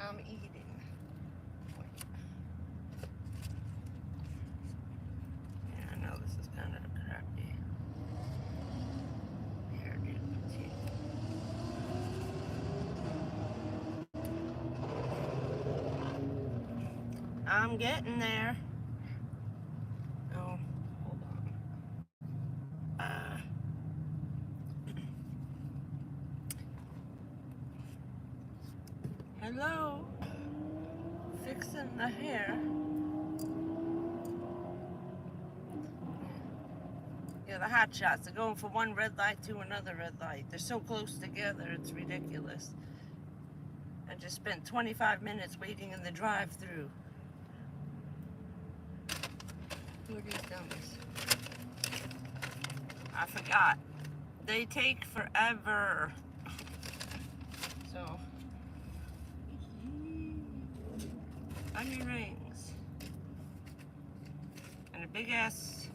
I'm eating. Yeah, I know this is kind of crappy. Here, dude. I'm getting there. Oh, hold on. Hello. Fixing the hair. Yeah, the hot shots. They're going from one red light to another red light. They're so close together, it's ridiculous. I just spent 25 minutes waiting in the drive-thru. Who are these dummies? I forgot. They take forever. So, onion rings. And a big ass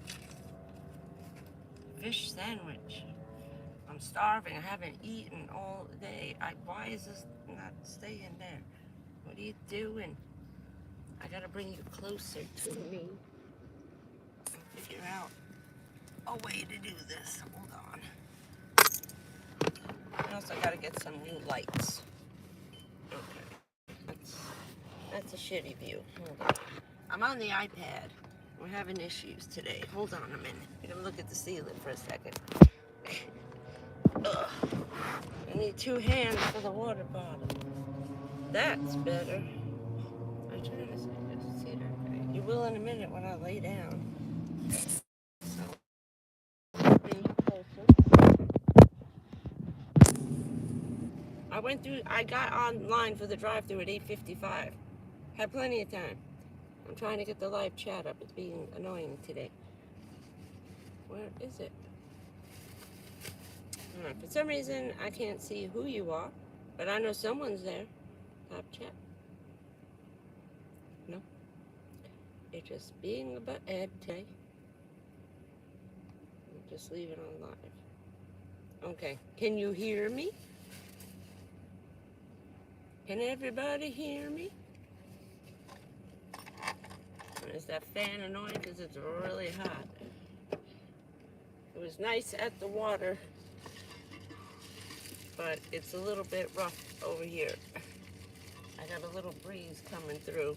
fish sandwich. I'm starving. I haven't eaten all day. Why is this not staying there? What are you doing? I gotta bring you closer to me and figure out a way to do this. Hold on. I also gotta get some new lights. Okay. That's a shitty view. Hold on. I'm on the iPad. We're having issues today. Hold on a minute. I'm gonna look at the ceiling for a second. Ugh. I need 2 hands for the water bottle. That's better. I'm trying to see that. You will in a minute when I lay down. So, be closer. I got online for the drive-thru at 8:55. Had plenty of time. I'm trying to get the live chat up. It's being annoying today. Where is it? For some reason, I can't see who you are, but I know someone's there. Top chat. No. It's just being a butthead today. Just leave it on live. Okay. Can you hear me? Can everybody hear me? Is that fan annoying because it's really hot? It was nice at the water, but it's a little bit rough over here. I got a little breeze coming through.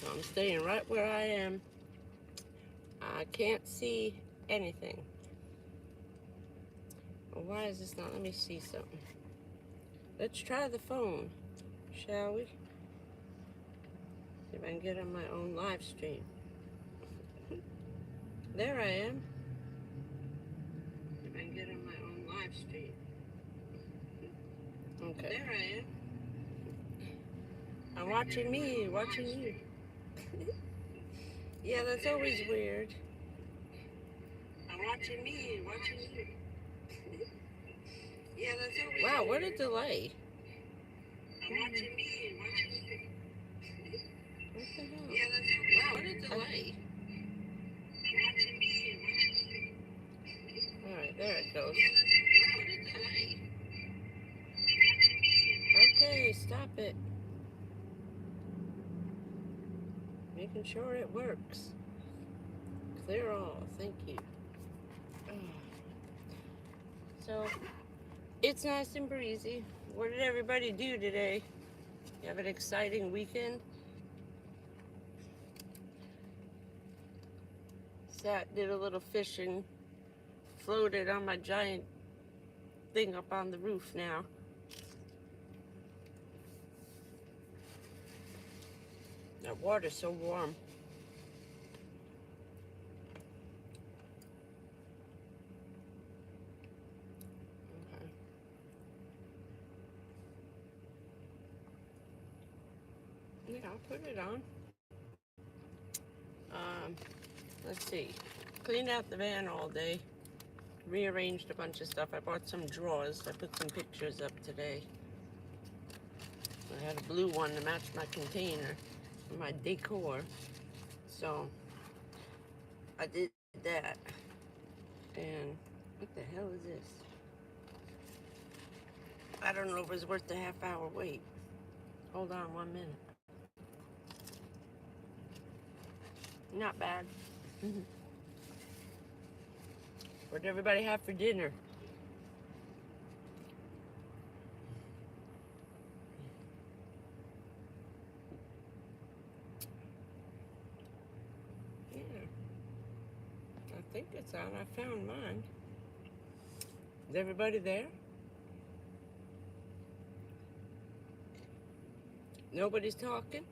So I'm staying right where I am. I can't see anything. Well, why is this not? Let me see something. Let's try the phone, shall we? See if I can get on my own live stream. There I am. See if I can get on my own live stream. Okay. There I am. I'm watching me, watching you. Yeah, that's always weird. I'm watching me, watching you. Yeah, that's always wow, weird. What a delay. I'm watching me, watching you. What the hell? Yeah, that's always wow, what a delay. I'm watching me, watching you. Alright, there it goes. Yeah, that's wow, what a delay. I'm watching me. Okay, stop it. Making sure it works. Clear all. Thank you. So, it's nice and breezy. What did everybody do today? You have an exciting weekend? Did a little fishing. Floated on my giant thing up on the roof now. That water's so warm. Okay. Yeah, I'll put it on. Let's see. Cleaned out the van all day. Rearranged a bunch of stuff. I bought some drawers. I put some pictures up today. I had a blue one to match my container, my decor. So I did that. And what the hell is this? I don't know if it was worth the half-hour wait. Hold on 1 minute. Not bad. What did everybody have for dinner? Yeah, I think it's on. I found mine. Is everybody there? Nobody's talking?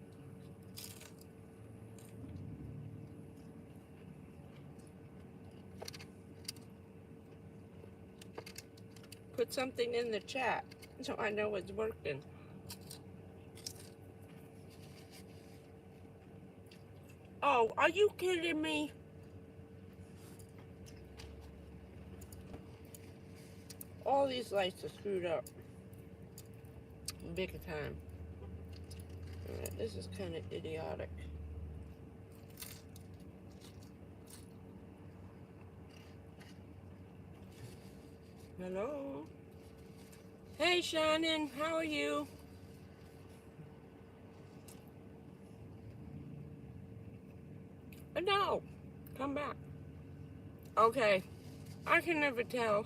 Put something in the chat so I know it's working. Oh, are you kidding me? All these lights are screwed up. Big time. Alright, this is kind of idiotic. Hello? Hey, Shannon, how are you? No, come back. Okay, I can never tell.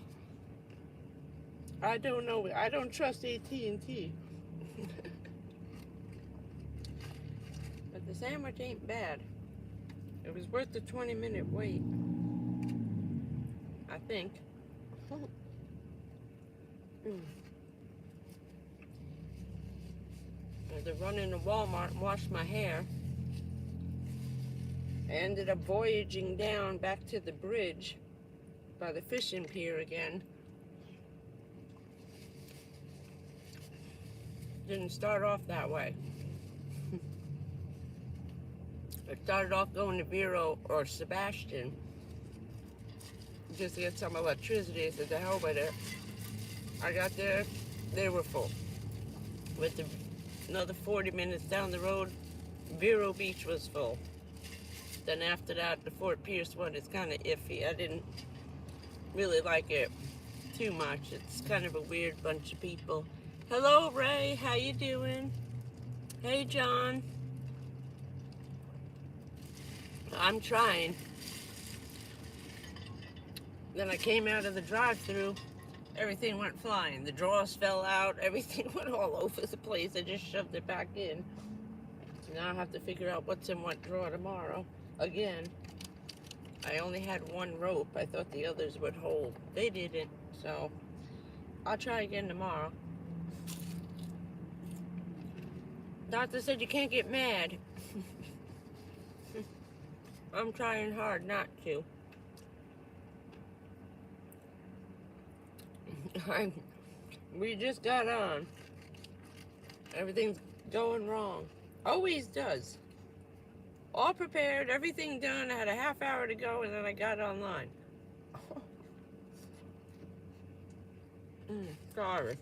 I don't know. I don't trust AT&T. But the sandwich ain't bad. It was worth the 20-minute wait, I think. I had to run into Walmart and wash my hair. I ended up voyaging down back to the bridge by the fishing pier again. Didn't start off that way. I started off going to Vero or Sebastian just to get some electricity. I said, the hell with it. I got there, they were full. Went another 40 minutes down the road, Vero Beach was full. Then after that, the Fort Pierce one is kind of iffy. I didn't really like it too much. It's kind of a weird bunch of people. Hello, Ray. How you doing? Hey, John. I'm trying. Then I came out of the drive-thru. Everything went flying. The drawers fell out. Everything went all over the place. I just shoved it back in. So now I have to figure out what's in what drawer tomorrow. Again, I only had one rope. I thought the others would hold. They didn't, so I'll try again tomorrow. Doctor said you can't get mad. I'm trying hard not to. We just got on. Everything's going wrong. Always does. All prepared, everything done. I had a half hour to go and then I got online. Sorry.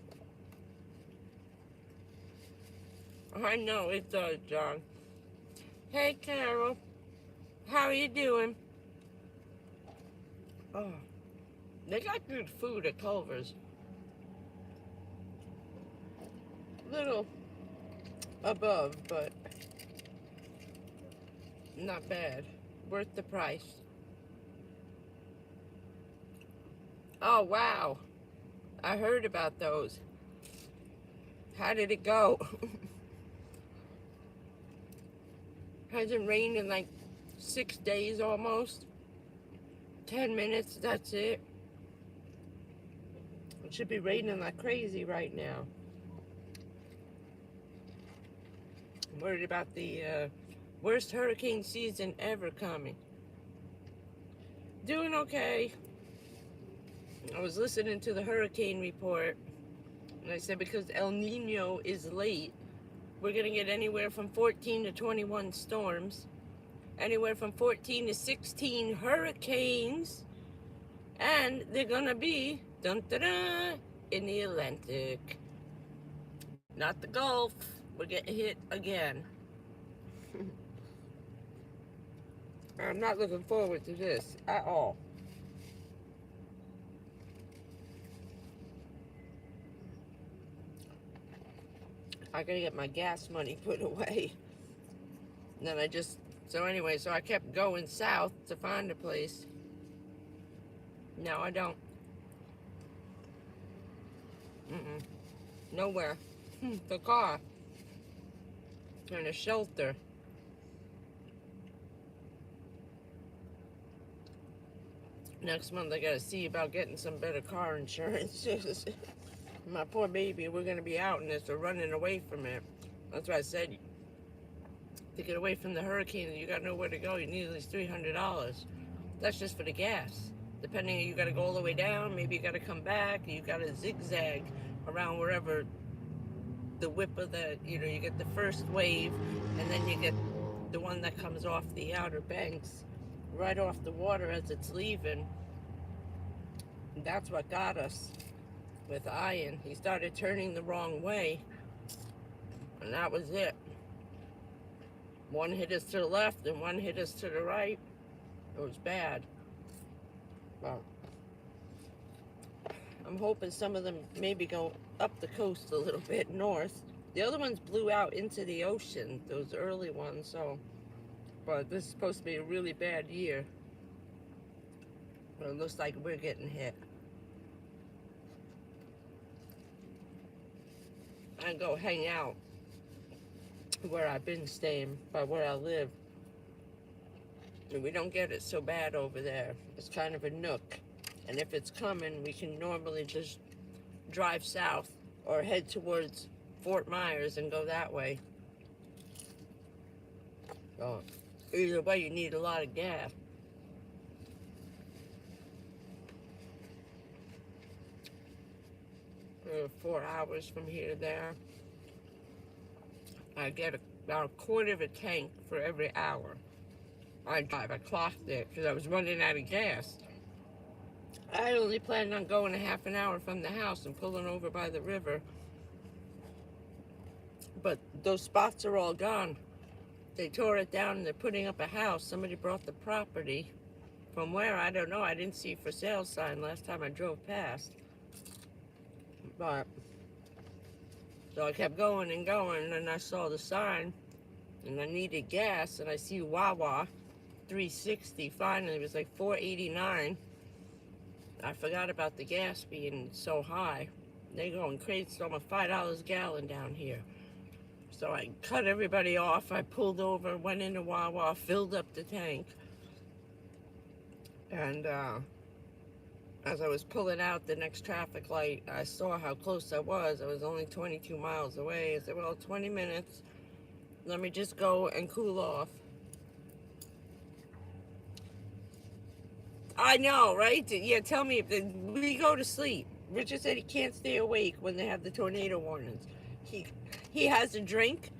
I know it does, John. Hey, Carol. How are you doing? Oh, they got good food at Culver's. Little above, but not bad. Worth the price. Oh, wow. I heard about those. How did it go? Hasn't rained in like 6 days almost. 10 minutes, that's it. It should be raining like crazy right now. I'm worried about the worst hurricane season ever coming. Doing okay. I was listening to the hurricane report, and I said because El Nino is late, we're going to get anywhere from 14 to 21 storms, anywhere from 14 to 16 hurricanes, and they're going to be dun-da-da, in the Atlantic. Not the Gulf. We're getting hit again. I'm not looking forward to this at all. I gotta get my gas money put away. And then so anyway, so I kept going south to find a place. No, I don't. Mm-mm. Nowhere. The car. And a shelter. Next month I gotta see about getting some better car insurance. My poor baby, we're gonna be out in this or running away from it. That's why I said to get away from the hurricane, you gotta know where to go. You need at least $300. That's just for the gas. Depending, you gotta go all the way down. Maybe you gotta come back. You gotta zigzag around wherever the whip of you get the first wave, and then you get the one that comes off the outer banks, right off the water as it's leaving. And that's what got us with Ian. He started turning the wrong way, and that was it. One hit us to the left and one hit us to the right. It was bad. Well, I'm hoping some of them maybe go up the coast a little bit north. The other ones blew out into the ocean, those early ones, so. But this is supposed to be a really bad year. But it looks like we're getting hit. I go hang out where I've been staying, by where I live. And we don't get it so bad over there. It's kind of a nook. And if it's coming, we can normally just drive south or head towards Fort Myers and go that way. So either way, you need a lot of gas. 4 hours from here to there. I get about a quarter of a tank for every hour I drive. I clocked it because I was running out of gas. I only planned on going a half an hour from the house and pulling over by the river. But those spots are all gone. They tore it down and they're putting up a house. Somebody brought the property. From where, I don't know. I didn't see for sale sign last time I drove past. But, so I kept going and going, and I saw the sign, and I needed gas, and I see Wawa 360. Finally, it was like $4.89. I forgot about the gas being so high. They're going crazy. It's almost $5 a gallon down here. So I cut everybody off. I pulled over, went into Wawa, filled up the tank. And as I was pulling out the next traffic light, I saw how close I was. I was only 22 miles away. I said, well, 20 minutes. Let me just go and cool off. I know, right? Yeah, tell me, we go to sleep. Richard said he can't stay awake when they have the tornado warnings. He has a drink,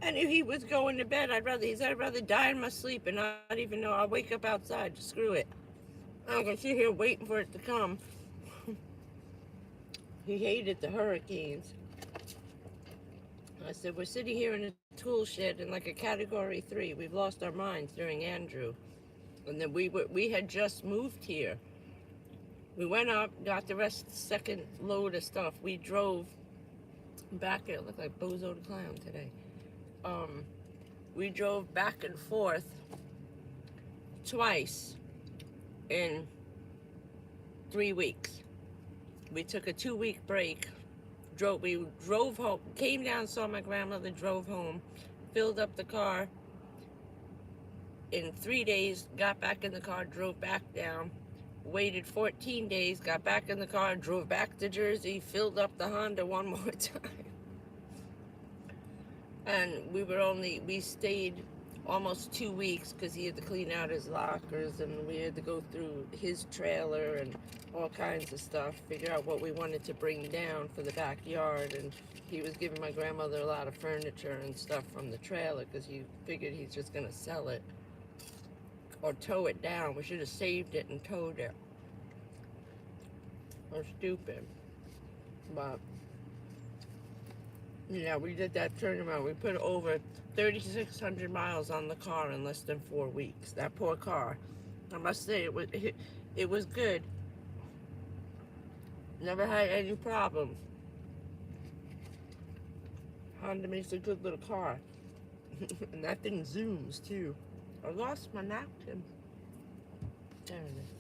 and if he was going to bed, he said, I'd rather die in my sleep and not even know. I'll wake up outside. Screw it. I'm going to sit here waiting for it to come. He hated the hurricanes. I said, we're sitting here in a tool shed in like a category 3. We've lost our minds during Andrew. And then we had just moved here. We went up, got the second load of stuff. We drove back. It looked like Bozo the Clown today. We drove back and forth twice in 3 weeks. We took a 2-week break. We drove home, came down, saw my grandmother, drove home, filled up the car. In 3 days, got back in the car, drove back down, waited 14 days, got back in the car, drove back to Jersey, filled up the Honda one more time. And we stayed almost 2 weeks because he had to clean out his lockers, and we had to go through his trailer and all kinds of stuff, figure out what we wanted to bring down for the backyard. And he was giving my grandmother a lot of furniture and stuff from the trailer because he figured he's just going to sell it or tow it down. We should have saved it and towed it. We're stupid. But yeah, we did that turnaround. We put over 3,600 miles on the car in less than 4 weeks. That poor car. I must say, it was good. Never had any problems. Honda makes a good little car. And that thing zooms too. I lost my napkin. There it is.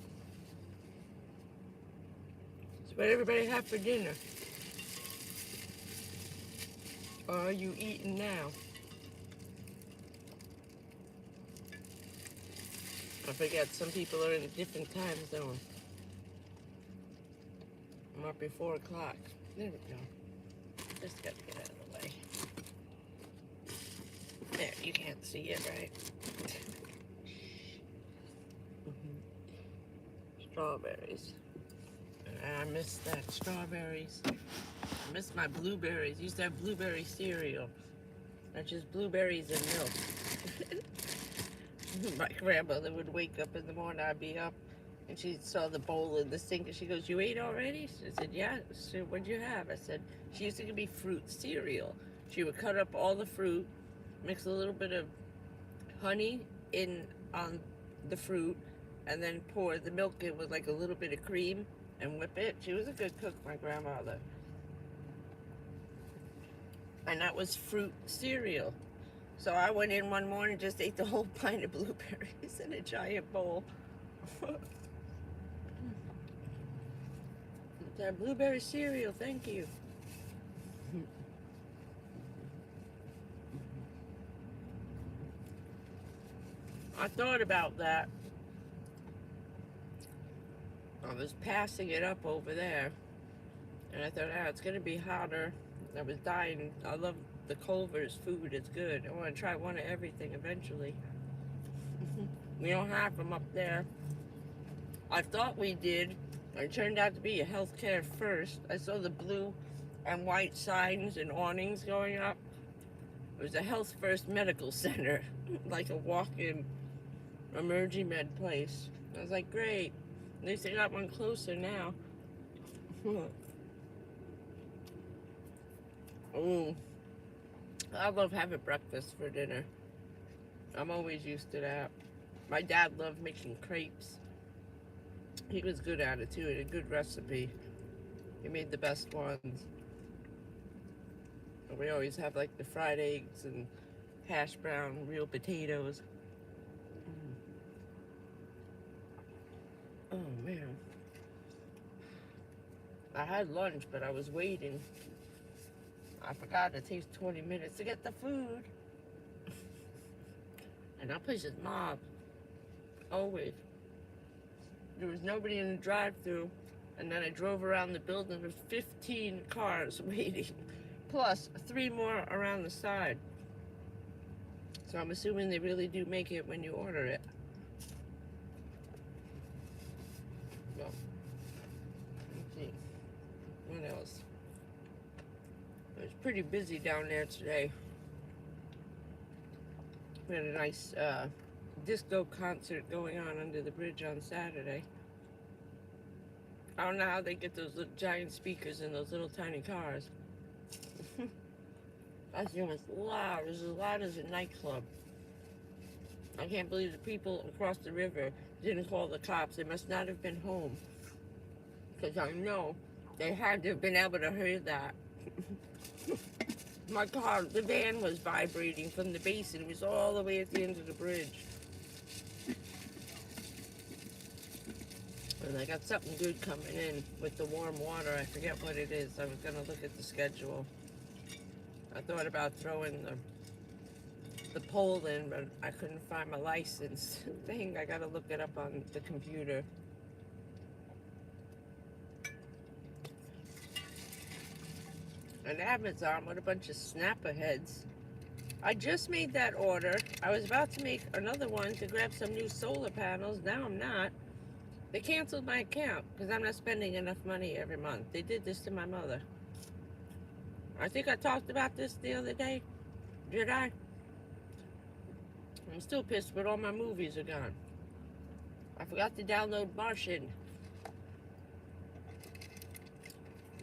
So what everybody have for dinner? Or are you eating now? I forget, some people are in a different time zone. I'm up at 4 o'clock. There we go. Just got to get out of the way. There, you can't see it, right? Strawberries. I miss that. Strawberries. I miss my blueberries. Used to have blueberry cereal. That's just blueberries and milk. My grandmother would wake up in the morning, I'd be up, and she saw the bowl in the sink, and she goes, "You ate already?" I said, "Yeah." She said, "What'd you have?" I said, she used to give me fruit cereal. She would cut up all the fruit, mix a little bit of honey in on the fruit, and then pour the milk in with like a little bit of cream and whip it. She was a good cook, my grandmother. And that was fruit cereal. So I went in one morning and just ate the whole pint of blueberries in a giant bowl. That blueberry cereal, thank you. I thought about that. I was passing it up over there, and I thought, it's going to be hotter. I was dying. I love the Culver's food. It's good. I want to try one of everything eventually. We don't have them up there. I thought we did. It turned out to be a healthcare first. I saw the blue and white signs and awnings going up. It was a health first medical center, like a walk-in emergency med place. I was like, great. At least they got one closer now. Oh, I love having breakfast for dinner. I'm always used to that. My dad loved making crepes. He was good at it too, and a good recipe. He made the best ones. And we always have like the fried eggs and hash brown, real potatoes. Oh man. I had lunch, but I was waiting. I forgot it takes 20 minutes to get the food. And that place is mobbed. Always. There was nobody in the drive-thru, and then I drove around the building. There was 15 cars waiting, plus 3 more around the side. So I'm assuming they really do make it when you order it. So, let's see. What else? It was pretty busy down there today. We had a nice disco concert going on under the bridge on Saturday. I don't know how they get those little giant speakers in those little tiny cars. That thing was loud. It was as loud as a nightclub. I can't believe the people across the river didn't call the cops. They must not have been home, because I know they had to have been able to hear that. My car, the van was vibrating from the basin. It was all the way at the end of the bridge. And I got something good coming in with the warm water. I forget what it is. I was going to look at the schedule. I thought about throwing the pole in, but I couldn't find my license thing. I got to look it up on the computer. And Amazon with a bunch of snapper heads. I just made that order. I was about to make another one to grab some new solar panels. Now I'm not. They canceled my account because I'm not spending enough money every month. They did this to my mother. I think I talked about this the other day. Did I? I'm still pissed, but all my movies are gone. I forgot to download Martian.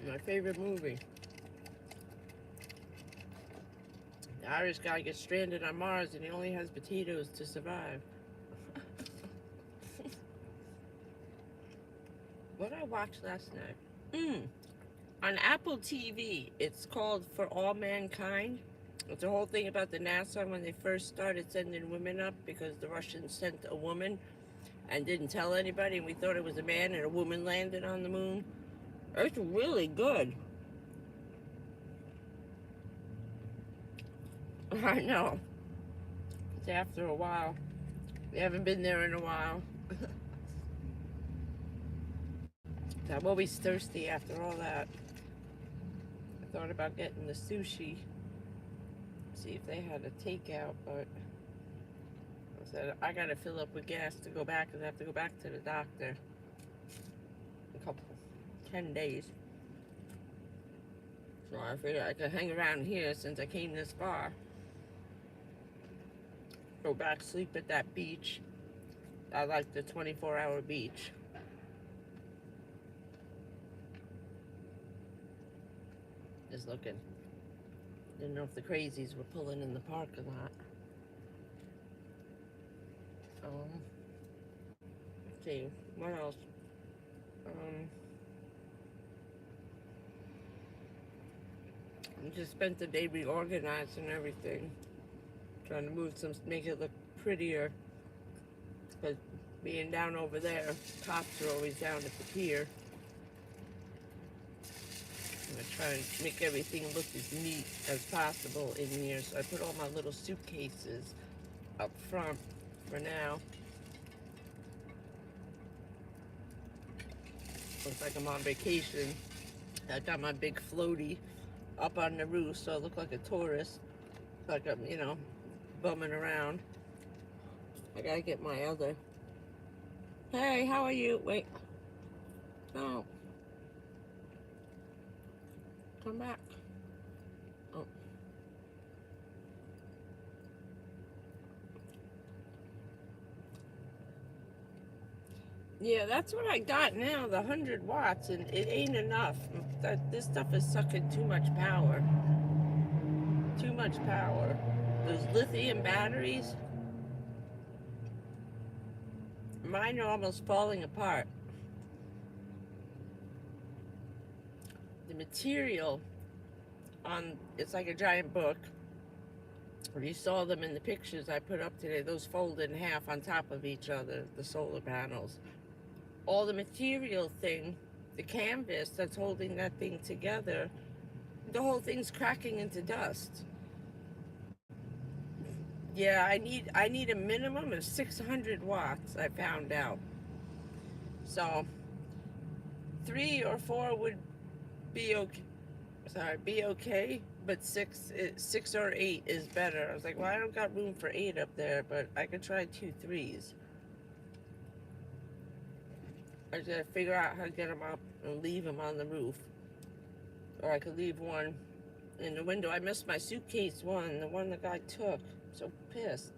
My favorite movie. The Irish guy gets stranded on Mars and he only has potatoes to survive. What did I watch last night? On Apple TV, it's called For All Mankind. It's the whole thing about the NASA when they first started sending women up because the Russians sent a woman and didn't tell anybody, and we thought it was a man, and a woman landed on the moon. It's really good. I know. It's after a while. We haven't been there in a while. I'm always thirsty after all that. I thought about getting the sushi. See if they had a takeout, but I said I gotta fill up with gas to go back because I have to go back to the doctor in a couple, 10 days. So I figured I could hang around here since I came this far. Go back, sleep at that beach. I like the 24-hour beach. Just looking. Didn't know if the crazies were pulling in the parking lot. Let's see, what else? I just spent the day reorganizing everything. Trying to move some, make it look prettier. Because being down over there, cops are always down at the pier. I'm going to try and make everything look as neat as possible in here. So I put all my little suitcases up front for now. Looks like I'm on vacation. I got my big floaty up on the roof so I look like a tourist. Like I'm, you know, bumming around. I gotta get my other. Hey, how are you? Wait. No. Come back. Oh. Yeah, that's what I got now, the 100 watts, and it ain't enough. This stuff is sucking too much power. Too much power. Those lithium batteries, mine are almost falling apart. The material on, it's like a giant book. If you saw them in the pictures I put up today, those fold in half on top of each other, the solar panels. All the material thing, the canvas that's holding that thing together, the whole thing's cracking into dust. Yeah, I need a minimum of 600 watts, I found out. So 3 or 4 would be okay. Sorry, be okay, but 6 or 8 is better. I was like, well, I don't got room for 8 up there, but I could try 2 3s. I just gotta figure out how to get them up and leave them on the roof. Or I could leave one in the window. I missed my suitcase one, the one the guy took. I'm so pissed.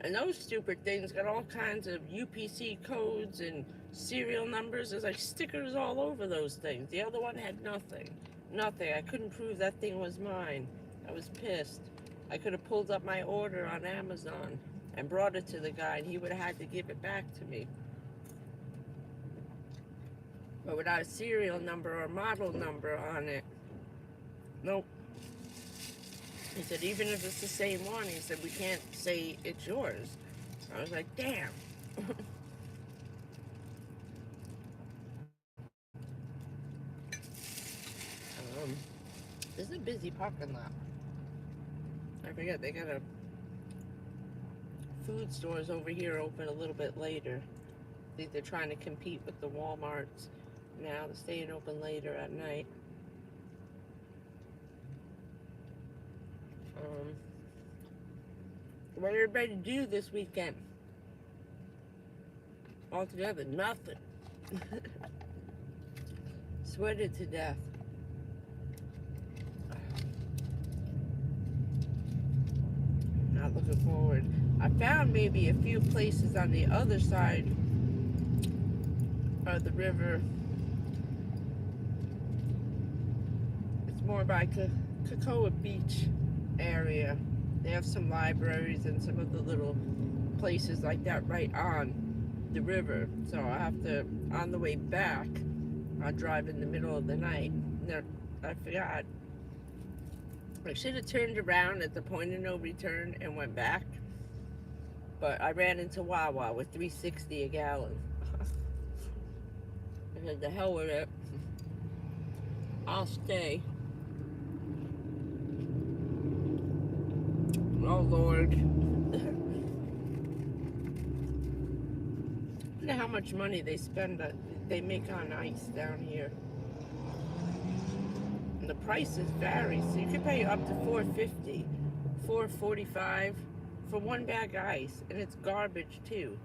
And those stupid things got all kinds of UPC codes and serial numbers. There's like stickers all over those things. The other one had nothing. Nothing. I couldn't prove that thing was mine. I was pissed. I could have pulled up my order on Amazon and brought it to the guy, and he would have had to give it back to me. But without a serial number or model number on it, nope. He said, even if it's the same one, he said, we can't say it's yours. I was like, damn. This is a busy parking lot. I forget, they got a food stores over here open a little bit later. I think they're trying to compete with the Walmarts now. They're staying open later at night. What did everybody do this weekend? All together, nothing. Sweated to death. Not looking forward. I found maybe a few places on the other side of the river. It's more by Cocoa Beach area. They have some libraries and some of the little places like that right on the river. So I have to, on the way back, I'll drive in the middle of the night. I forgot. I should have turned around at the point of no return and went back, but I ran into Wawa with 3.60 a gallon. I said, the hell with it. I'll stay. Oh, Lord. I wonder how much money they make on ice down here. And the prices vary, so you can pay up to $4.50, $4.45 for one bag of ice, and it's garbage too.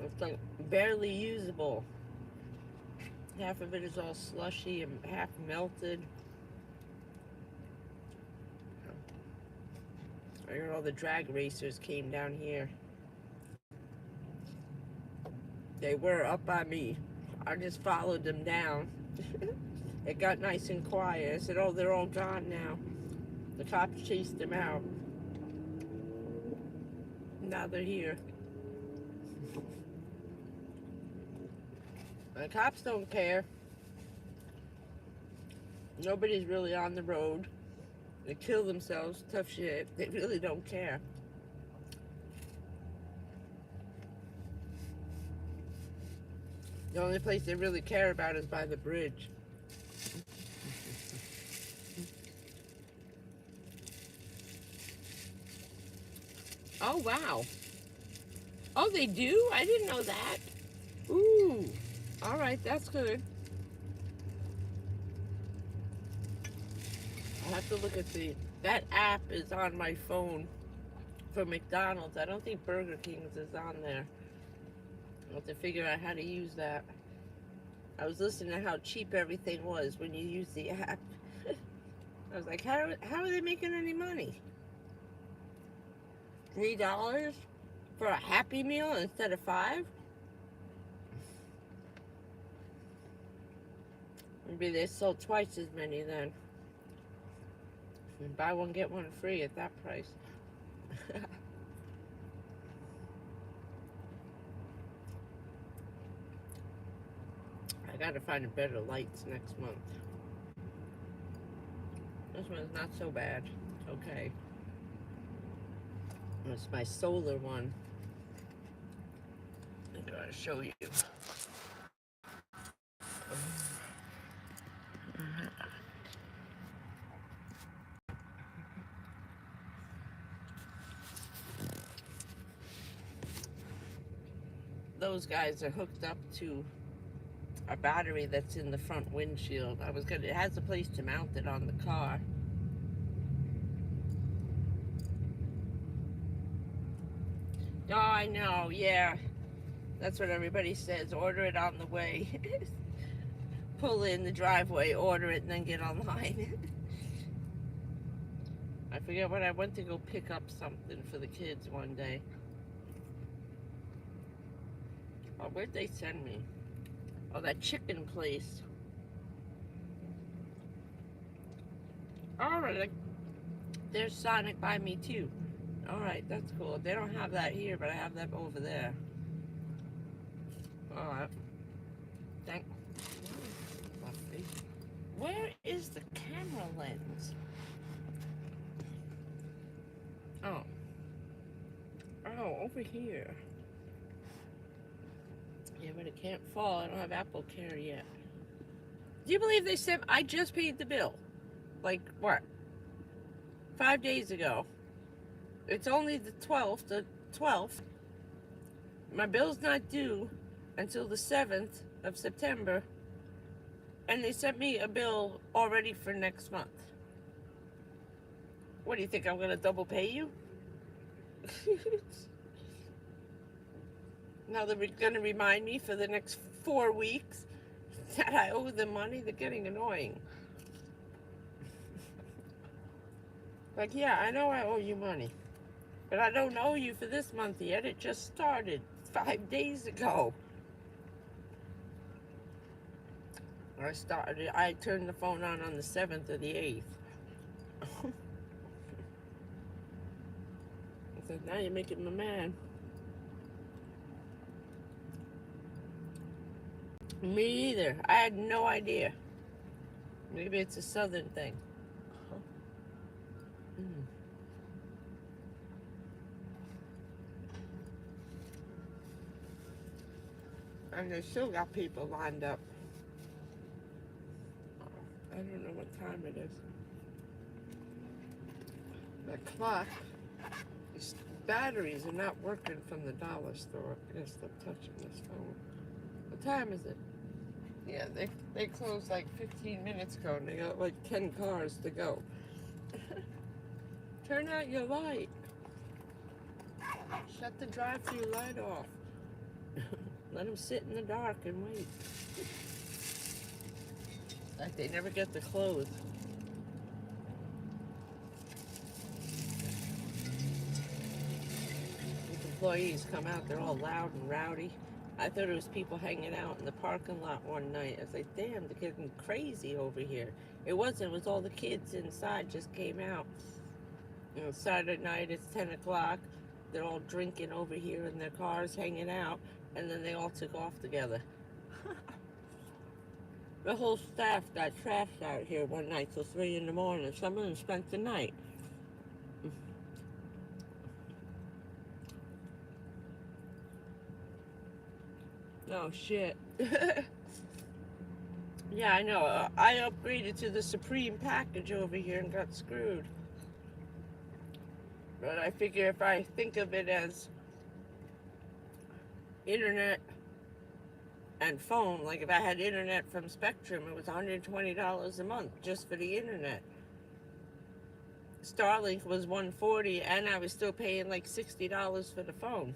It's like barely usable. Half of it is all slushy and half melted. I heard all the drag racers came down here. They were up by me. I just followed them down. It got nice and quiet. I said, oh, they're all gone now. The cops chased them out. Now they're here. The cops don't care. Nobody's really on the road. They kill themselves, tough shit. They really don't care. The only place they really care about is by the bridge. Oh, wow. Oh, they do? I didn't know that. Ooh. All right, that's good. I'll have to look at that app is on my phone for McDonald's. I don't think Burger King's is on there. I'll have to figure out how to use that. I was listening to how cheap everything was when you use the app. I was like, how are they making any money? $3 for a Happy Meal instead of $5? Maybe they sold twice as many then. And buy one, get one free at that price. I gotta find better lights next month. This one's not so bad. Okay. It's my solar one. I'm gonna show you. Those guys are hooked up to a battery that's in the front windshield. It has a place to mount it on the car. Oh, I know, yeah. That's what everybody says. Order it on the way. Pull in the driveway, order it, and then get online. I forget when I went to go pick up something for the kids one day. Oh, where'd they send me? Oh, that chicken place. Alright, there's Sonic by me too. Alright, that's cool. They don't have that here, but I have that over there. Alright. Where is the camera lens? Oh. Oh, over here. Yeah, but it can't fall. I don't have Apple Care yet. Do you believe they said I just paid the bill? Like, what? 5 days ago. It's only the 12th. My bill's not due until the 7th of September. And they sent me a bill already for next month. What do you think, I'm going to double pay you? Now they're going to remind me for the next 4 weeks that I owe them money. They're getting annoying. Like, yeah, I know I owe you money, but I don't owe you for this month yet. It just started 5 days ago. I turned the phone on the 7th or the 8th. I said, now you're making me mad. Me either. I had no idea. Maybe it's a southern thing. Mm. And they still got people lined up. I don't know what time it is. The clock, the batteries are not working from the dollar store. I gotta stop touching this phone. What time is it? Yeah, they closed like 15 minutes ago and they got like 10 cars to go. Turn out your light. Shut the drive-through light off. Let them sit in the dark and wait. Like they never get to close. These employees come out, they're all loud and rowdy. I thought it was people hanging out in the parking lot one night. I was like, damn, they're getting crazy over here. It wasn't, it was all the kids inside just came out. You know, Saturday night, it's 10 o'clock. They're all drinking over here in their cars, hanging out, and then they all took off together. The whole staff got trashed out here one night till 3 in the morning. Some of them spent the night. Oh, shit. Yeah, I know. I upgraded to the Supreme package over here and got screwed. But I figure if I think of it as internet and phone, like if I had internet from Spectrum, it was $120 a month just for the internet. Starlink was $140, and I was still paying like $60 for the phone.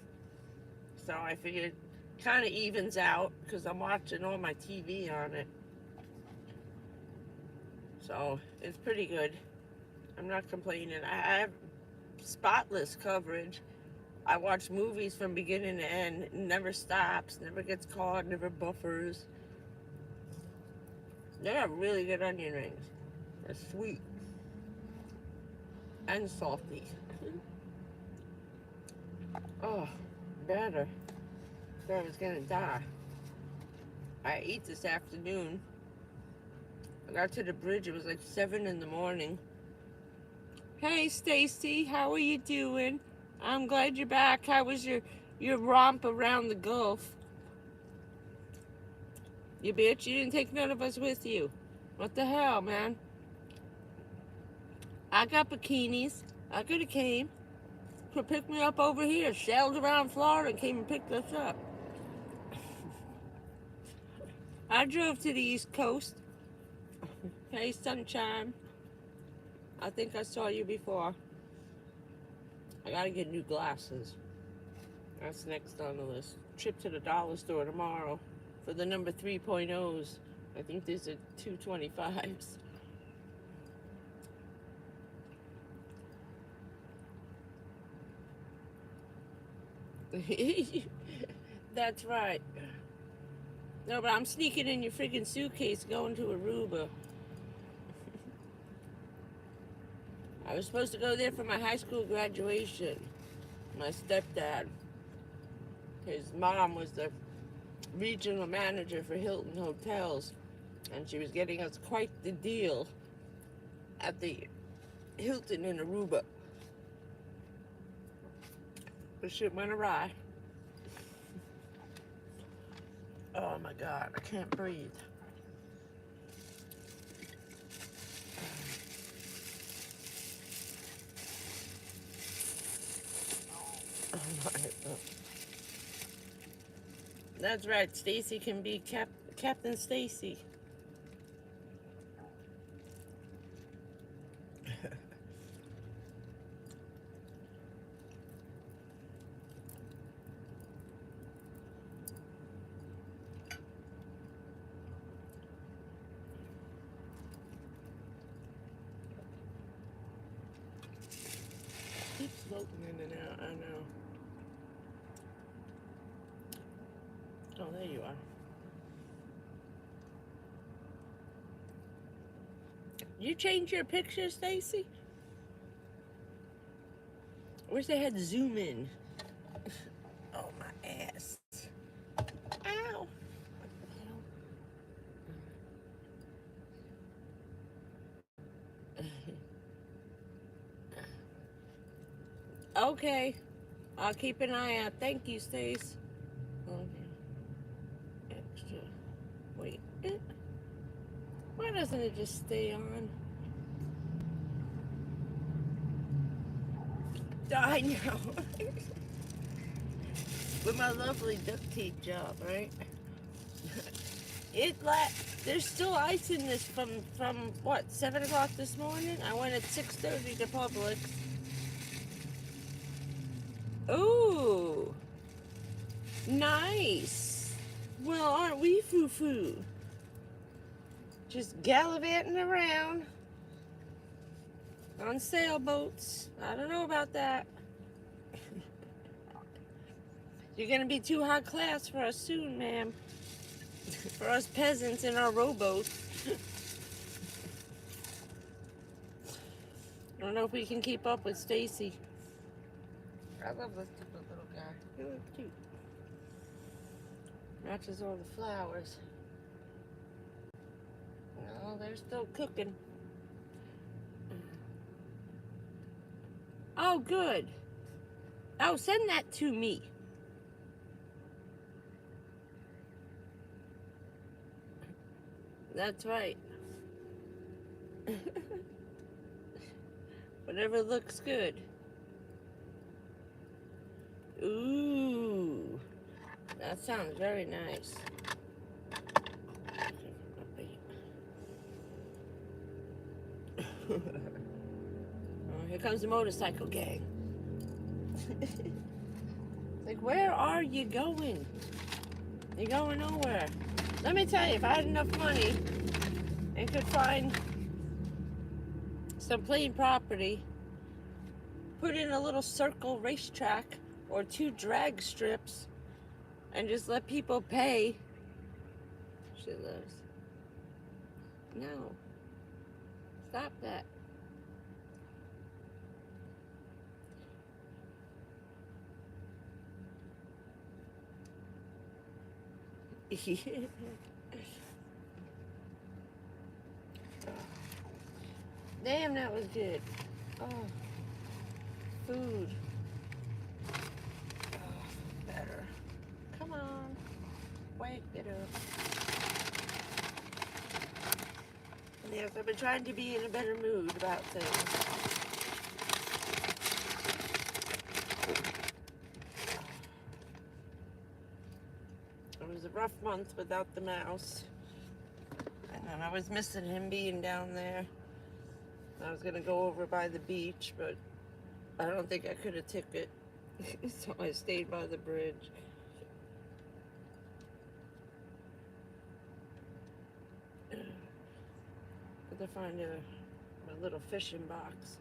So I figured it kind of evens out because I'm watching all my TV on it. So it's pretty good. I'm not complaining. I have spotless coverage. I watch movies from beginning to end. It never stops, never gets caught, never buffers. They have really good onion rings. They're sweet and salty. Oh, better. Thought I was gonna die. I ate this afternoon. I got to the bridge, it was like 7 in the morning. Hey Stacy, how are you doing? I'm glad you're back. How was your romp around the Gulf? You bitch, you didn't take none of us with you. What the hell, man? I got bikinis. I could have came. Could pick me up over here. Sailed around Florida and came and picked us up. I drove to the East Coast. Hey, sunshine. I think I saw you before. I gotta get new glasses. That's next on the list. Trip to the dollar store tomorrow for the number 3.0s. I think these are 225s. That's right. No, but I'm sneaking in your friggin' suitcase going to Aruba. I was supposed to go there for my high school graduation. My stepdad, his mom was the regional manager for Hilton Hotels, and she was getting us quite the deal at the Hilton in Aruba. But shit went awry. Oh my God, I can't breathe. Oh my God. That's right, Stacy can be Captain Stacy. Keeps floating in and out, I know. Oh, there you are. You change your picture, Stacy? Wish they had zoom in. Oh, my ass. Ow. Okay. I'll keep an eye out. Thank you, Stace. Okay. Extra. Wait. Why doesn't it just stay on? I know. With my lovely duct tape job, right? There's still ice in this from what, 7 o'clock this morning? I went at 6:30 to Publix. Ooh, nice. Well, aren't we foo-foo? Just gallivanting around on sailboats. I don't know about that. You're gonna be too high class for us soon, ma'am. For us peasants in our rowboats. I don't know if we can keep up with Stacy. I love this stupid little guy. He looks cute. Matches all the flowers. No, they're still cooking. Oh, good. Oh, send that to me. That's right. Whatever looks good. Ooh, that sounds very nice. Oh, here comes the motorcycle gang. Like, where are you going? You're going nowhere. Let me tell you, if I had enough money and could find some plain property, put in a little circle racetrack or 2 drag strips, and just let people pay. She lives. No. Stop that. Damn, that was good. Oh, food. Oh, better. Come on. Wake it up. Yes, I've been trying to be in a better mood about things. It was a rough month without the mouse. And I was missing him being down there. I was going to go over by the beach, but I don't think I could have took it. So I stayed by the bridge. Had to find my little fishing box.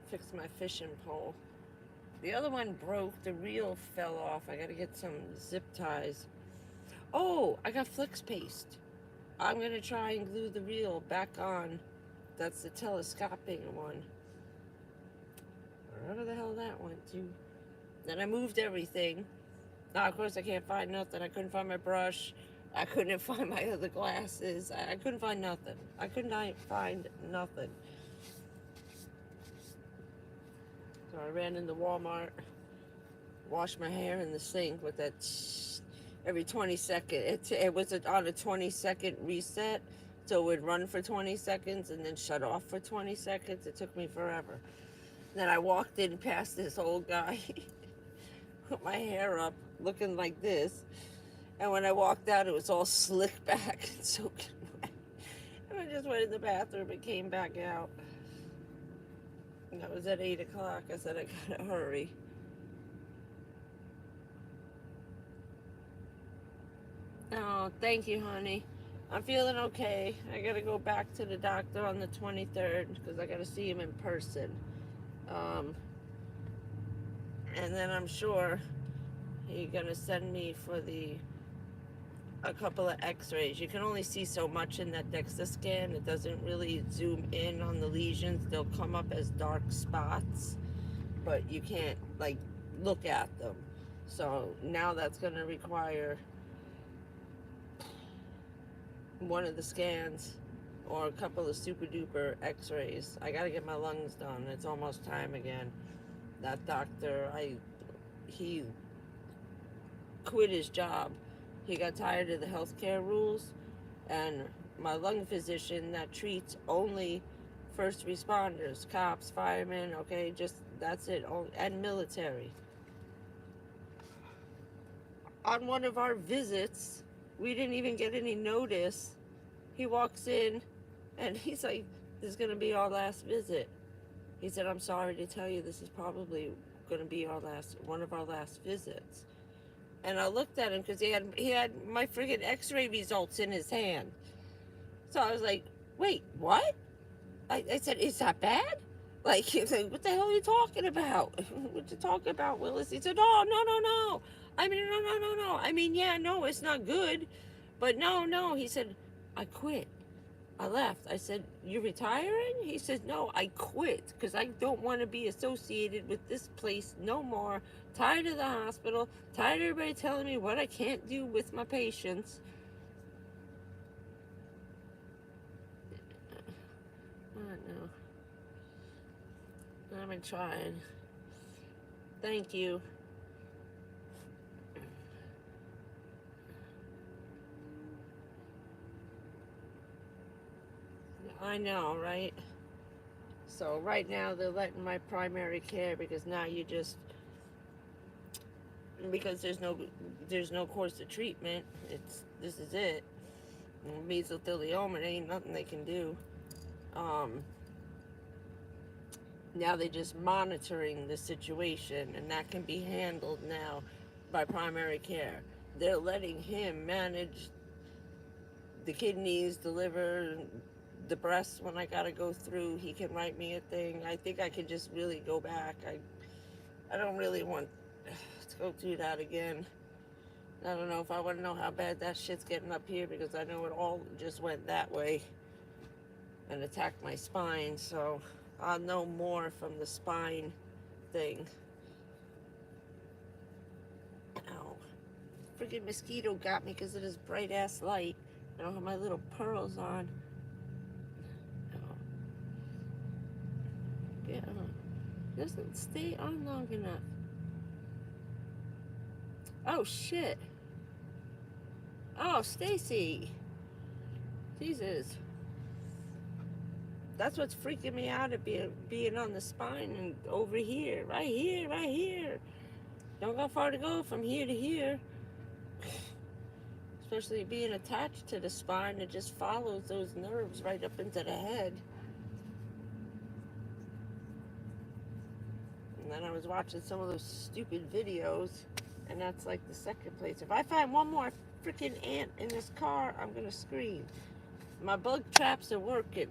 Fix my fishing pole. The other one broke. The reel fell off. I got to get some zip ties. Oh, I got flex paste. I'm going to try and glue the reel back on. That's the telescoping one. Wherever the hell that went to. Then I moved everything. Now, of course, I can't find nothing. I couldn't find my brush. I couldn't find my other glasses. I couldn't find nothing. I could not find nothing. So I ran into Walmart. Washed my hair in the sink with that every 20 seconds. It was on a 20-second reset. So it would run for 20 seconds and then shut off for 20 seconds. It took me forever. Then I walked in past this old guy with my hair up, looking like this. And when I walked out, it was all slicked back and soaking wet. And I just went in the bathroom and came back out. And that was at 8 o'clock. I said, I gotta hurry. Oh, thank you, honey. I'm feeling okay. I gotta go back to the doctor on the 23rd because I gotta see him in person. And then I'm sure he's gonna send me for a couple of x-rays. You can only see so much in that DEXA scan. It doesn't really zoom in on the lesions. They'll come up as dark spots, but you can't like look at them. So now that's gonna require one of the scans or a couple of super duper x-rays. I gotta get my lungs done. It's almost time again. that doctor, he quit his job. He got tired of the healthcare rules, and my lung physician that treats only first responders, cops, firemen, okay, just that's it, and military. On one of our visits, we didn't even get any notice. He walks in and he's like, "This is going to be our last visit." He said, "I'm sorry to tell you, this is probably going to be one of our last visits." And I looked at him because he had my friggin' X-ray results in his hand. So I was like, "Wait, what?" I said, "Is that bad?" Like, he's like, "What the hell are you talking about? What you talking about, Willis?" He said, "Oh, no, no, no. I mean, no, no, no, no. I mean, yeah, no, it's not good. But no, no." He said, "I quit. I left." I said, "You retiring?" He said, "No, I quit because I don't want to be associated with this place no more. Tired of the hospital. Tired of everybody telling me what I can't do with my patients." I don't know. I've been trying. Thank you. I know, right? So right now they're letting my primary care because now you just because there's no course of treatment. This is it. Mesothelioma, ain't nothing they can do. Now they're just monitoring the situation, and that can be handled now by primary care. They're letting him manage the kidneys, the liver, the breast. When I gotta go through, he can write me a thing. I think I can just really go back. I don't really want to go through that again. I don't know if I want to know how bad that shit's getting up here, because I know it all just went that way and attacked my spine. So I'll know more from the spine thing. Ow. Freaking mosquito got me because of this bright ass light. I don't have my little pearls on. Oh. Yeah. Doesn't stay on long enough. Oh shit. Oh, Stacy. Jesus. That's what's freaking me out at being on the spine and over here. Right here, right here. Don't go far to go from here to here. Especially being attached to the spine, it just follows those nerves right up into the head. And then I was watching some of those stupid videos, and that's like the second place. If I find one more freaking ant in this car, I'm gonna scream. My bug traps are working.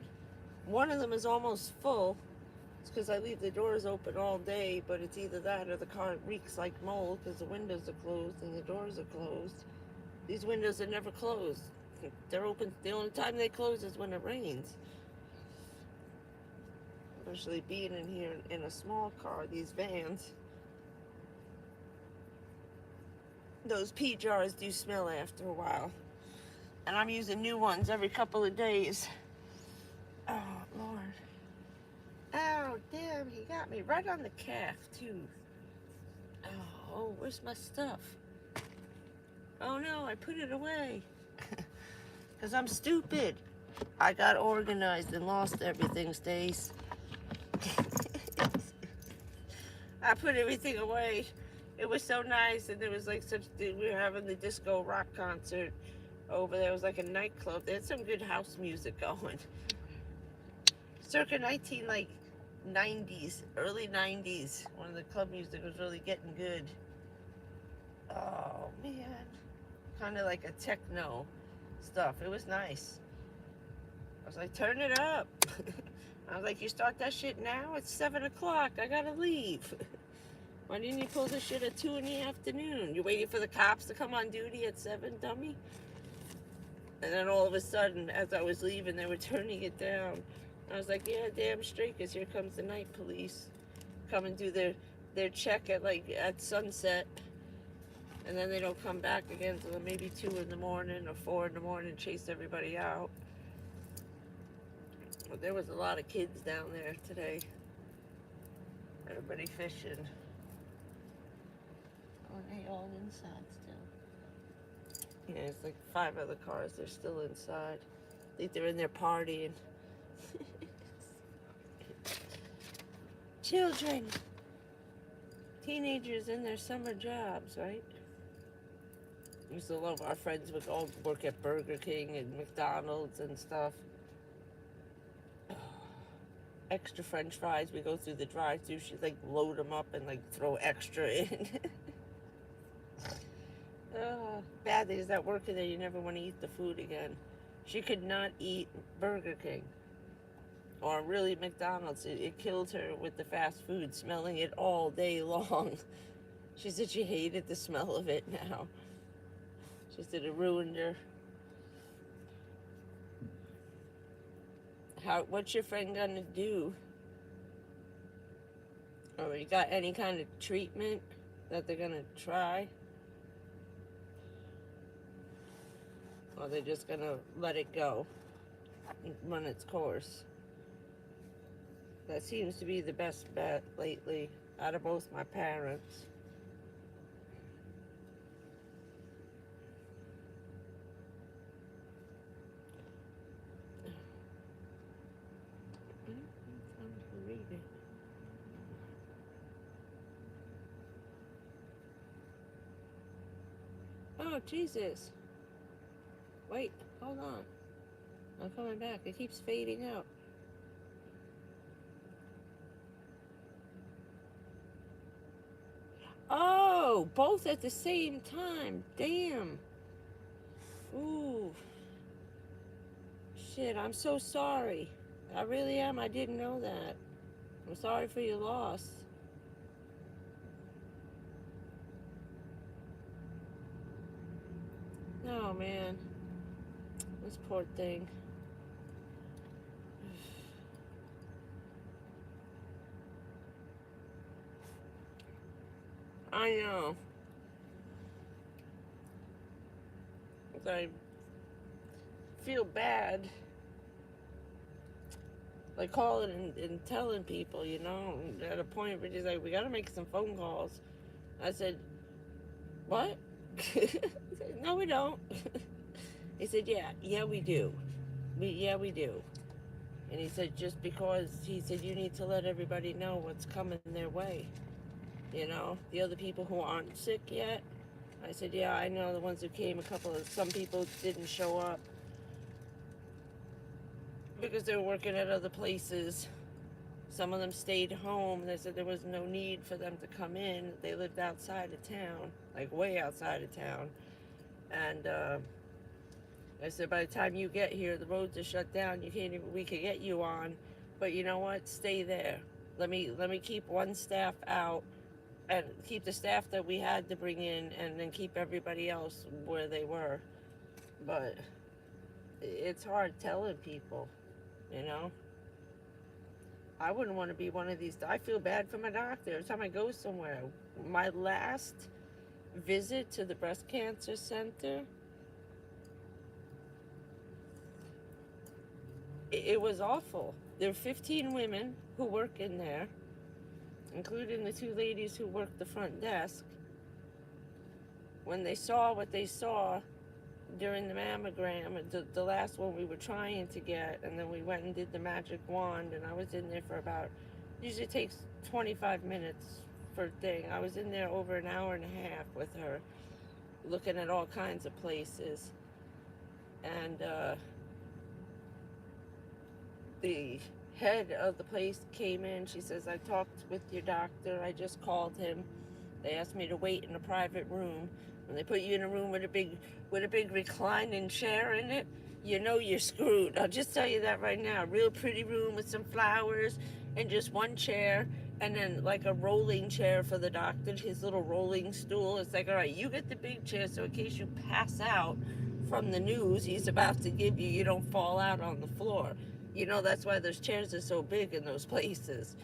One of them is almost full. It's because I leave the doors open all day, but it's either that or the car reeks like mold because the windows are closed and the doors are closed. These windows are never closed. They're open. The only time they close is when it rains. Especially being in here in a small car, these vans. Those pea jars do smell after a while. And I'm using new ones every couple of days. Oh, Lord. Oh, damn, he got me right on the calf, too. Oh, where's my stuff? Oh, no, I put it away. Because I'm stupid. I got organized and lost everything, Stace. I put everything away. It was so nice, and there was like we were having the disco rock concert over there. It was like a nightclub. They had some good house music going. Circa 90s, early 90s, when the club music was really getting good. Oh, man. Kind of like a techno stuff. It was nice. I was like, turn it up. I was like, you start that shit now? It's 7 o'clock. I gotta leave. Why didn't you pull this shit at 2 in the afternoon? You waiting for the cops to come on duty at 7, dummy? And then all of a sudden, as I was leaving, they were turning it down. I was like, yeah, damn straight, because here comes the night police. Come and do their check at sunset. And then they don't come back again until maybe 2 in the morning or 4 in the morning, chase everybody out. But there was a lot of kids down there today. Everybody fishing. Oh, they all inside still. Yeah, it's like 5 other cars. They're still inside. I think they're in there partying. Children. Teenagers in their summer jobs, right? Used to love our friends would all work at Burger King and McDonald's and stuff. Extra French fries. We go through the drive-thru. She'd like load them up and like throw extra in. Bad thing is that working there, you never want to eat the food again. She could not eat Burger King or really McDonald's. It killed her with the fast food, smelling it all day long. She said she hated the smell of it now. She said it ruined her. What's your friend gonna do? Or you got any kind of treatment that they're gonna try? Or they're just gonna let it go and run its course? That seems to be the best bet lately out of both my parents. Oh, Jesus. Wait, hold on. I'm coming back. It keeps fading out. Oh, both at the same time. Damn. Ooh. Shit, I'm so sorry. I really am. I didn't know that. I'm sorry for your loss. Oh, man. This poor thing. I know. I feel bad. Like calling and telling people, you know, at a point where she's like, we gotta make some phone calls. I said, what? I said, no, we don't. He said, yeah, we do. We do. And he said, just because, he said, you need to let everybody know what's coming their way. You know, the other people who aren't sick yet. I said, yeah, I know the ones who came, some people didn't show up because they were working at other places. Some of them stayed home. They said there was no need for them to come in. They lived outside of town, like way outside of town. And I said, by the time you get here, the roads are shut down. We could get you on, but you know what? Stay there. Let me keep one staff out and keep the staff that we had to bring in, and then keep everybody else where they were. But it's hard telling people, you know. I wouldn't want to be one of these. I feel bad for my doctor every time I go somewhere. My last visit to the breast cancer center, it was awful. There were 15 women who work in there, including the 2 ladies who worked the front desk. When they saw what they saw during the mammogram, the last one we were trying to get, and then we went and did the magic wand, and I was in there for about, usually takes 25 minutes for a thing. I was in there over an hour and a half with her, looking at all kinds of places. And the head of the place came in. She says, I talked with your doctor. I just called him. They asked me to wait in a private room. When they put you in a room with a big reclining chair in it, you know you're screwed. I'll just tell you that right now. A real pretty room with some flowers and just one chair, and then like a rolling chair for the doctor, his little rolling stool. It's like, all right, you get the big chair so in case you pass out from the news he's about to give you, you don't fall out on the floor. You know, that's why those chairs are so big in those places.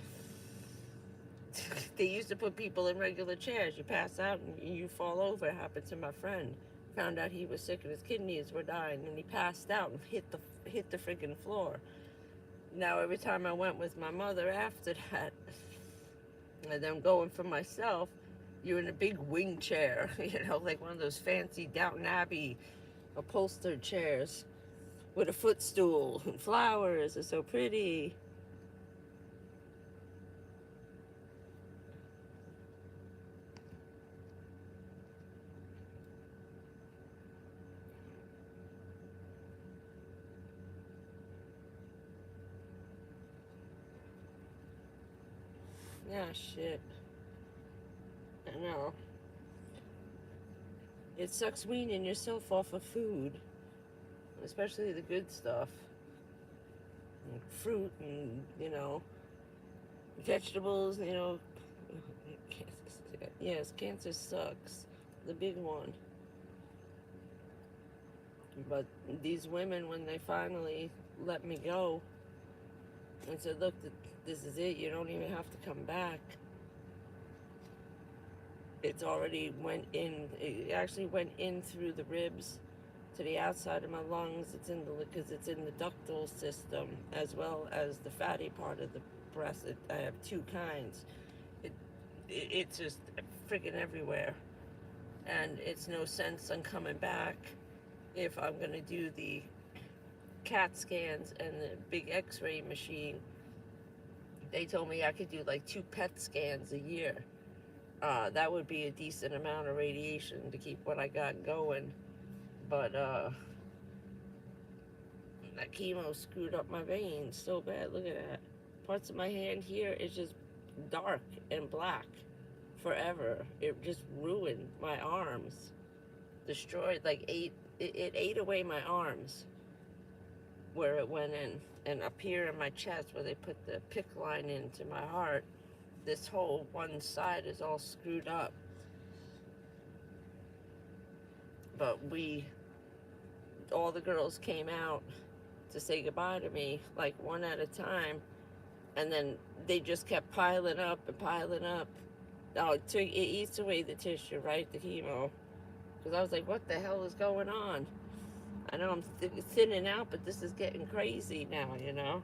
They used to put people in regular chairs. You pass out and you fall over. It happened to my friend. Found out he was sick and his kidneys were dying, and he passed out and hit the freaking floor. Now every time I went with my mother after that, And then going for myself, you're in a big wing chair, like one of those fancy Downton Abbey upholstered chairs with a footstool and flowers. It's so pretty. Yeah, shit. I know. It sucks weaning yourself off of food, especially the good stuff. And fruit and, vegetables, Yes, cancer sucks. The big one. But these women, when they finally let me go and said, look, this is it, you don't even have to come back. It's already it actually went in through the ribs to the outside of my lungs. Because it's in the ductal system as well as the fatty part of the breast. I have two kinds. It's just freaking everywhere. And it's no sense on coming back if I'm going to do the CAT scans and the big x-ray machine. They told me I could do like 2 PET scans a year. That would be a decent amount of radiation to keep what I got going. But that chemo screwed up my veins so bad. Look at that. Parts of my hand here is just dark and black forever. It just ruined my arms. Destroyed, it ate away my arms where it went in. And up here in my chest where they put the PICC line into my heart, this whole one side is all screwed up. But all the girls came out to say goodbye to me, like one at a time, and then they just kept piling up and piling up. Oh, it eats away the tissue, right? The chemo. Because I was like, what the hell is going on? I know I'm thinning out, but this is getting crazy now.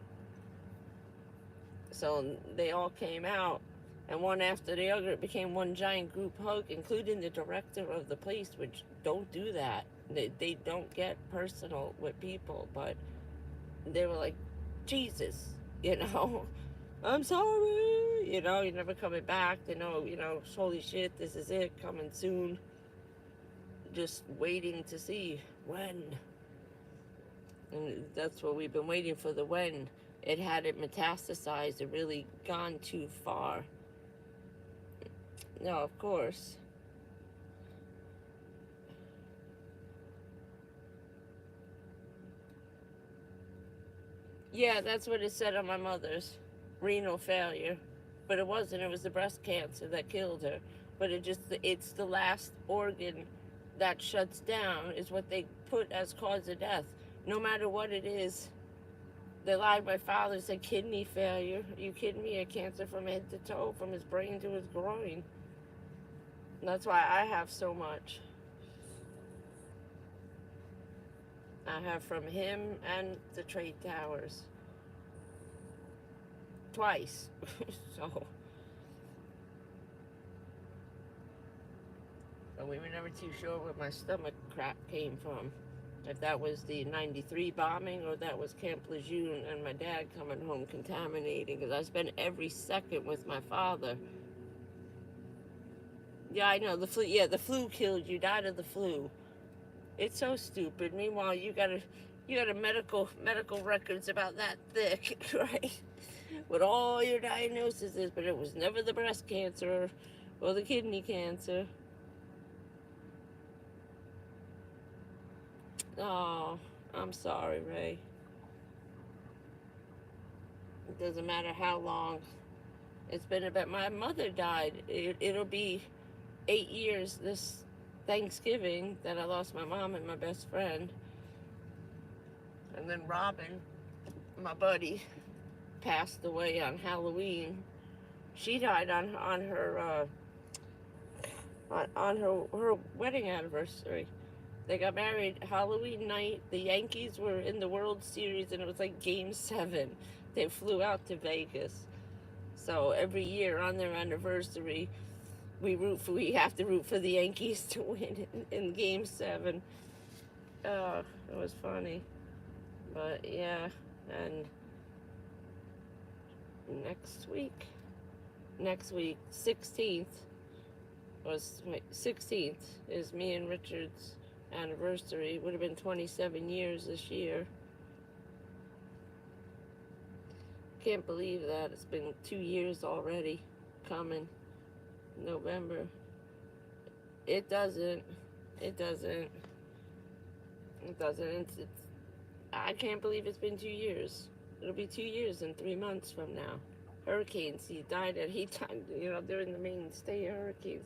So they all came out, and one after the other, it became one giant group hug, including the director of the place, which don't do that. They don't get personal with people, but they were like, Jesus, I'm sorry, you're never coming back. They know, holy shit, this is it, coming soon. Just waiting to see when. And that's what we've been waiting for, the when. It hadn't metastasized, it really gone too far. No, of course. Yeah, that's what it said on my mother's. Renal failure. But it wasn't. It was the breast cancer that killed her. But it's the last organ that shuts down, is what they put as cause of death. No matter what it is. They lied. My father said kidney failure. Are you kidding me? A cancer from head to toe, from his brain to his groin. And that's why I have so much. I have from him and the trade towers. Twice. So we were never too sure where my stomach crap came from. If that was the 93 bombing or that was Camp Lejeune and my dad coming home contaminating, because I spent every second with my father. Yeah, I know, the flu. Yeah, the flu killed you. Died of the flu. It's so stupid. Meanwhile, you got medical records about that thick, right? With all your diagnoses, but it was never the breast cancer or the kidney cancer. Oh, I'm sorry, Ray. It doesn't matter how long it's been. About my mother died. It'll be 8 years this Thanksgiving that I lost my mom and my best friend. And then Robin, my buddy, passed away on Halloween. She died on her her wedding anniversary. They got married Halloween night. The Yankees were in the World Series, and it was like Game 7. They flew out to Vegas. So every year on their anniversary, we have to root for the Yankees to win in Game 7. It was funny. But yeah, and next week, 16th is me and Richard's anniversary. Would have been 27 years this year. Can't believe that. It's been 2 years already coming. November. It doesn't. It doesn't. It doesn't. I can't believe it's been 2 years. It'll be 2 years in 3 months from now. Hurricanes. He died, during the mainstay of hurricanes.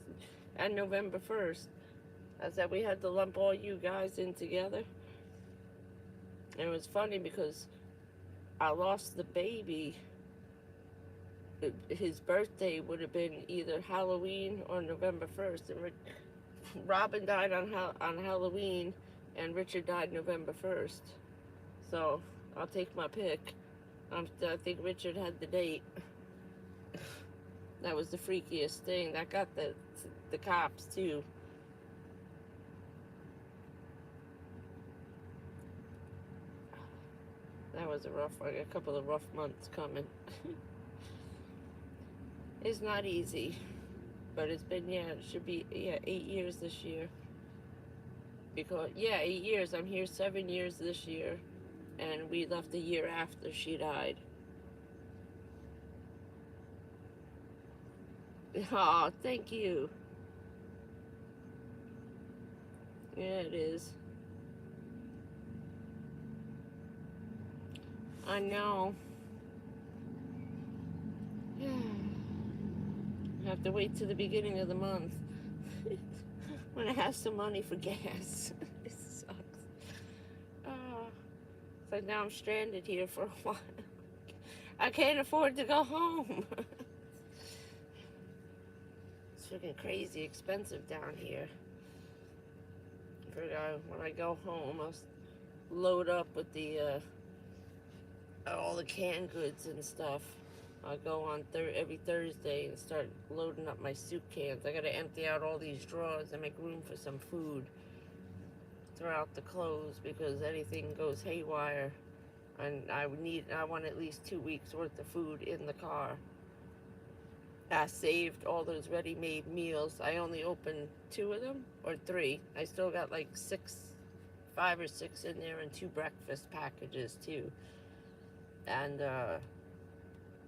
And November 1st. I said we had to lump all you guys in together. And it was funny because I lost the baby. His birthday would have been either Halloween or November 1st. And Robin died on Halloween, and Richard died November 1st. So I'll take my pick. I think Richard had the date. That was the freakiest thing. That got the cops too. That was a couple of rough months coming. It's not easy, but it's been, it should be, 8 years this year. Because, 8 years. I'm here 7 years this year, and we left a year after she died. Oh, thank you. Yeah, it is. I know. I have to wait till the beginning of the month when I have some money for gas. It sucks. So now I'm stranded here for a while. I can't afford to go home. It's freaking crazy expensive down here. When I go home, I'll load up with all the canned goods and stuff. I'll go on every Thursday and start loading up my soup cans. I gotta empty out all these drawers and make room for some food. Throw out the clothes because anything goes haywire. And I want at least 2 weeks worth of food in the car. I saved all those ready-made meals. I only opened 2 of them, or 3. I still got like 5 or 6 in there, and 2 breakfast packages too. And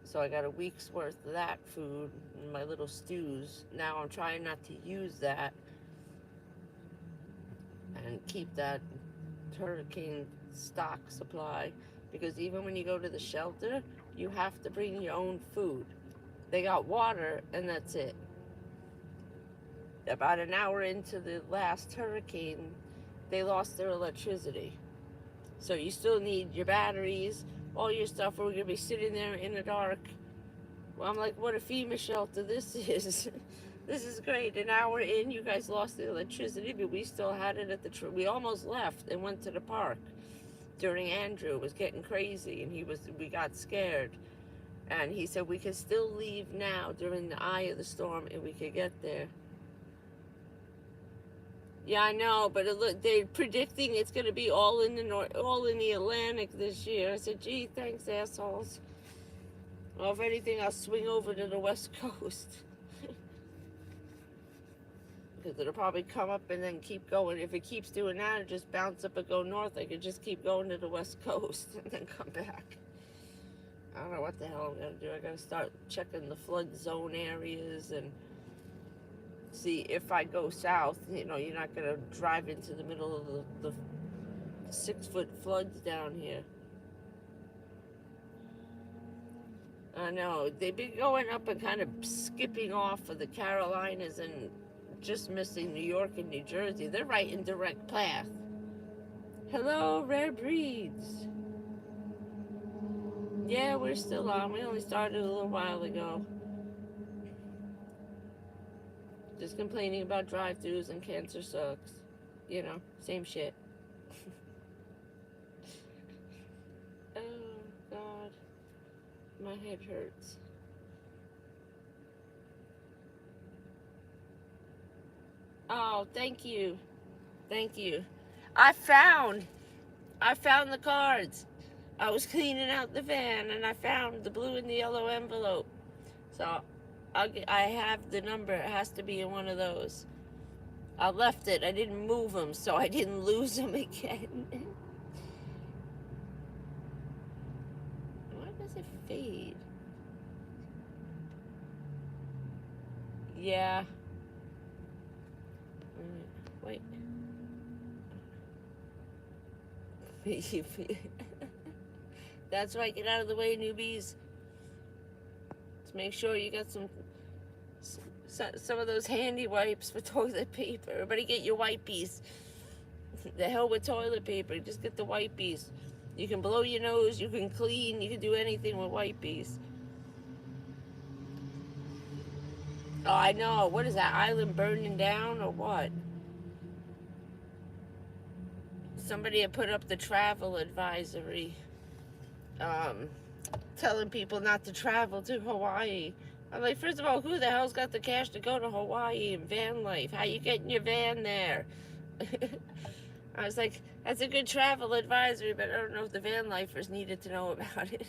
so I got a week's worth of that food in my little stews. Now I'm trying not to use that and keep that hurricane stock supply, because even when you go to the shelter, you have to bring your own food. They got water, and that's it. About an hour into the last hurricane, they lost their electricity. So you still need your batteries, all your stuff, or we're going to be sitting there in the dark. Well, I'm like, what a FEMA shelter this is. This is great. An hour in, you guys lost the electricity, but we still had it at the we almost left and went to the park during Andrew. It was getting crazy, and we got scared. And he said we could still leave now during the eye of the storm, and we could get there. Yeah, I know, but they're predicting it's going to be all in the Atlantic this year. I said, gee, thanks, assholes. Well, if anything, I'll swing over to the West Coast. Because it'll probably come up and then keep going. If it keeps doing that, it'll just bounce up and go north. I could just keep going to the West Coast and then come back. I don't know what the hell I'm going to do. I got to start checking the flood zone areas and see if I go south. You're not going to drive into the middle of the 6-foot floods down here. I know. They've been going up and kind of skipping off of the Carolinas and just missing New York and New Jersey. They're right in direct path. Hello, Rare Breeds. Yeah, we're still on. We only started a little while ago. Just complaining about drive-thrus and cancer sucks. Same shit. Oh, God. My head hurts. Oh, thank you. Thank you. I found the cards. I was cleaning out the van and I found the blue and the yellow envelope. So I have the number. It has to be in one of those. I left it. I didn't move them, so I didn't lose them again. Why does it fade? Yeah. Wait. That's right. Get out of the way, newbies. Let's make sure you got some of those handy wipes for toilet paper. Everybody get your wipies. The hell with toilet paper. Just get the wipies. You can blow your nose. You can clean. You can do anything with wipies. Oh, I know. What is that? Island burning down or what? Somebody had put up the travel advisory, telling people not to travel to Hawaii. I'm like, first of all, who the hell's got the cash to go to Hawaii in van life? How you getting your van there? I was like, that's a good travel advisory, but I don't know if the van lifers needed to know about it.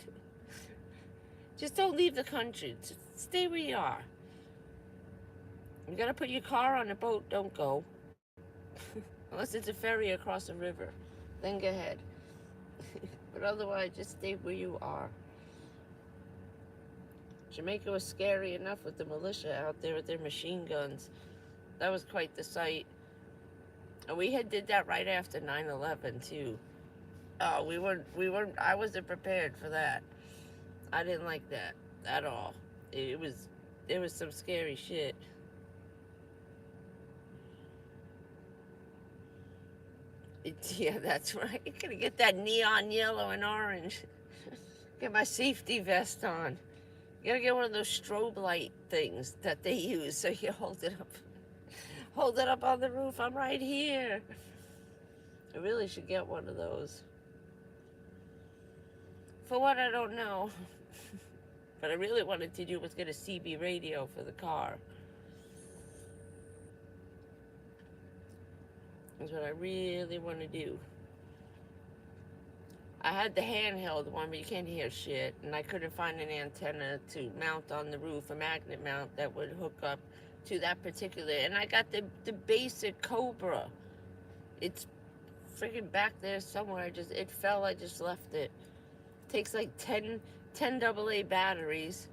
Just don't leave the country. Just stay where you are. You gotta put your car on a boat, don't go. Unless it's a ferry across a river. Then go ahead. But otherwise, just stay where you are. Jamaica was scary enough with the militia out there with their machine guns. That was quite the sight. And we did that right after 9/11 too. Oh, we weren't, I wasn't prepared for that. I didn't like that at all. It was some scary shit. Yeah, that's right. You gotta get that neon yellow and orange. Get my safety vest on. You gotta get one of those strobe light things that they use so you hold it up. Hold it up on the roof. I'm right here. I really should get one of those. For what, I don't know. But I really wanted to do was get a CB radio for the car. That's what I really want to do. I had the handheld one, but you can't hear shit. And I couldn't find an antenna to mount on the roof, a magnet mount that would hook up to that particular. And I got the basic Cobra. It's freaking back there somewhere. It fell. I just left it. Takes like 10 AA batteries.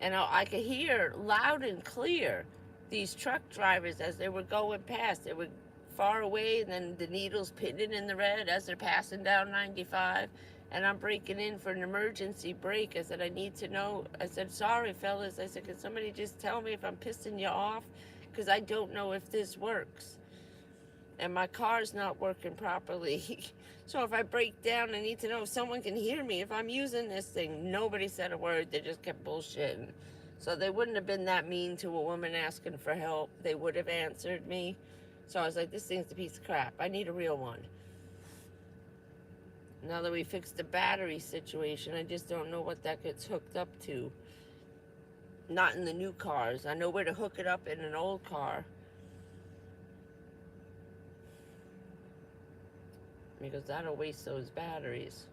And I could hear loud and clear these truck drivers as they were going past. They were far away, and then the needles pitting in the red as they're passing down 95. And I'm breaking in for an emergency brake. I said, I need to know. I said, sorry, fellas. I said, can somebody just tell me if I'm pissing you off? Because I don't know if this works. And my car's not working properly. So if I break down, I need to know if someone can hear me if I'm using this thing. Nobody said a word. They just kept bullshitting. So they wouldn't have been that mean to a woman asking for help. They would have answered me. So I was like, this thing's a piece of crap. I need a real one. Now that we fixed the battery situation, I just don't know what that gets hooked up to. Not in the new cars. I know where to hook it up in an old car. Because that'll waste those batteries.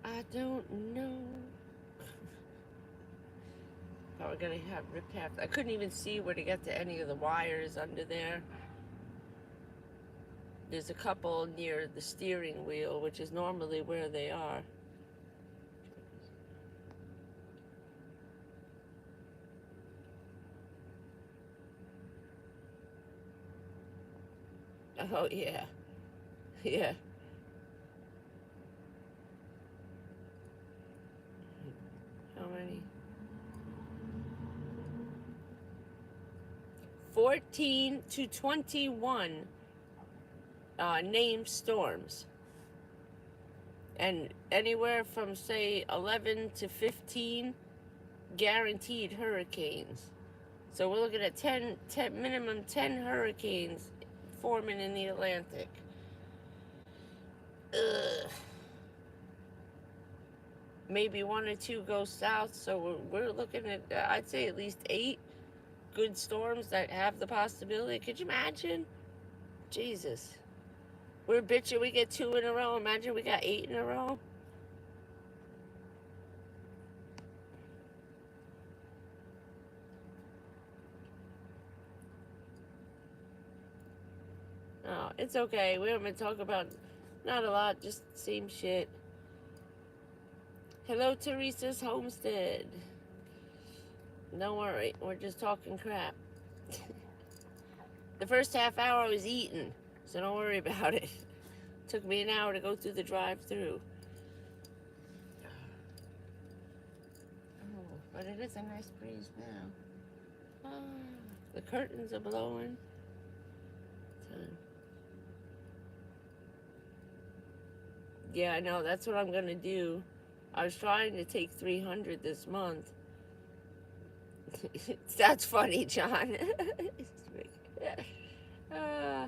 I don't know. Oh, we're gonna have rip half. I couldn't even see where to get to any of the wires under there. There's a couple near the steering wheel, which is normally where they are. Oh, yeah. Yeah. How many? 14 to 21 named storms. And anywhere from, say, 11 to 15 guaranteed hurricanes. So we're looking at 10 minimum 10 hurricanes forming in the Atlantic. Ugh. maybe 1 or 2 go south. So we're looking at, I'd say, at least 8 good storms that have the possibility. Could you imagine? Jesus. We're bitching we get 2 in a row. Imagine we got 8 in a row. Oh, it's okay. We haven't been talking about not a lot, just same shit. Hello, Teresa's Homestead. Don't worry, we're just talking crap. The first half hour I was eating, so don't worry about it. Took me an hour to go through the drive-through. Oh, but it is a nice breeze now. Ah, the curtains are blowing. Yeah, I know. That's what I'm gonna do. I was trying to take 300 this month. That's funny, John. uh,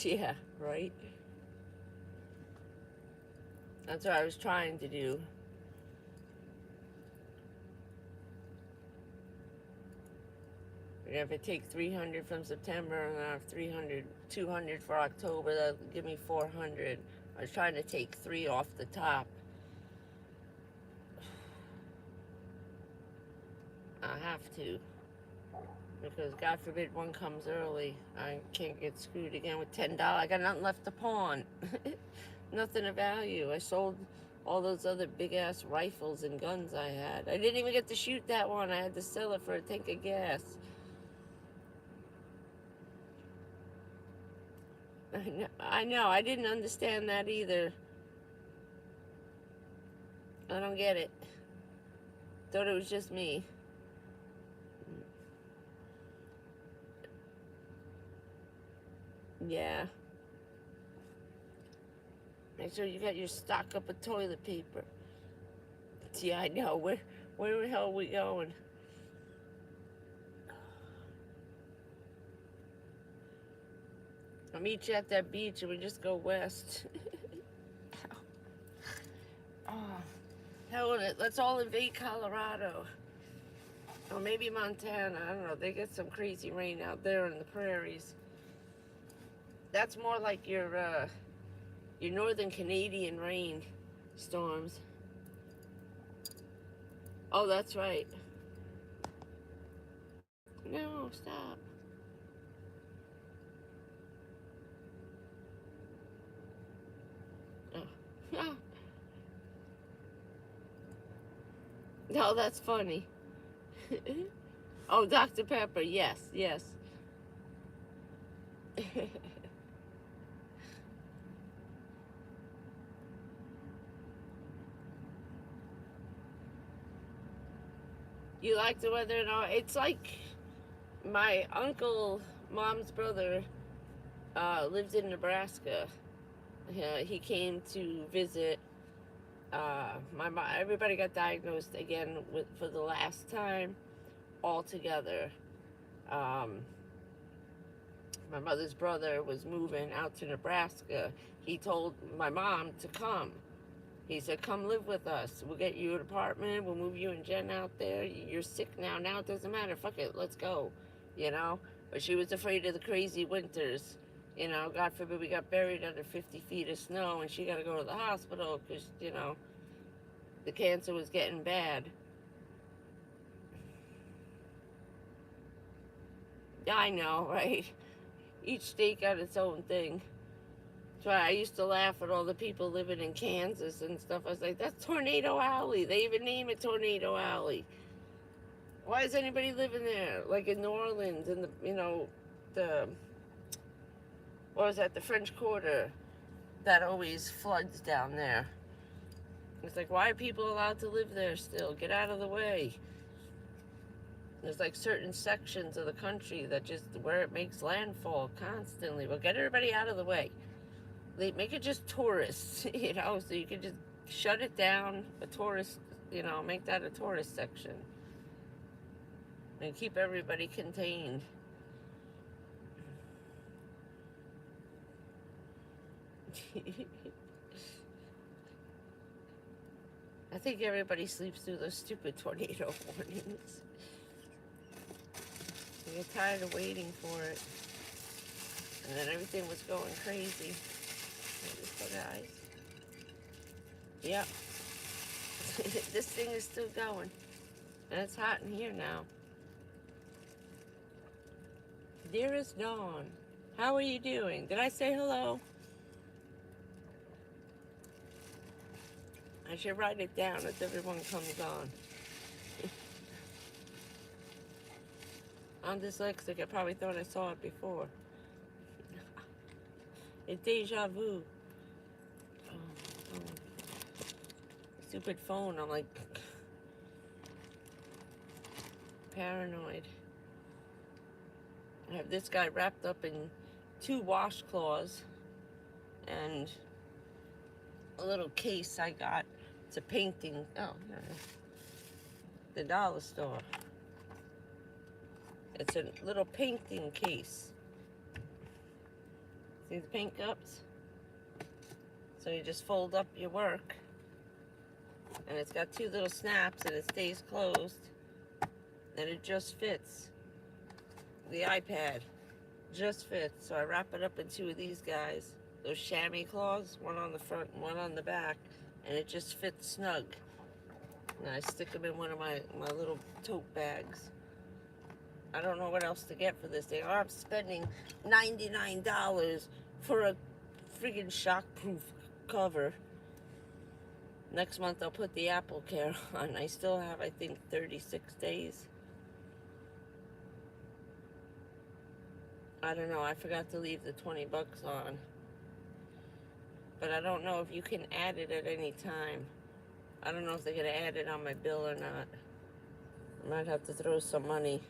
yeah, right. That's what I was trying to do. If I take 300 from September and I have 300, 200 for October, that'll give me 400. I was trying to take 3 off the top. I have to. Because God forbid one comes early. I can't get screwed again with $10. I got nothing left to pawn. Nothing of value. I sold all those other big-ass rifles and guns I had. I didn't even get to shoot that one. I had to sell it for a tank of gas. I know. I didn't understand that either. I don't get it. Thought it was just me. Yeah. Make sure you got your stock up of toilet paper. Yeah, I know. Where the hell are we going? I'll meet you at that beach and we just go west. Oh, hell with it. Let's all invade Colorado. Or maybe Montana. I don't know. They get some crazy rain out there in the prairies. That's more like your northern Canadian rain storms. Oh, that's right. No, stop. Oh. No, that's funny. Oh, Dr. Pepper, yes, yes. You like the weather and all? It's like my uncle, mom's brother, lived in Nebraska. He came to visit. Everybody got diagnosed again for the last time, all together. My mother's brother was moving out to Nebraska. He told my mom to come. He said, come live with us. We'll get you an apartment. We'll move you and Jen out there. You're sick now. Now it doesn't matter. Fuck it. Let's go. You know? But she was afraid of the crazy winters. You know, God forbid we got buried under 50 feet of snow and she got to go to the hospital because, you know, the cancer was getting bad. Yeah, I know, right? Each state got its own thing. So I used to laugh at all the people living in Kansas and stuff. I was like, that's Tornado Alley. They even name it Tornado Alley. Why is anybody living there? Like in New Orleans and the what was that, the French Quarter, that always floods down there. It's like, why are people allowed to live there still? Get out of the way. There's like certain sections of the country that just, where it makes landfall constantly. Well, get everybody out of the way. They make it just tourists, you know, so you can just shut it down, a tourist, you know, make that a tourist section. And keep everybody contained. I think everybody sleeps through those stupid tornado warnings. You get tired of waiting for it. And then everything was going crazy. Guys. Yep. This thing is still going. And it's hot in here now. Dearest Dawn, how are you doing? Did I say hello? I should write it down as everyone comes on. I'm dyslexic. I probably thought I saw it before. It's deja vu. Oh. Stupid phone. I'm like paranoid. I have this guy wrapped up in 2 washcloths and a little case I got. It's a painting. Oh, yeah. The dollar store. It's a little painting case. See the paint cups? So you just fold up your work. And it's got 2 little snaps and it stays closed. And it just fits. The iPad just fits. So I wrap it up in 2 of these guys. Those chamois claws, one on the front and one on the back. And it just fits snug. And I stick them in one of my little tote bags. I don't know what else to get for this thing. I'm spending $99 for a friggin' shockproof cover. Next month I'll put the Apple Care on. I still have, I think, 36 days. I don't know. I forgot to leave the 20 bucks on. But I don't know if you can add it at any time. I don't know if they're going to add it on my bill or not. I might have to throw some money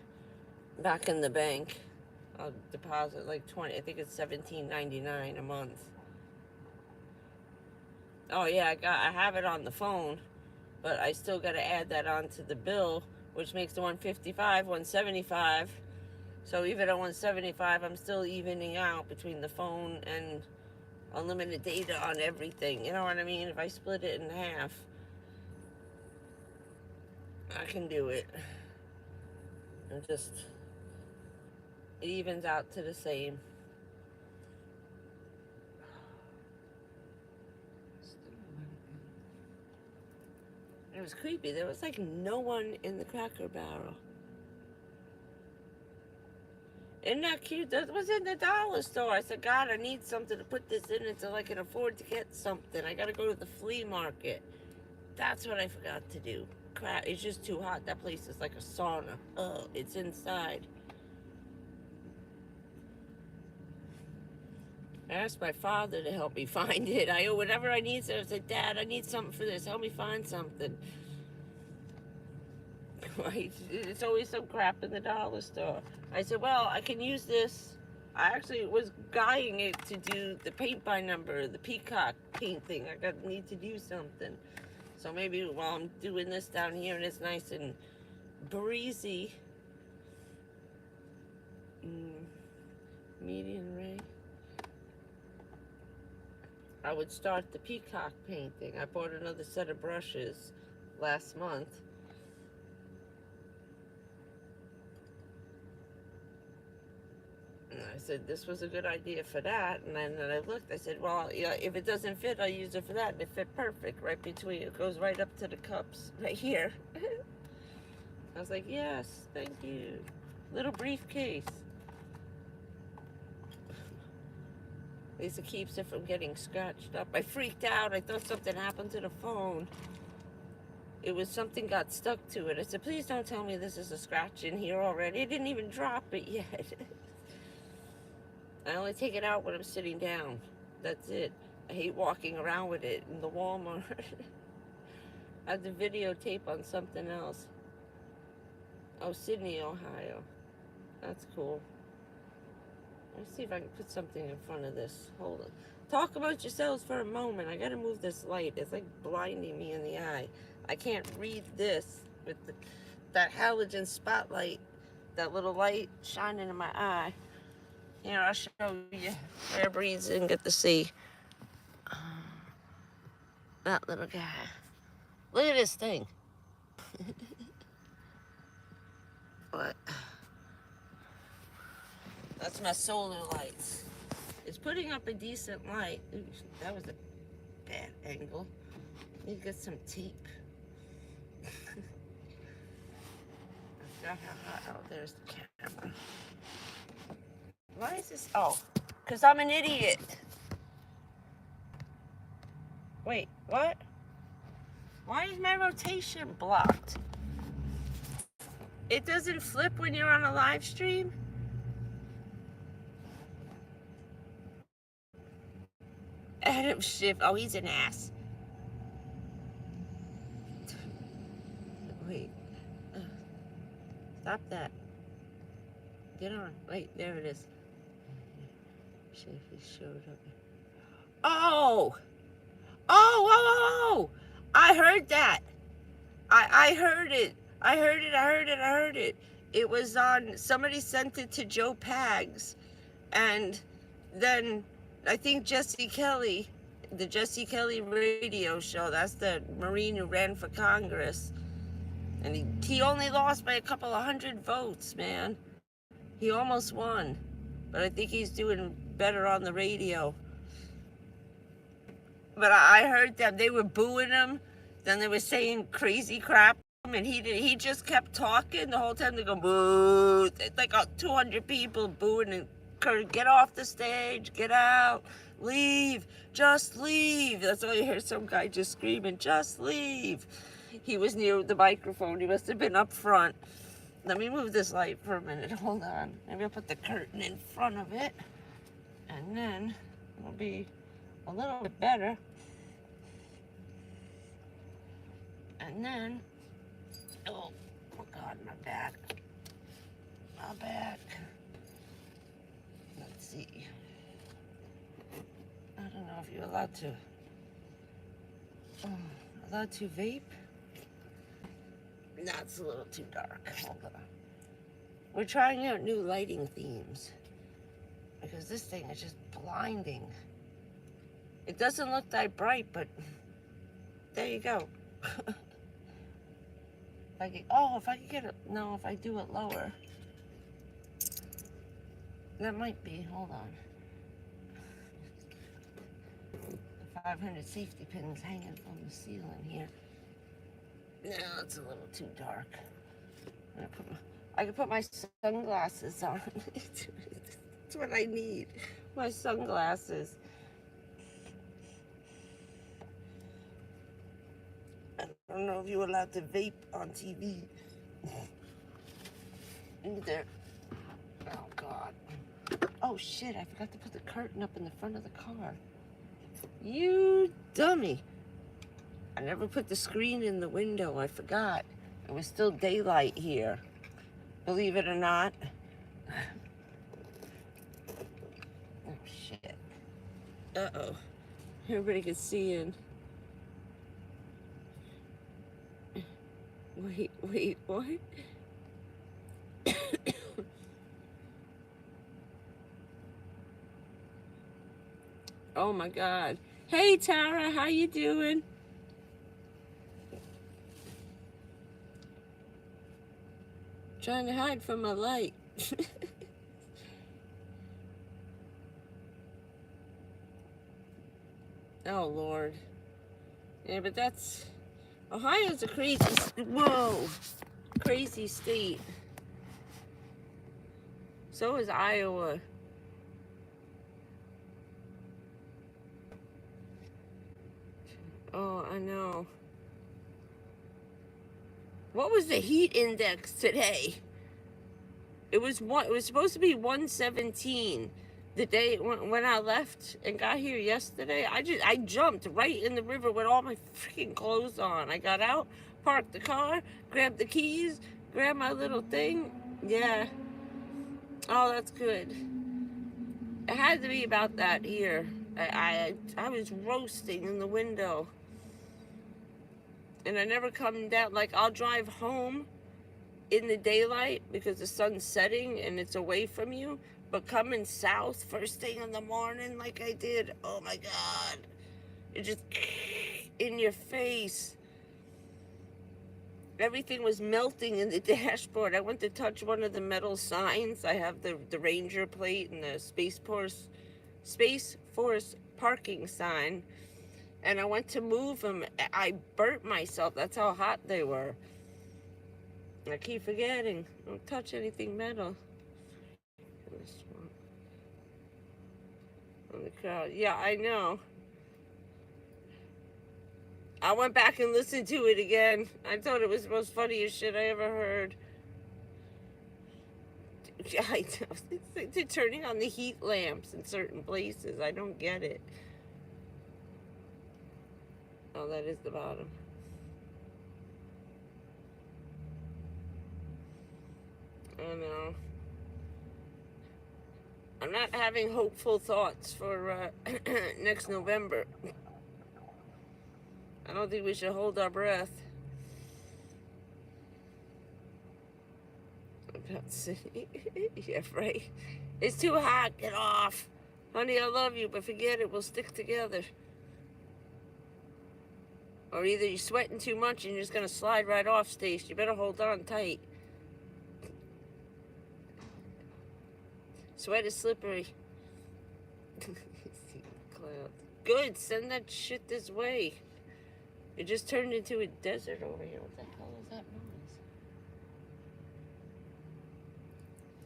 back in the bank. I'll deposit like 20. I think it's $17.99 a month. Oh yeah, I have it on the phone, but I still got to add that onto the bill, which makes the 155, 175. So even at 175, I'm still evening out between the phone and unlimited data on everything. You know what I mean? If I split it in half, I can do it. And just, it evens out to the same. It was creepy. There was like no one in the Cracker Barrel. Isn't that cute? That was in the dollar store. I said, God, I need something to put this in until I can afford to get something. I got to go to the flea market. That's what I forgot to do. Crap, it's just too hot. That place is like a sauna. Oh, it's inside. I asked my father to help me find it. Whatever I need, so I said, Dad, I need something for this. Help me find something. It's always some crap in the dollar store. I said, well, I can use this. I actually was guying it to do the paint by number, the peacock paint thing. I need to do something. So maybe while I'm doing this down here and it's nice and breezy, medium ray, I would start the peacock painting. I bought another set of brushes last month. And I said, this was a good idea for that. And then I looked, I said, well, yeah, if it doesn't fit, I'll use it for that. And it fit perfect right between, it goes right up to the cups, right here. I was like, yes, thank you. Little briefcase. At least it keeps it from getting scratched up. I freaked out. I thought something happened to the phone. It was something got stuck to it. I said, please don't tell me this is a scratch in here already. I didn't even drop it yet. I only take it out when I'm sitting down. That's it. I hate walking around with it in the Walmart. I have the videotape on something else. Oh, Sydney, Ohio. That's cool. Let's see if I can put something in front of this. Hold on. Talk about yourselves for a moment. I gotta move this light. It's like blinding me in the eye. I can't read this with that halogen spotlight, that little light shining in my eye. Here, I'll show you. Air breathes and get to see that little guy. Look at this thing. What? That's my solar lights. It's putting up a decent light. Ooh, that was a bad angle. Need to get some tape. Oh, there's the camera. Why is this? Oh, because I'm an idiot. Wait, what? Why is my rotation blocked? It doesn't flip when you're on a live stream? Adam Schiff. Oh, he's an ass. Wait. Stop that. Get on. Wait, there it is. Schiff showed up. Oh! Oh! I heard that. I heard it. I heard it. It was on, somebody sent it to Joe Pags. And then I think Jesse Kelly, the Jesse Kelly radio show, that's the Marine who ran for Congress. And he only lost by a couple of hundred votes, man. He almost won. But I think he's doing better on the radio. But I heard them. They were booing him. Then they were saying crazy crap. And he just kept talking the whole time. They go, boo. It's like 200 people booing and get off the stage, get out, leave, just leave. That's all you hear, some guy just screaming, just leave. He was near the microphone. He must have been up front. Let me move this light for a minute. Hold on. Maybe I'll put the curtain in front of it. And then it'll be a little bit better. And then, oh God, my back. My back. Let's see. I don't know if you're allowed to vape? No, it's a little too dark. Hold on. We're trying out new lighting themes because this thing is just blinding. It doesn't look that bright, but there you go. If I could get it, no, if I do it lower. That might be, hold on. The 500 safety pins hanging from the ceiling here. No, it's a little too dark. I can put my sunglasses on. It's what I need. My sunglasses. I don't know if you're allowed to vape on TV. Either. Oh, God. Oh, shit, I forgot to put the curtain up in the front of the car. You dummy. I never put the screen in the window. I forgot. It was still daylight here. Believe it or not. Oh, shit. Uh-oh. Everybody can see in. Wait, what? Oh, my God. Hey, Tara, how you doing? Trying to hide from my light. Oh, Lord. Yeah, but that's... Ohio's a crazy... Whoa! Crazy state. So is Iowa. Oh, I know. What was the heat index today? It was supposed to be 117 the day when I left and got here yesterday. I jumped right in the river with all my freaking clothes on. I got out, parked the car, grabbed the keys, grabbed my little thing. Yeah. Oh, that's good. It had to be about that here. I was roasting in the window. And I never come down, like I'll drive home in the daylight because the sun's setting and it's away from you. But coming south first thing in the morning like I did, oh my God. It just in your face. everything was melting in the dashboard. I went to touch one of the metal signs. I have the Ranger plate and the Space Force parking sign. And I went to move them. I burnt myself. That's how hot they were. I keep forgetting. Don't touch anything metal. On the crowd. Yeah, I know. I went back and listened to it again. I thought it was the most funniest shit I ever heard. I know. It's like they're turning on the heat lamps in certain places. I don't get it. Oh, that is the bottom. I know. I'm not having hopeful thoughts for next November. I don't think we should hold our breath. Yeah, right. It's too hot. Get off. Honey, I love you, but forget it. We'll stick together. Or either you're sweating too much and you're just going to slide right off, Stace. You better hold on tight. Sweat is slippery. Good. Send that shit this way. It just turned into a desert over here. What the hell is that noise?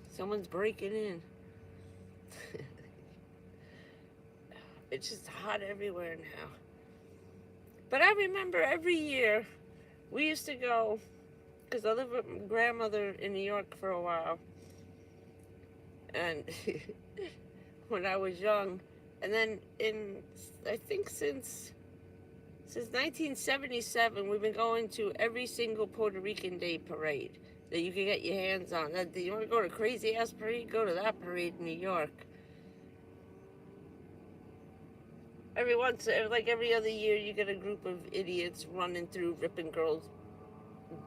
Someone's breaking in. It's just hot everywhere now. But I remember every year we used to go, because I lived with my grandmother in New York for a while. And when I was young, and then I think since 1977, we've been going to every single Puerto Rican Day parade that you can get your hands on. You want to go to a crazy ass parade? Go to that parade in New York. Like every other year, you get a group of idiots running through, ripping girls'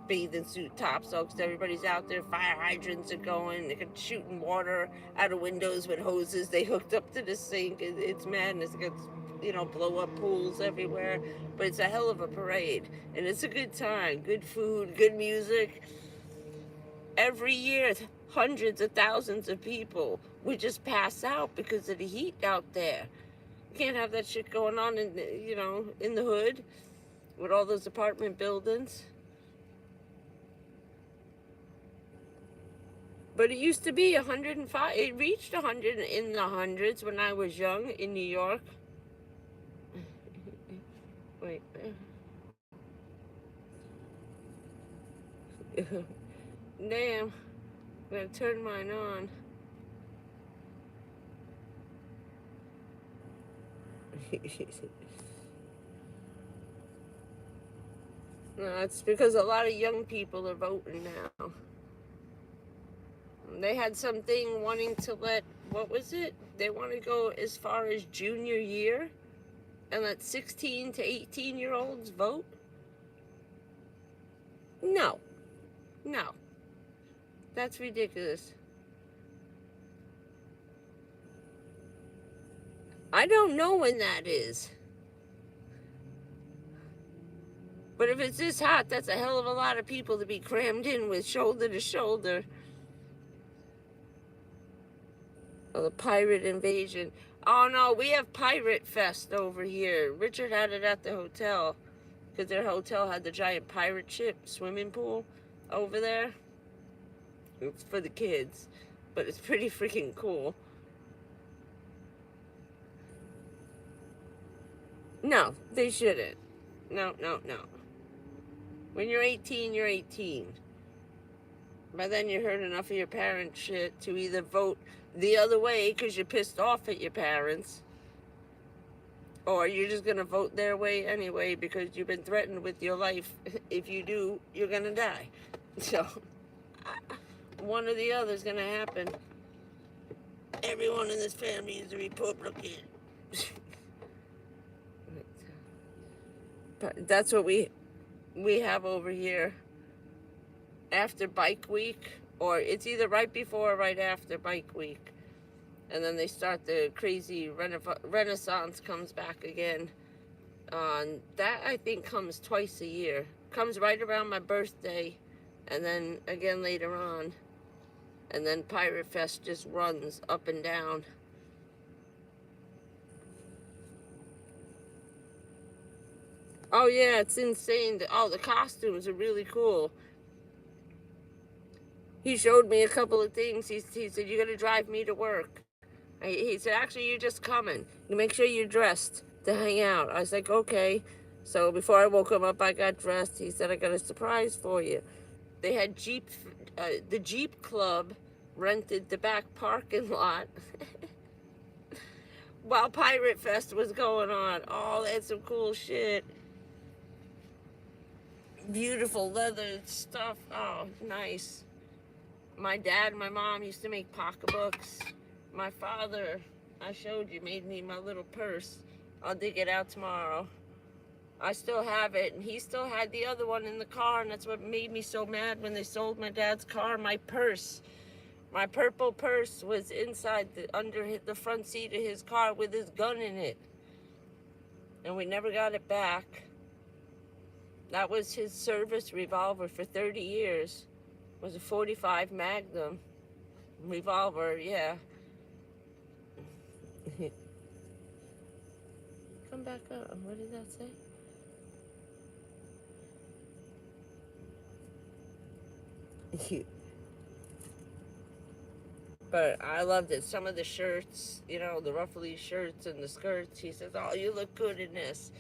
bathing suit tops off because everybody's out there. Fire hydrants are going. They're shooting water out of windows with hoses they hooked up to the sink. It's madness. It gets, blow up pools everywhere. But it's a hell of a parade, and it's a good time. Good food, good music. Every year, hundreds of thousands of people would just pass out because of the heat out there. You can't have that shit going on in the hood with all those apartment buildings. But it used to be 105. It reached 100 in the hundreds when I was young in New York. Wait. Damn. I'm gonna turn mine on. No, it's because a lot of young people are voting now. They had something wanting to what was it? They want to go as far as junior year and let 16 to 18-year-olds vote? No. That's ridiculous. I don't know when that is. But if it's this hot, that's a hell of a lot of people to be crammed in with shoulder to shoulder. Oh, the pirate invasion. Oh no, we have Pirate Fest over here. Richard had it at the hotel because their hotel had the giant pirate ship swimming pool over there. It's for the kids, but it's pretty freaking cool. No, they shouldn't. No. When you're 18, you're 18. By then you heard enough of your parents' shit to either vote the other way because you're pissed off at your parents, or you're just going to vote their way anyway because you've been threatened with your life. If you do, you're going to die. So, one or the other is going to happen. Everyone in this family is a Republican. But that's what we have over here. After Bike Week, or it's either right before or right after Bike Week, and then they start the crazy Renaissance comes back again That I think comes twice a year. Comes right around my birthday, and then again later on. And then Pirate Fest just runs up and down. Oh yeah, it's insane. Oh, the costumes are really cool. He showed me a couple of things. He said, "You're gonna drive me to work." He said, "Actually, you're just coming. You make sure you're dressed to hang out." I was like, "Okay." So before I woke him up, I got dressed. He said, "I got a surprise for you." They had the Jeep Club rented the back parking lot while Pirate Fest was going on. Oh, they had some cool shit. Beautiful leather stuff. Oh, nice. My dad and my mom used to make pocketbooks. My father, I showed you, made me my little purse. I'll dig it out tomorrow. I still have it, and he still had the other one in the car, and that's what made me so mad when they sold my dad's car. My purse, my purple purse, was inside under the front seat of his car with his gun in it, and we never got it back. That was his service revolver for 30 years. It was a .45 Magnum revolver, yeah. Come back up. What did that say? But I loved it. Some of the shirts, you know, the ruffly shirts and the skirts. He says, "Oh, you look good in this."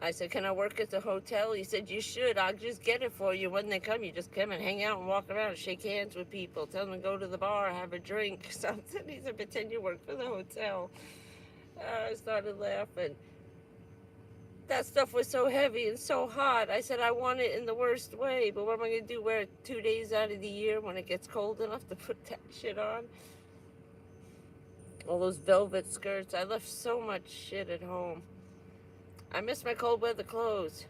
I said, "Can I work at the hotel?" He said, "You should. I'll just get it for you. When they come, you just come and hang out and walk around and shake hands with people. Tell them to go to the bar, have a drink, something." He said, "Pretend you work for the hotel." I started laughing. That stuff was so heavy and so hot. I said, "I want it in the worst way, but what am I going to do? Wear it 2 days out of the year when it gets cold enough to put that shit on?" All those velvet skirts. I left so much shit at home. I miss my cold weather clothes.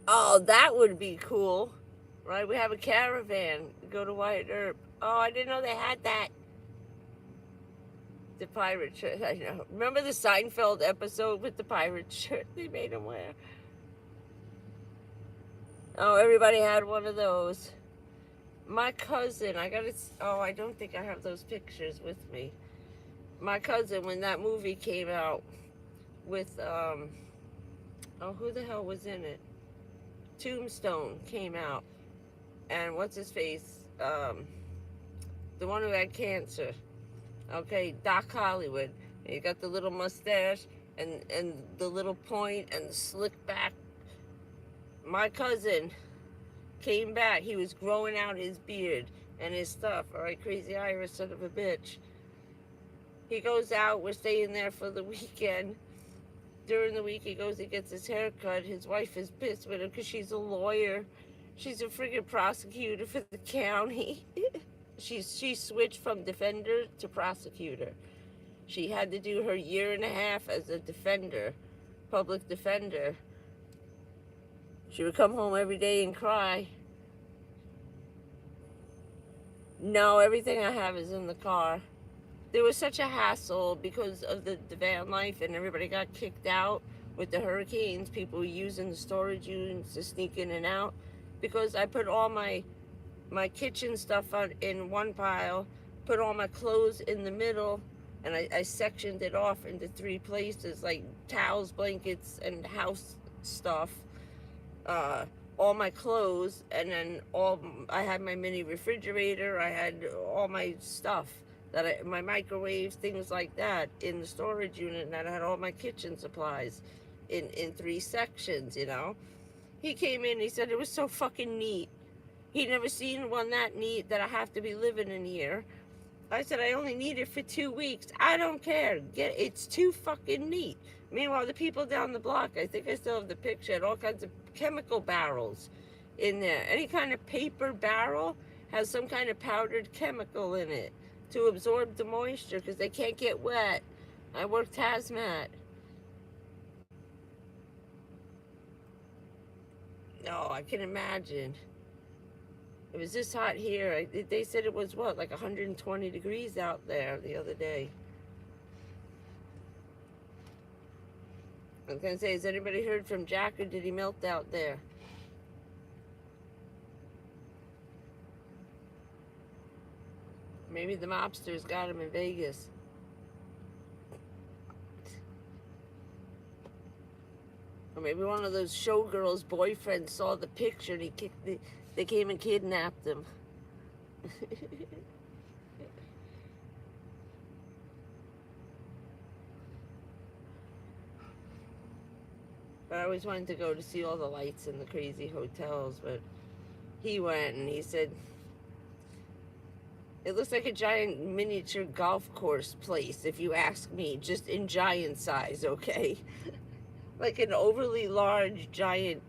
Oh, that would be cool. Right? We have a caravan. Go to White Herb. Oh, I didn't know they had that. The pirate shirt. I know. Remember the Seinfeld episode with the pirate shirt they made him wear? Oh, everybody had one of those. My cousin, oh, I don't think I have those pictures with me. My cousin, when that movie came out with, oh, who the hell was in it? Tombstone came out. And what's his face? The one who had cancer. Okay, Doc Hollywood. He got the little mustache and the little point and the slick back. My cousin came back. He was growing out his beard and his stuff. All right, Crazy Irish son of a bitch. He goes out. We're staying there for the weekend. During the week, he goes, he gets his hair cut. His wife is pissed with him because she's a lawyer. She's a friggin' prosecutor for the county. She switched from defender to prosecutor. She had to do her 1.5 years as a defender, public defender. She would come home every day and cry. No, everything I have is in the car. There was such a hassle because of the van life, and everybody got kicked out with the hurricanes. People were using the storage units to sneak in and out. Because I put all my kitchen stuff out in one pile, put all my clothes in the middle, and I sectioned it off into 3 places, like towels, blankets, and house stuff. All my clothes, and then I had my mini refrigerator. I had all my stuff my microwaves, things like that, in the storage unit, and I had all my kitchen supplies in 3 sections, you know. He came in, he said it was so fucking neat. He'd never seen one that neat that I have to be living in here. I said, "I only need it for 2 weeks. I don't care. It's too fucking neat." Meanwhile, the people down the block, I think I still have the picture, had all kinds of chemical barrels in there. Any kind of paper barrel has some kind of powdered chemical in it to absorb the moisture because they can't get wet. I worked hazmat. No, I can imagine. It was this hot here. They said it was what, like 120 degrees out there the other day. I was gonna say, has anybody heard from Jack, or did he melt out there? Maybe the mobsters got him in Vegas. Or maybe one of those showgirls' boyfriends saw the picture and they came and kidnapped him. But I always wanted to go to see all the lights in the crazy hotels, but he went and he said, it looks like a giant miniature golf course place, if you ask me, just in giant size, okay? Like an overly large, giant,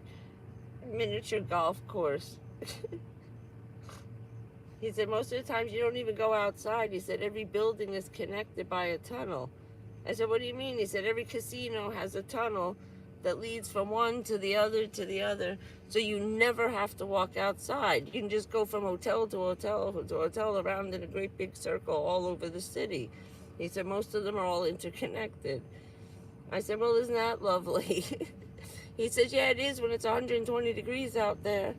miniature golf course. He said most of the times you don't even go outside. He said every building is connected by a tunnel. I said, what do you mean? He said every casino has a tunnel that leads from one to the other to the other, so you never have to walk outside. You can just go from hotel to hotel to hotel around in a great big circle all over the city. He said most of them are all interconnected. I said, well, isn't that lovely? He said, yeah, it is when it's 120 degrees out there.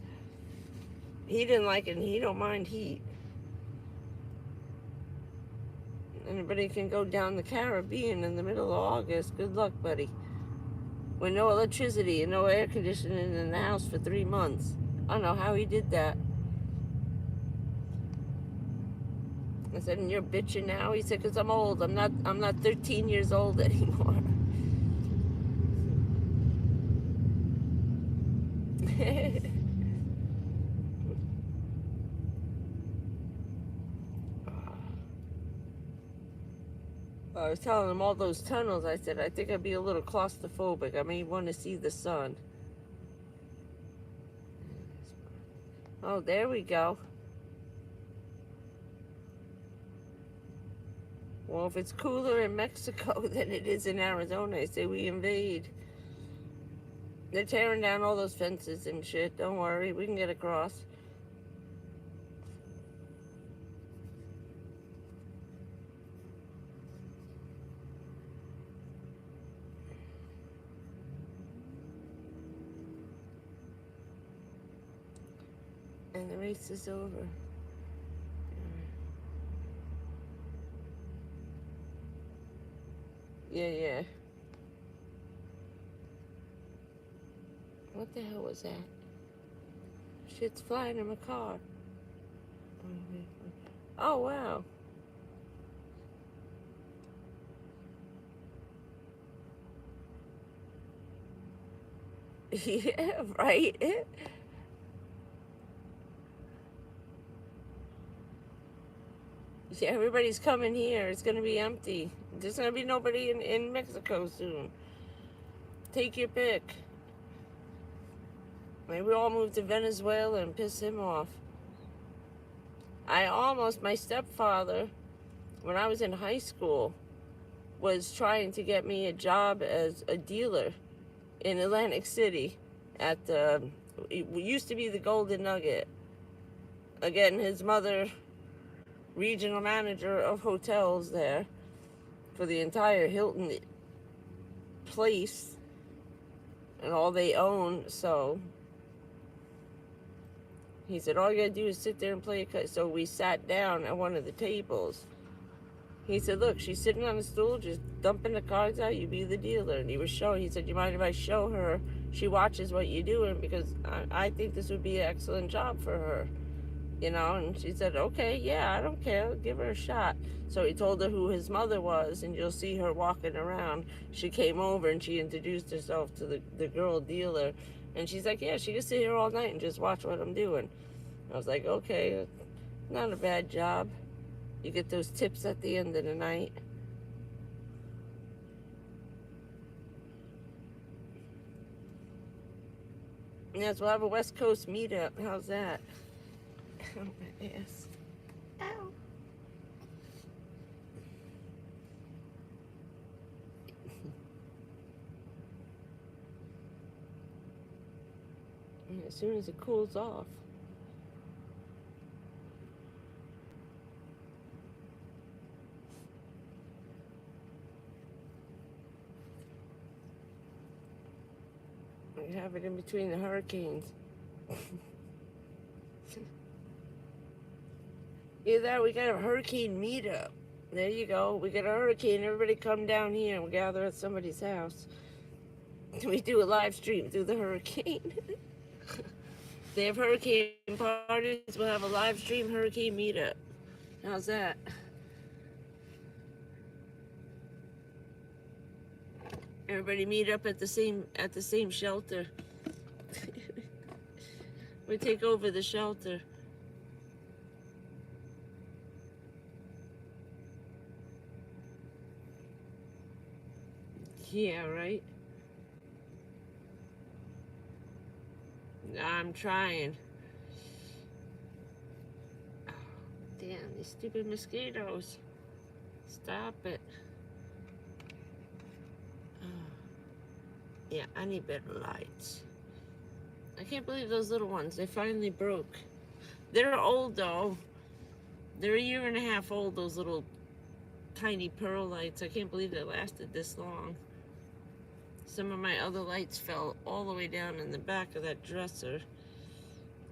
He didn't like it, and he don't mind heat. Anybody can go down the Caribbean in the middle of August. Good luck, buddy. With no electricity and no air conditioning in the house for 3 months. I don't know how he did that. I said, and you're bitching now? He said, because I'm old. I'm not 13 years old anymore. I was telling him all those tunnels. I said, I think I'd be a little claustrophobic. I may want to see the sun. Oh, there we go. Well, if it's cooler in Mexico than it is in Arizona, I say we invade. They're tearing down all those fences and shit. Don't worry, we can get across. And the race is over. Yeah. What the hell was that? Shit's flying in my car. Oh, wow. Yeah, right? Yeah, everybody's coming here. It's going to be empty. There's going to be nobody in Mexico soon. Take your pick. Maybe we all move to Venezuela and piss him off. My stepfather, when I was in high school, was trying to get me a job as a dealer in Atlantic City at it used to be the Golden Nugget. Again, his mother, regional manager of hotels there for the entire Hilton place and all they own. So he said, all you gotta do is sit there and play a cut. So we sat down at one of the tables. He said, look, she's sitting on a stool, just dumping the cards out, you be the dealer. And he said, you mind if I show her? She watches what you're doing, because I think this would be an excellent job for her. You know, and she said, okay, yeah, I don't care, give her a shot. So he told her who his mother was, and you'll see her walking around. She came over and she introduced herself to the girl dealer. And she's like, yeah, she can sit here all night and just watch what I'm doing. I was like, okay, not a bad job. You get those tips at the end of the night. Yes, we'll have a West Coast meetup. How's that? Oh, my ass. Ow. as soon as it cools off. We have it in between the hurricanes. Either that, we got a hurricane meetup. There you go. We got a hurricane. Everybody come down here and we gather at somebody's house. We do a live stream through the hurricane. They have hurricane parties. We'll have a live stream hurricane meetup. How's that? Everybody meet up at the same shelter. We take over the shelter. Yeah, right? I'm trying. Oh, damn, these stupid mosquitoes. Stop it. Oh. Yeah, I need better lights. I can't believe those little ones, they finally broke. They're old though. They're a year and a half old, those little tiny pearl lights. I can't believe they lasted this long. Some of my other lights fell all the way down in the back of that dresser.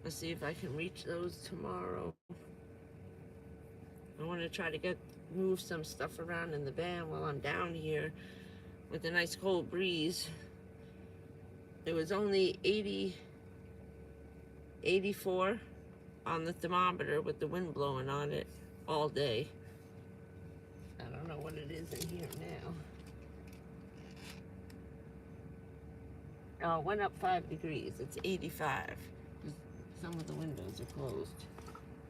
Let's see if I can reach those tomorrow. I want to try to move some stuff around in the van while I'm down here with a nice cold breeze. It was only 84 on the thermometer with the wind blowing on it all day. I don't know what it is in here now. Oh, it went up 5 degrees. It's 85. Some of the windows are closed.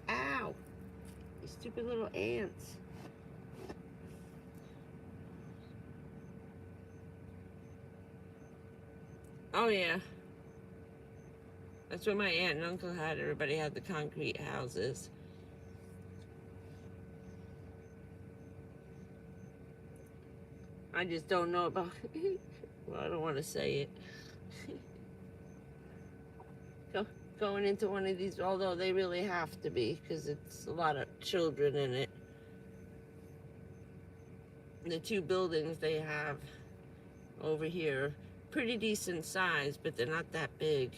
Ow! These stupid little ants. Oh yeah. That's what my aunt and uncle had. Everybody had the concrete houses. I just don't know about it. Well, I don't want to say it. Going into one of these, although they really have to be, because it's a lot of children in it. The 2 buildings they have over here, pretty decent size, but they're not that big.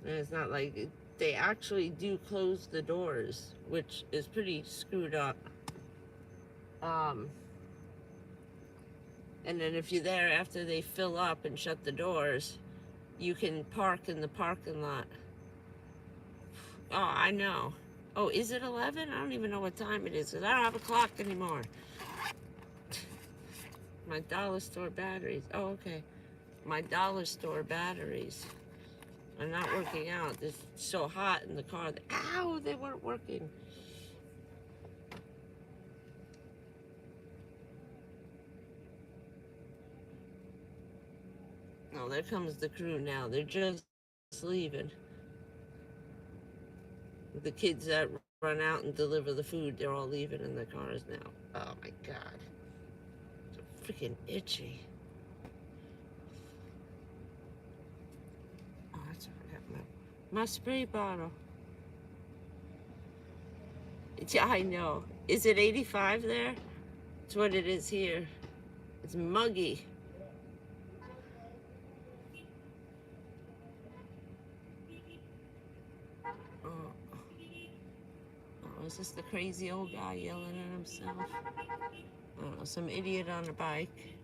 And it's not like, they actually do close the doors, which is pretty screwed up. And then if you're there after they fill up and shut the doors, you can park in the parking lot. Oh, I know. Oh, is it 11? I don't even know what time it is, because I don't have a clock anymore. My dollar store batteries. Oh, okay. My dollar store batteries are not working out. It's so hot in the car. Ow, they weren't working. Oh, there comes the crew now. They're just leaving. The kids that run out and deliver the food, they're all leaving in their cars now. Oh my God. It's freaking itchy. Oh, that's what I got my spray bottle. I know. Is it 85 there? It's what it is here. It's muggy. Is this the crazy old guy yelling at himself? I don't know, some idiot on a bike.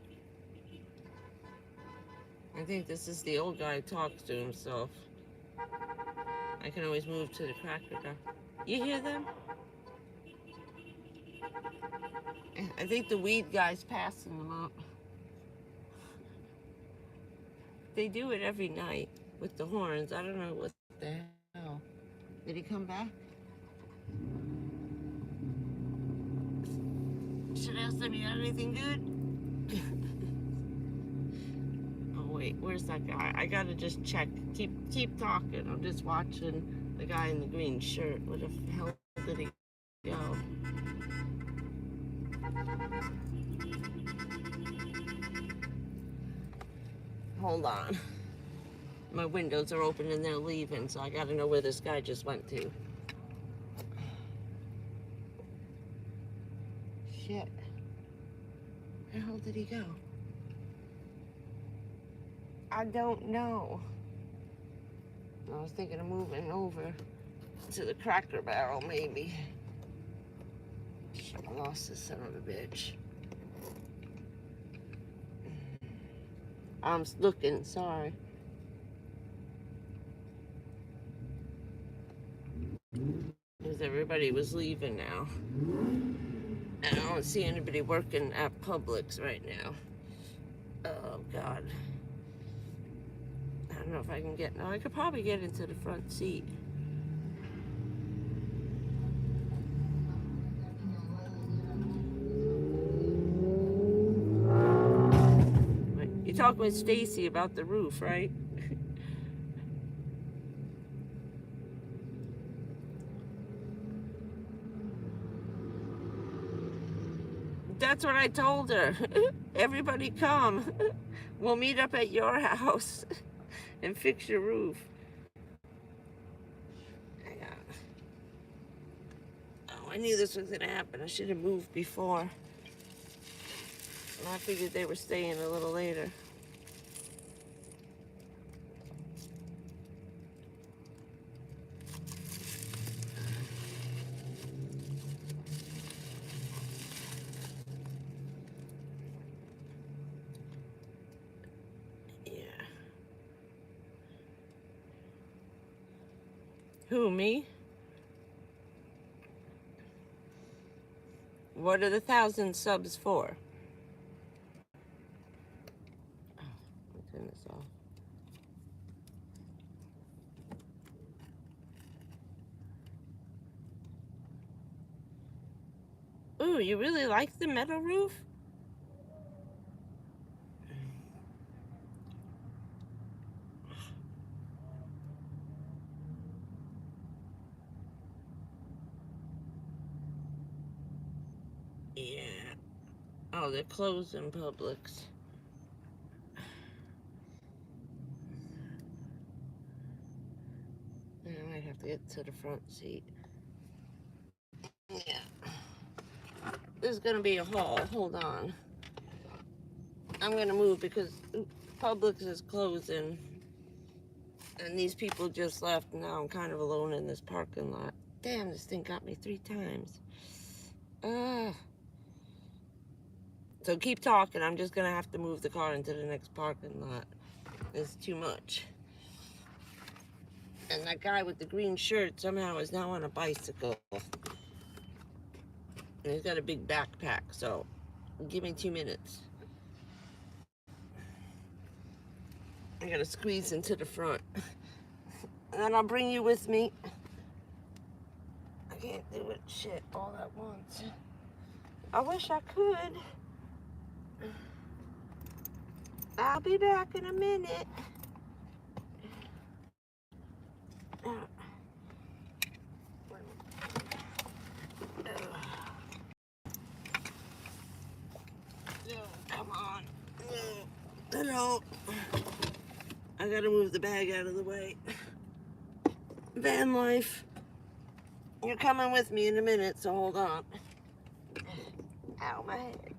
I think this is the old guy who talks to himself. I can always move to the cracker bar. You hear them? I think the weed guy's passing them up. They do it every night with the horns. I don't know what the hell. Did he come back? Should I ask them, you got anything good? Oh wait, where's that guy? I gotta just check. Keep talking. I'm just watching the guy in the green shirt. Where the hell did he go? Hold on. My windows are open and they're leaving, so I gotta know where this guy just went to. Shit. Where the hell did he go? I don't know. I was thinking of moving over to the Cracker Barrel, maybe. Shit, I lost this son of a bitch. I'm looking, sorry. Because everybody was leaving now. And I don't see anybody working at Publix right now. Oh, God. I don't know if I can get... No, I could probably get into the front seat. You're talking with Stacy about the roof, right? That's what I told her. Everybody come. We'll meet up at your house and fix your roof. Oh, I knew this was gonna happen. I should have moved before. And I figured they were staying a little later. Who, me? What are the 1,000 subs for? Oh, I'll turn this off. Ooh, you really like the metal roof? Yeah. Oh, they're closing Publix. I might have to get to the front seat. Yeah. This is gonna be a haul. Hold on. I'm gonna move because Publix is closing. And these people just left. Now I'm kind of alone in this parking lot. Damn, this thing got me 3 times. So keep talking. I'm just gonna have to move the car into the next parking lot. It's too much. And that guy with the green shirt somehow is now on a bicycle. And he's got a big backpack, so give me 2 minutes. I gotta squeeze into the front. And then I'll bring you with me. I can't do it shit all at once. I wish I could. I'll be back in a minute. Come on. Hello. I gotta move the bag out of the way. Van life. You're coming with me in a minute, so hold on. Ow, my head.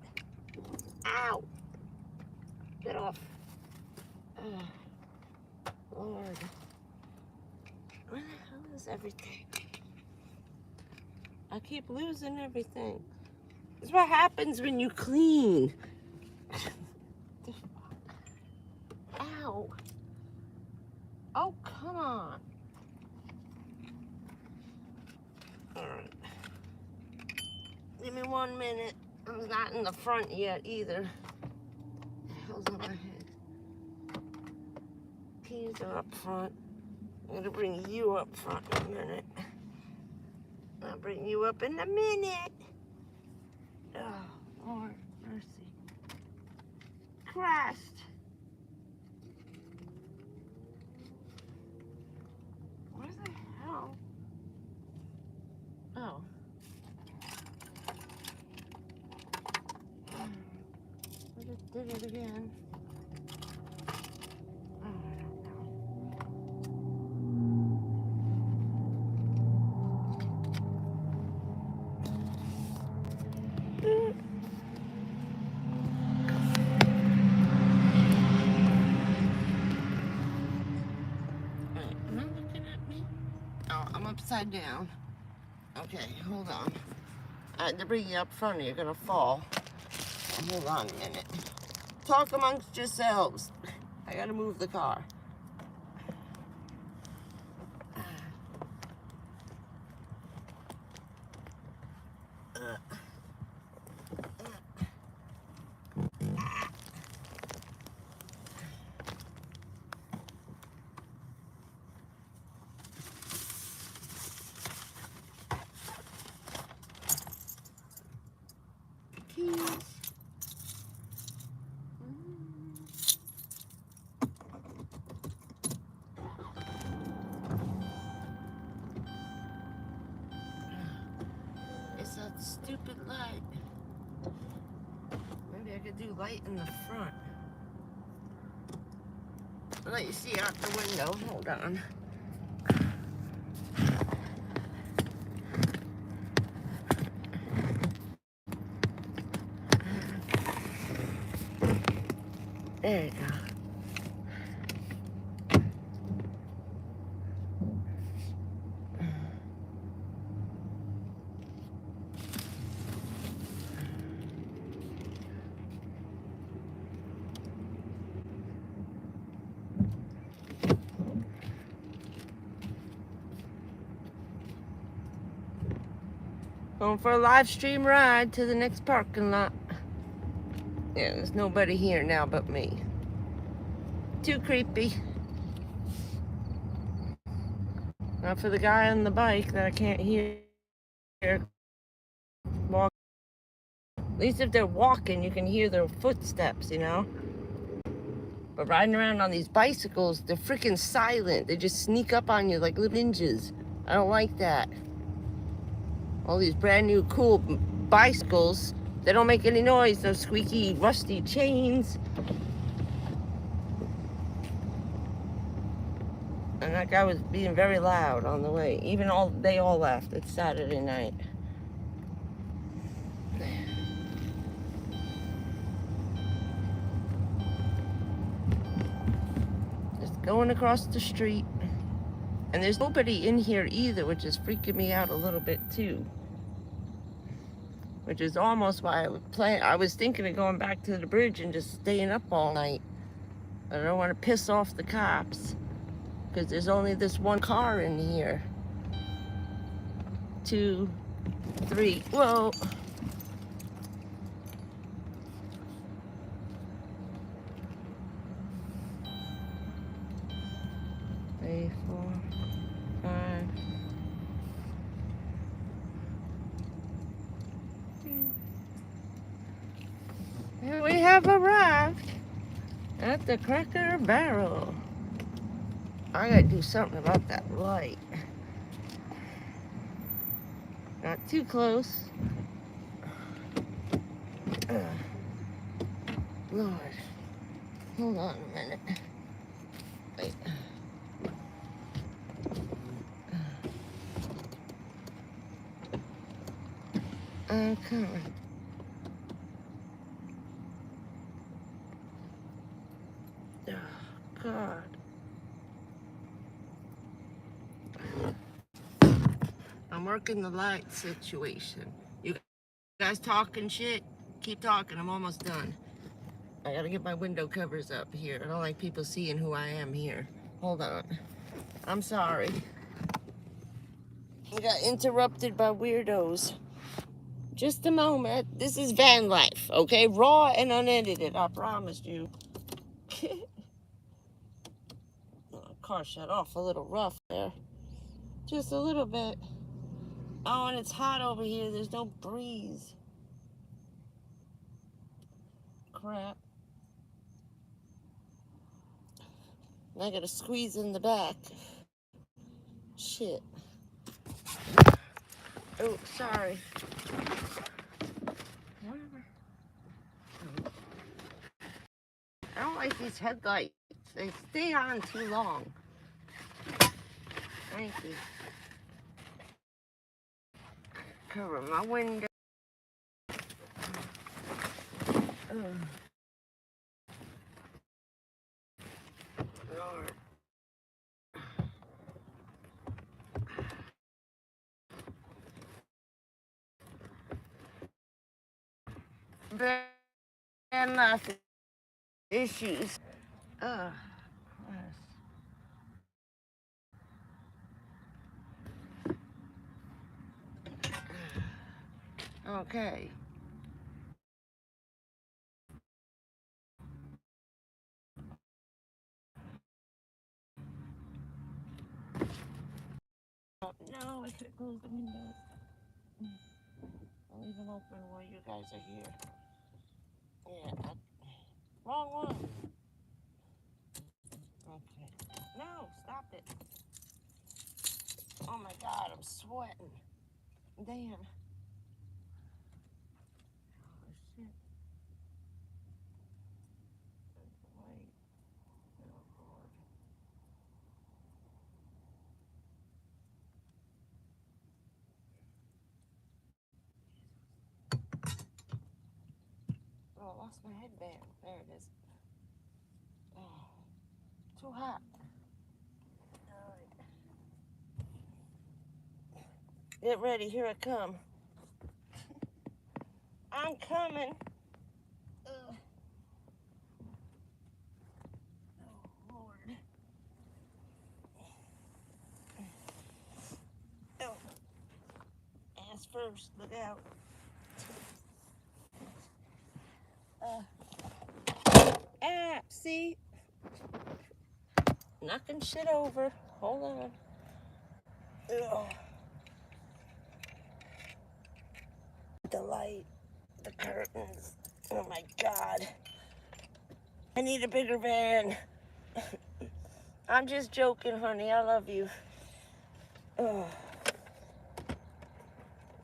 Ow. Get off. Lord. Where the hell is everything? I keep losing everything. This is what happens when you clean. Ow. Oh, come on. Alright. Give me 1 minute. I'm not in the front yet either. What the hell's on my head? Keys are up front. I'm gonna bring you up front in a minute. I'll bring you up in a minute. Oh, Lord, mercy. Christ. Where the hell? Oh. I just did it again. Oh, I don't know. upside down. Okay, hold on. I had to bring you up front or you're gonna fall. Hold on a minute. Talk amongst yourselves. I gotta move the car. It's that stupid light. Maybe I could do light in the front. Let you see out the window. Hold on. There you go. Going for a live stream ride to the next parking lot. Yeah, there's nobody here now but me. Too creepy. Not for the guy on the bike that I can't hear. Walk. At least if they're walking, you can hear their footsteps, you know? But riding around on these bicycles, they're freaking silent. They just sneak up on you like little ninjas. I don't like that. All these brand new cool bicycles, they don't make any noise. Those squeaky, rusty chains. And that guy was being very loud on the way. Even they all left. It's Saturday night. Just going across the street. And there's nobody in here either, which is freaking me out a little bit too. Which is almost why I was thinking of going back to the bridge and just staying up all night. I don't want to piss off the cops. Because there's only this one car in here. 2, 3, whoa. 3, 4, 5. And we have arrived at the Cracker Barrel. I gotta do something about that light. Not too close. Lord. Hold on a minute. Wait. I'm coming. Oh, God. I'm working the light situation. You guys talking shit? Keep talking. I'm almost done. I gotta get my window covers up here. I don't like people seeing who I am here. Hold on. I'm sorry. I got interrupted by weirdos. Just a moment. This is van life, okay? Raw and unedited, I promised you. Oh, car shut off a little rough there. Just a little bit. Oh, and it's hot over here. There's no breeze. Crap. I gotta squeeze in the back. Shit. Oh, sorry. I don't like these headlights. They stay on too long. Thank you. Cover my window. Lord. van life issues. Yes. Okay. Oh, no, I should close the windows. I'll leave them open while you guys are here. Yeah, wrong one. Okay. No, stop it. Oh my God, I'm sweating. Damn. Oh shit. Wait. Oh Lord. Oh, I lost my headband. There it is. Oh, too hot. All right. Get ready, here I come. I'm coming. Ugh. Oh, Lord. Oh, ass first, look out. See? Knocking shit over. Hold on. Ugh. The light, the curtains. Oh my God. I need a bigger van. I'm just joking, honey. I love you. Ugh.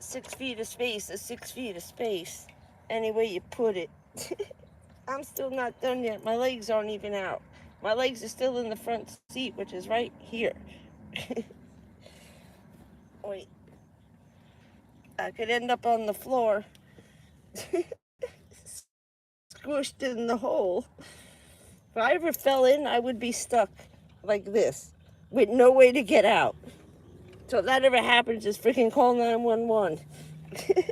6 feet of space is 6 feet of space. Any way you put it. I'm still not done yet. My legs aren't even out. My legs are still in the front seat, which is right here. Wait. I could end up on the floor. Squished in the hole. If I ever fell in, I would be stuck like this with no way to get out. So if that ever happens, just freaking call 911.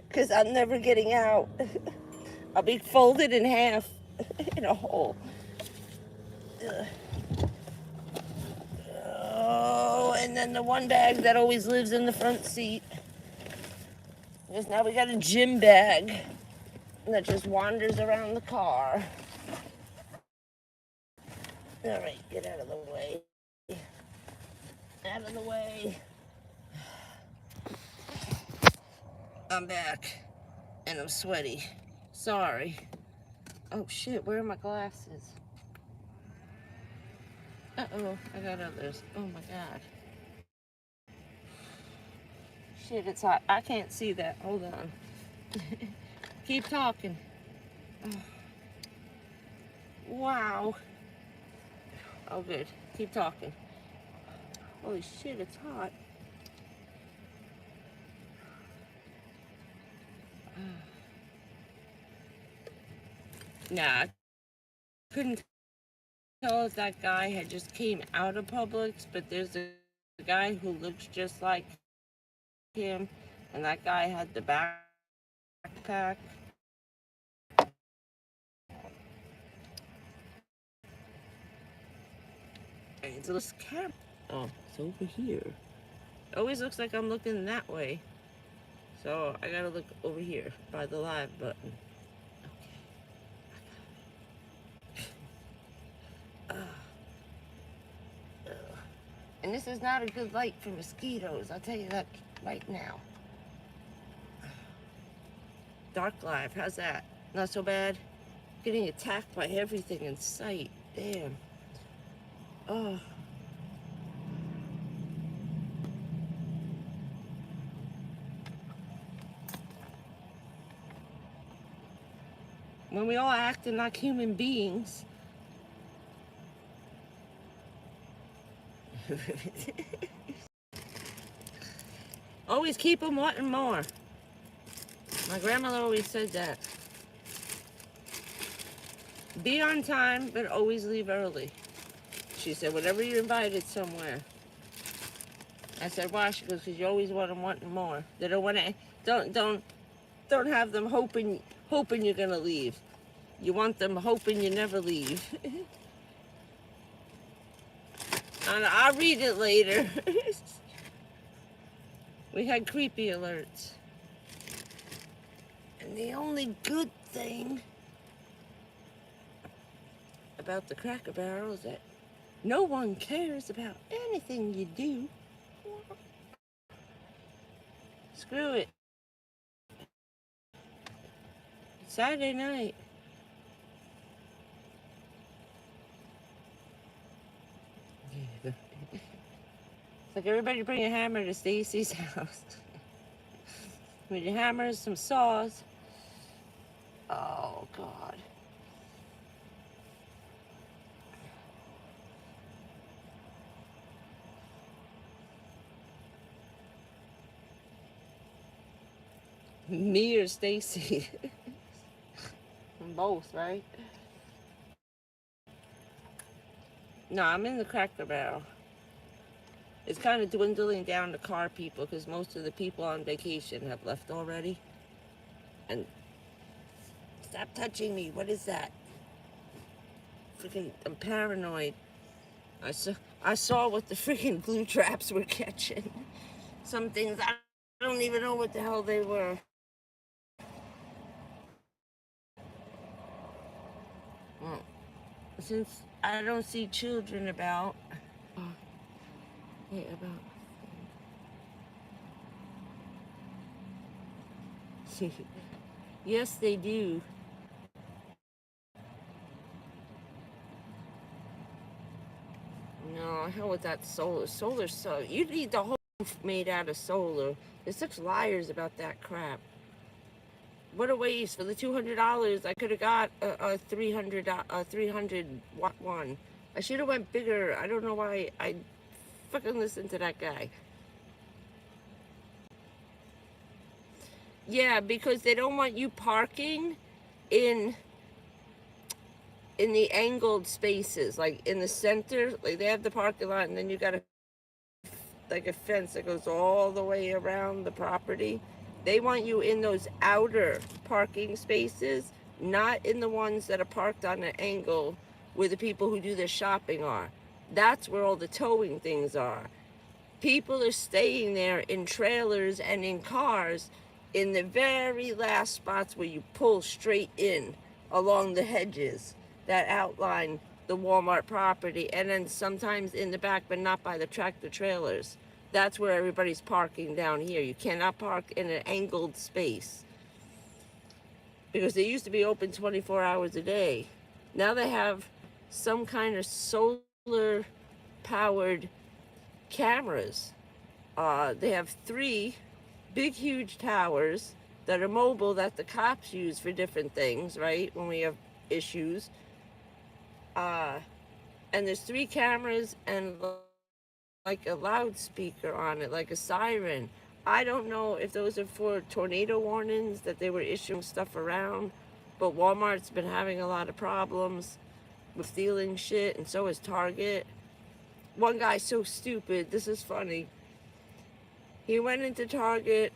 Because I'm never getting out. I'll be folded in half in a hole. Ugh. Oh, and then the one bag that always lives in the front seat. Because now we got a gym bag that just wanders around the car. All right, get out of the way. Out of the way. I'm back, and I'm sweaty. Sorry. Oh shit, where are my glasses? Uh-oh, I got others. Oh my God. Shit, it's hot. I can't see that. Hold on. Keep talking. Oh. Wow. Oh, good. Keep talking. Holy shit, it's hot. Nah, I couldn't tell if that guy had just came out of Publix, but there's a guy who looks just like him, and that guy had the backpack. It's a little camp. Oh, it's over here. It always looks like I'm looking that way. So I gotta look over here by the live button. Okay. And this is not a good light for mosquitoes, I'll tell you that right now. Dark live, how's that? Not so bad? Getting attacked by everything in sight. Damn. Oh. When we all acting like human beings. Always keep them wanting more. My grandmother always said that. Be on time, but always leave early. She said, whenever you're invited somewhere. I said, why? She goes, because you always want them wanting more. They don't want to, don't don't have them hoping you're gonna leave. You want them hoping you never leave. And I'll read it later. We had creepy alerts. And the only good thing about the Cracker Barrel is that no one cares about anything you do. Screw it. It's Saturday night. It's like everybody bring a hammer to Stacy's house. With your hammers, some saws. Oh, God. Me or Stacy? Both, right? No, I'm in the Cracker Barrel. It's kind of dwindling down to car people because most of the people on vacation have left already. And stop touching me. What is that? Freaking, I'm paranoid. I saw what the freaking glue traps were catching. Some things I don't even know what the hell they were. Well, since I don't see children about. Hey, about. Yes, they do. No, hell with that solar. Solar, so you need the whole made out of solar. There's such liars about that crap. What a waste. For the $200, I could have got a 300 watt one. I should have went bigger. I don't know why I fucking listened to that guy. Yeah, because they don't want you parking in the angled spaces, like in the center. Like they have the parking lot, and then you got like a fence that goes all the way around the property. They want you in those outer parking spaces, not in the ones that are parked on an angle where the people who do their shopping are. That's where all the towing things are. People are staying there in trailers and in cars in the very last spots where you pull straight in along the hedges that outline the Walmart property, and then sometimes in the back, but not by the tractor trailers. That's where everybody's parking down here. You cannot park in an angled space because they used to be open 24 hours a day. Now they have some kind of solar powered cameras. They have 3 big, huge towers that are mobile that the cops use for different things, right? When we have issues. And there's 3 cameras and like a loudspeaker on it, like a siren. I don't know if those are for tornado warnings that they were issuing stuff around, but Walmart's been having a lot of problems with stealing shit, and so is Target. One guy's so stupid, this is funny. He went into Target,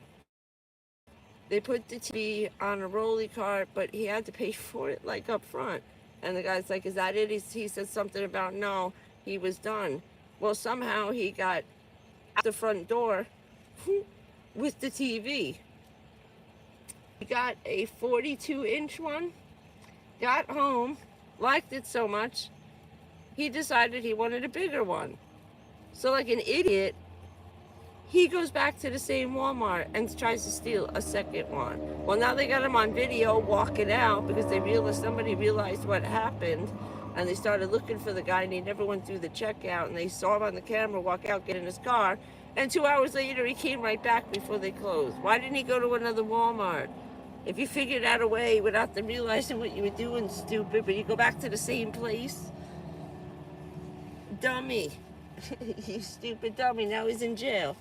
they put the TV on a rolly cart, but he had to pay for it like up front. And the guy's like, is that it? He said something about, no, he was done. Well, somehow he got out the front door with the TV. He got a 42-inch one, got home, liked it so much, he decided he wanted a bigger one. So like an idiot, he goes back to the same Walmart and tries to steal a second one. Well, now they got him on video walking out because somebody realized what happened, and they started looking for the guy, and he never went through the checkout, and they saw him on the camera walk out, get in his car, and 2 hours later he came right back before they closed. Why didn't he go to another Walmart? If you figured out a way without them realizing what you were doing, stupid, but you go back to the same place? Dummy. You stupid dummy. Now he's in jail.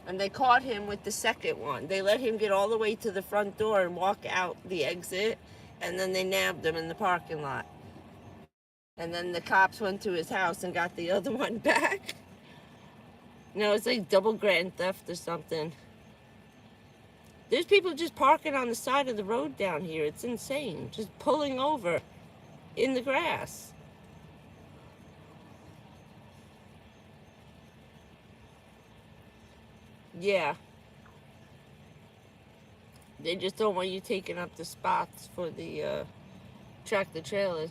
And they caught him with the second one. They let him get all the way to the front door and walk out the exit, and then they nabbed him in the parking lot. And then the cops went to his house and got the other one back. No, it's like double grand theft or something. There's people just parking on the side of the road down here. It's insane. Just pulling over in the grass. Yeah. They just don't want you taking up the spots for the tractor trailers.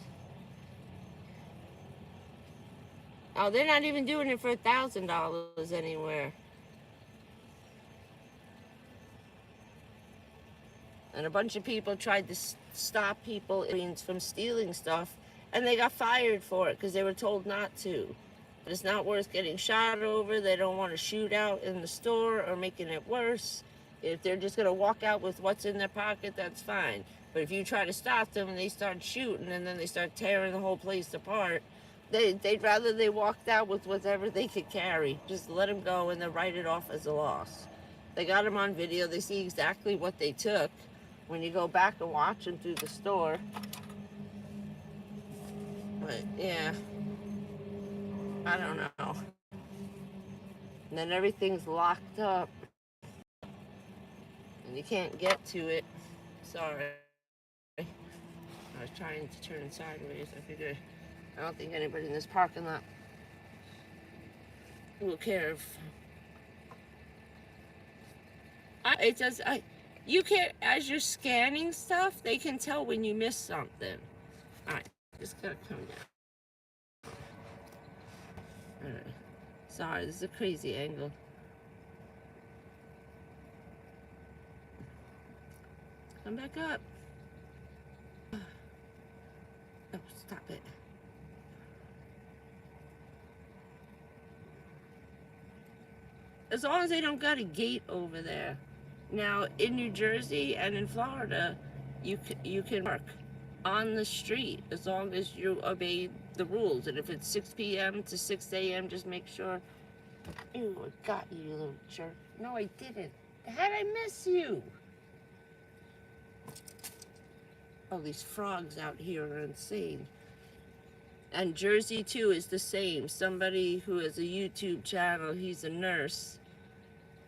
Oh, they're not even doing it for $1,000 anywhere. And a bunch of people tried to stop people from stealing stuff, and they got fired for it because they were told not to. But it's not worth getting shot over. They don't want to shoot out in the store or making it worse. If they're just going to walk out with what's in their pocket, that's fine. But if you try to stop them and they start shooting and then they start tearing the whole place apart, they'd rather they walked out with whatever they could carry. Just let them go and they'll write it off as a loss. They got them on video. They see exactly what they took. When you go back and watch them through the store. But yeah, I don't know. And then everything's locked up and you can't get to it. Sorry. I was trying to turn sideways. I figured I don't think anybody in this parking lot will care if it does. You can, as you're scanning stuff, they can tell when you miss something. All right, just gotta come down. All right. Sorry, this is a crazy angle. Come back up. Oh, stop it. As long as they don't got a gate over there. Now, in New Jersey and in Florida, you can park on the street as long as you obey the rules. And if it's 6 p.m. to 6 a.m., just make sure. Ew, I got you, you little jerk. No, I didn't. How'd I miss you? Oh, these frogs out here are insane. And Jersey, too, is the same. Somebody who has a YouTube channel, he's a nurse.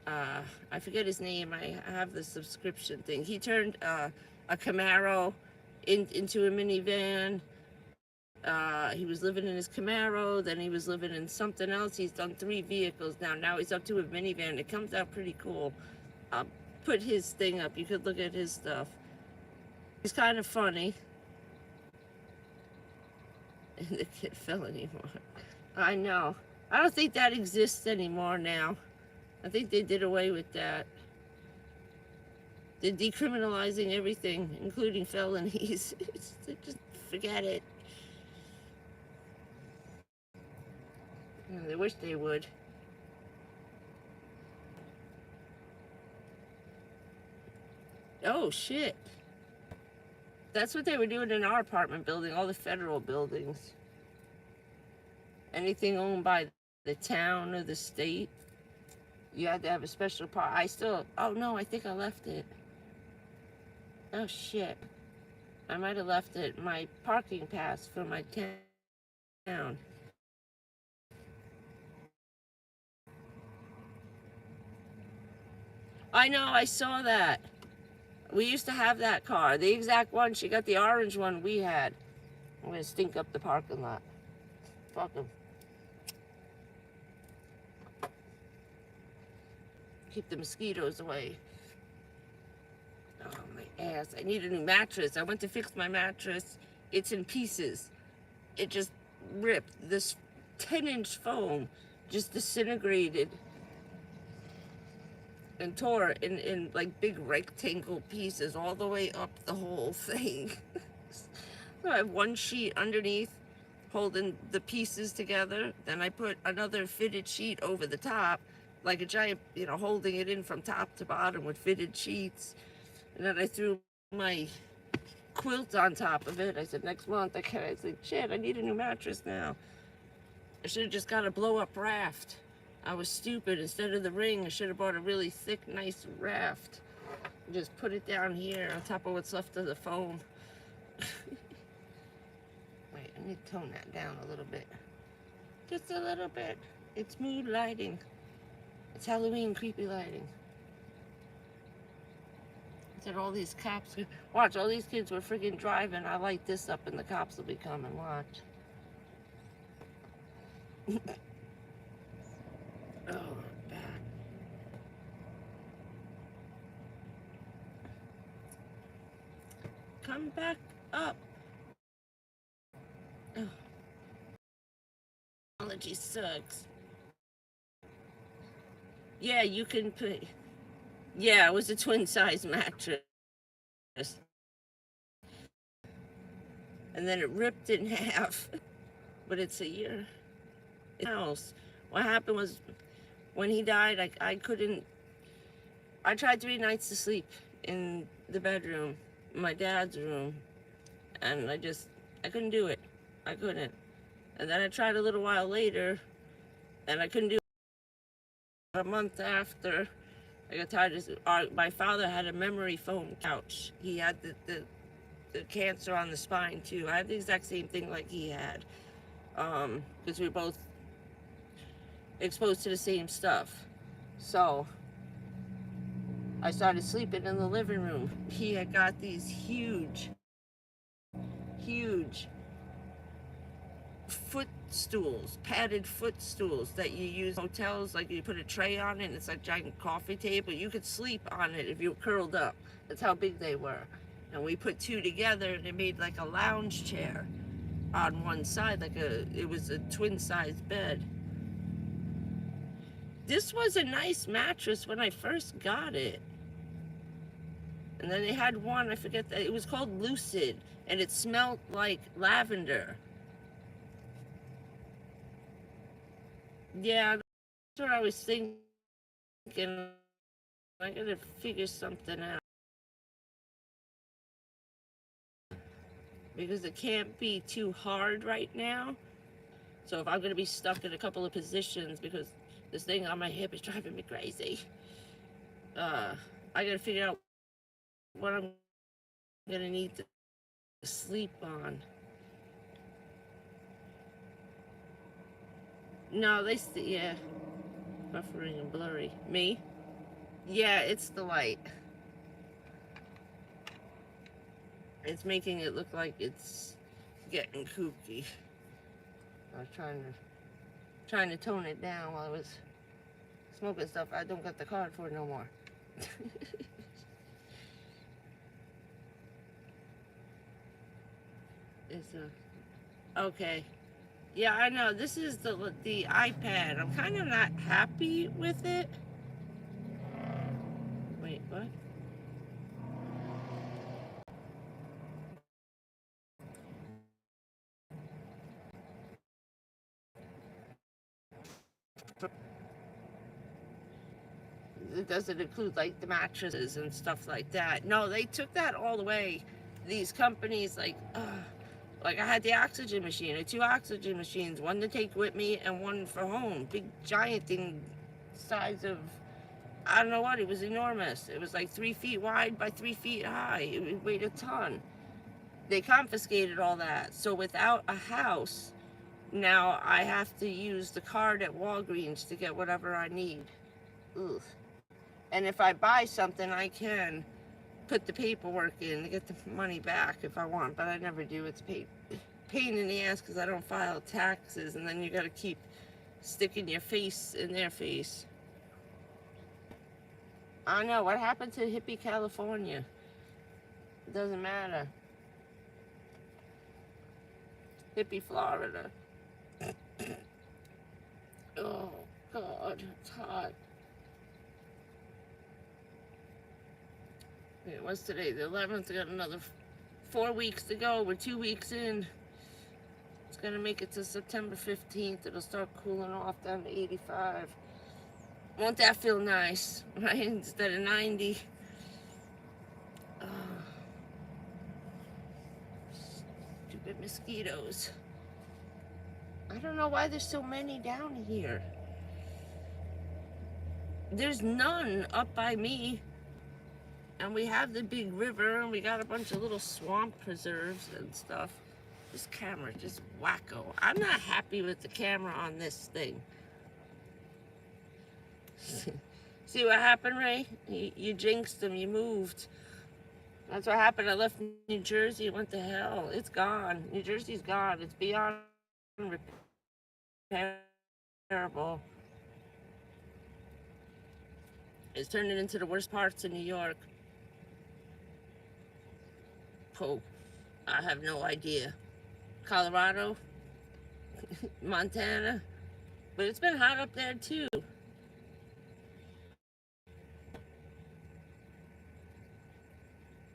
I forget his name. I have the subscription thing. He turned a Camaro into a minivan. He was living in his Camaro, then he was living in something else. He's done 3 vehicles now. Now he's up to a minivan. It comes out pretty cool. I'll put his thing up. You could look at his stuff. He's kind of funny. And the kid fell anymore. I know. I don't think that exists anymore now. I think they did away with that. They're decriminalizing everything, including felonies. Just forget it. They wish they would. Oh, shit. That's what they were doing in our apartment building, all the federal buildings. Anything owned by the town or the state, you had to have a special oh no, I think I left it. Oh shit. I might have left it, my parking pass for my town. I know, I saw that. We used to have that car, the exact one. She got the orange one we had. I'm gonna stink up the parking lot. Fuck them. Keep the mosquitoes away. Oh, my ass. I need a new mattress. I went to fix my mattress. It's in pieces. It just ripped. This 10-inch foam just disintegrated and tore in like big rectangle pieces all the way up the whole thing. So I have one sheet underneath holding the pieces together. Then I put another fitted sheet over the top, like a giant, holding it in from top to bottom with fitted sheets. And then I threw my quilt on top of it. I said, next month, I said, shit, I need a new mattress now. I should have just got a blow-up raft. I was stupid. Instead of the ring, I should have bought a really thick, nice raft. And just put it down here on top of what's left of the foam. Wait, I need to tone that down a little bit. Just a little bit. It's mood lighting. It's Halloween creepy lighting. said all these cops, watch, all these kids were freaking driving. I light this up and the cops will be coming, watch. Oh, bad. Come back up. Oh. Technology sucks. Yeah, you can put, yeah, it was a twin size mattress. And then it ripped in half. But it's a year. House. What happened was when he died, I couldn't, I tried 3 nights to sleep in the bedroom, in my dad's room, and I couldn't do it. I couldn't. And then I tried a little while later, and I couldn't do it. A month after, I got tired of, my father had a memory foam couch. He had the cancer on the spine too. I had the exact same thing like he had, because we were both exposed to the same stuff. So I started sleeping in the living room. He had got these huge footstools, padded footstools that you use in hotels, like you put a tray on it and it's like a giant coffee table. You could sleep on it if you were curled up. That's how big they were. And we put 2 together and it made like a lounge chair on one side, it was a twin size bed. This was a nice mattress when I first got it. And then they had one, I forget that, it was called Lucid, and it smelled like lavender. Yeah, that's what I was thinking. I gotta figure something out. Because it can't be too hard right now. So if I'm gonna be stuck in a couple of positions because this thing on my hip is driving me crazy, I gotta figure out what I'm gonna need to sleep on. No, yeah, buffering and blurry. Me? Yeah, it's the light. It's making it look like it's getting kooky. I was trying to tone it down while I was smoking stuff I don't got the card for no more. Okay. Yeah, I know. This is the iPad. I'm kind of not happy with it. Wait, what? It doesn't include like the mattresses and stuff like that. No, they took that all away. These companies, like I had the oxygen machine, 2 oxygen machines, one to take with me and one for home. Big giant thing, size of, I don't know what, it was enormous. It was like 3 feet wide by 3 feet high. It weighed a ton. They confiscated all that. So without a house, now I have to use the card at Walgreens to get whatever I need. Ugh. And if I buy something, I can put the paperwork in to get the money back if I want, but I never do. It's pain in the ass because I don't file taxes, and then you got to keep sticking your face in their face. I know, what happened to hippie California? It doesn't matter. Hippie Florida. Oh, God, it's hot. It was today, the 11th. I got another 4 weeks to go. We're 2 weeks in. It's gonna make it to September 15th. It'll start cooling off down to 85. Won't that feel nice, right? Instead of 90. Stupid mosquitoes. I don't know why there's so many down here. There's none up by me. And we have the big river, and we got a bunch of little swamp preserves and stuff. This camera just wacko. I'm not happy with the camera on this thing. See what happened, Ray? You jinxed them, you moved. That's what happened. I left New Jersey, went to hell. It's gone. New Jersey's gone. It's beyond repairable. It's turning into the worst parts of New York. Oh, I have no idea. Colorado, Montana, but it's been hot up there too.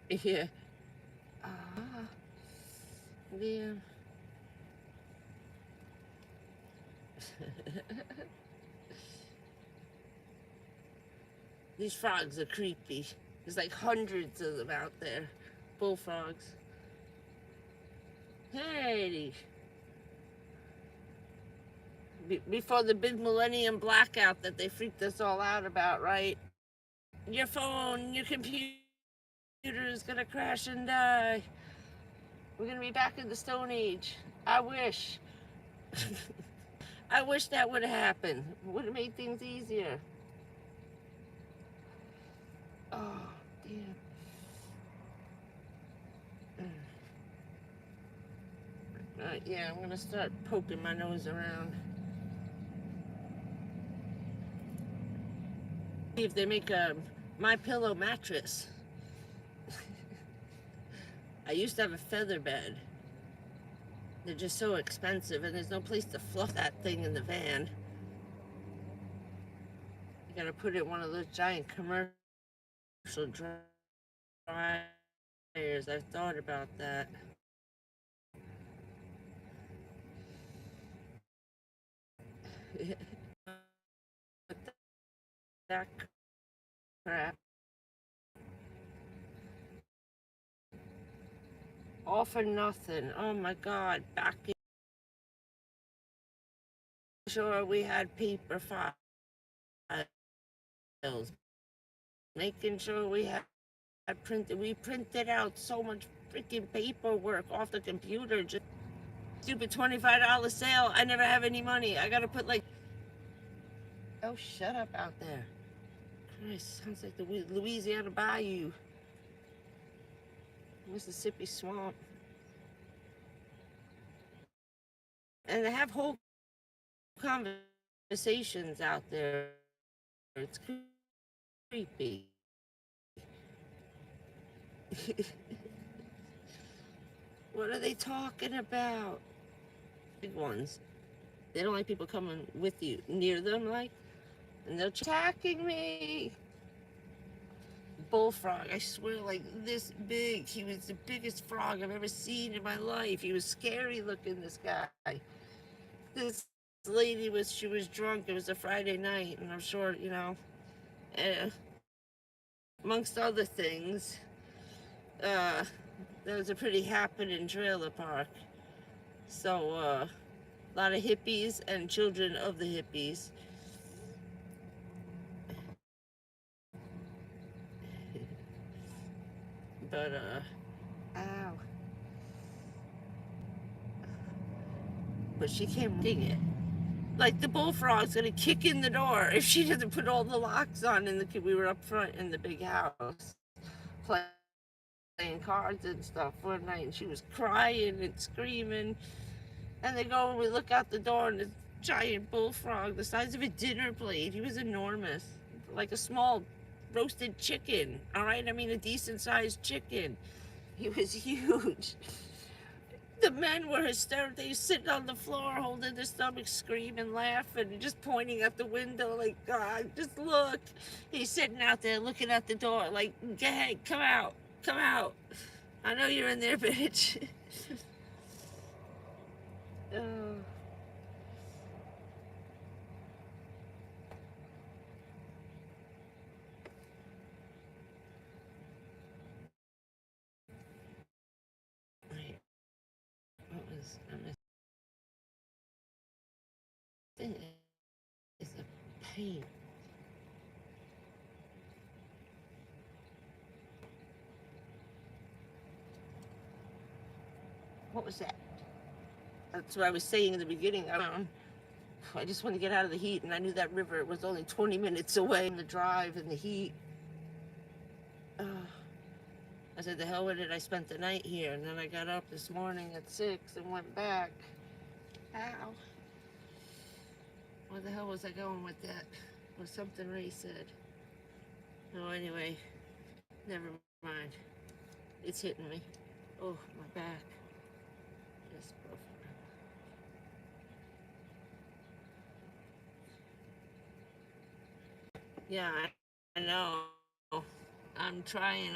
Yeah. Ah, yeah. These frogs are creepy. There's like hundreds of them out there. Bullfrogs. Hey. Before the big millennium blackout that they freaked us all out about, right? Your phone, your computer is gonna crash and die. We're gonna be back in the Stone Age. I wish. I wish that would have happened. It would have made things easier. Oh, damn. Yeah, I'm gonna start poking my nose around. See if they make a My Pillow mattress. I used to have a feather bed. They're just so expensive, and there's no place to fluff that thing in the van. You gotta put it in one of those giant commercial dryers. I've thought about that. That crap. All for nothing. Oh my God. Back in sure we had paper files. Making sure we had we printed out so much freaking paperwork off the computer. Just stupid $25 sale. I never have any money. I gotta put like, oh, shut up out there. Christ, sounds like the Louisiana Bayou. Mississippi swamp. And they have whole conversations out there. It's creepy. What are they talking about? Big ones. They don't like people coming with you near them, like, and they're attacking me. Bullfrog, I swear, like this big. He was the biggest frog I've ever seen in my life. He was scary looking, this guy. This lady she was drunk. It was a Friday night, and I'm sure, you know, amongst other things, there was a pretty happening trailer park. So, a lot of hippies and children of the hippies. But, ow. But she came ding it. Like the bullfrog's gonna kick in the door if she doesn't put all the locks on. And we were up front in the big house playing cards and stuff one night, and she was crying and screaming. And they go and we look out the door, and this giant bullfrog the size of a dinner plate. He was enormous, like a small roasted chicken. All right, I mean a decent sized chicken. He was huge. The men were hysterical. They were sitting on the floor, holding their stomachs, screaming, laughing, and just pointing at the window like, God, just look. He's sitting out there looking at the door like, go ahead, come out, come out. I know you're in there, bitch. Oh. Wait, what was I missing? It's a pain. What was that? That's what I was saying in the beginning. I just want to get out of the heat, and I knew that river was only 20 minutes away in the drive and the heat. I said, the hell with it, I spent the night here. And then I got up this morning at 6 and went back. Ow. Where the hell was I going with that? It was something Ray said. Oh, anyway, never mind. It's hitting me. Oh, my back. Just yeah, I know. I'm trying.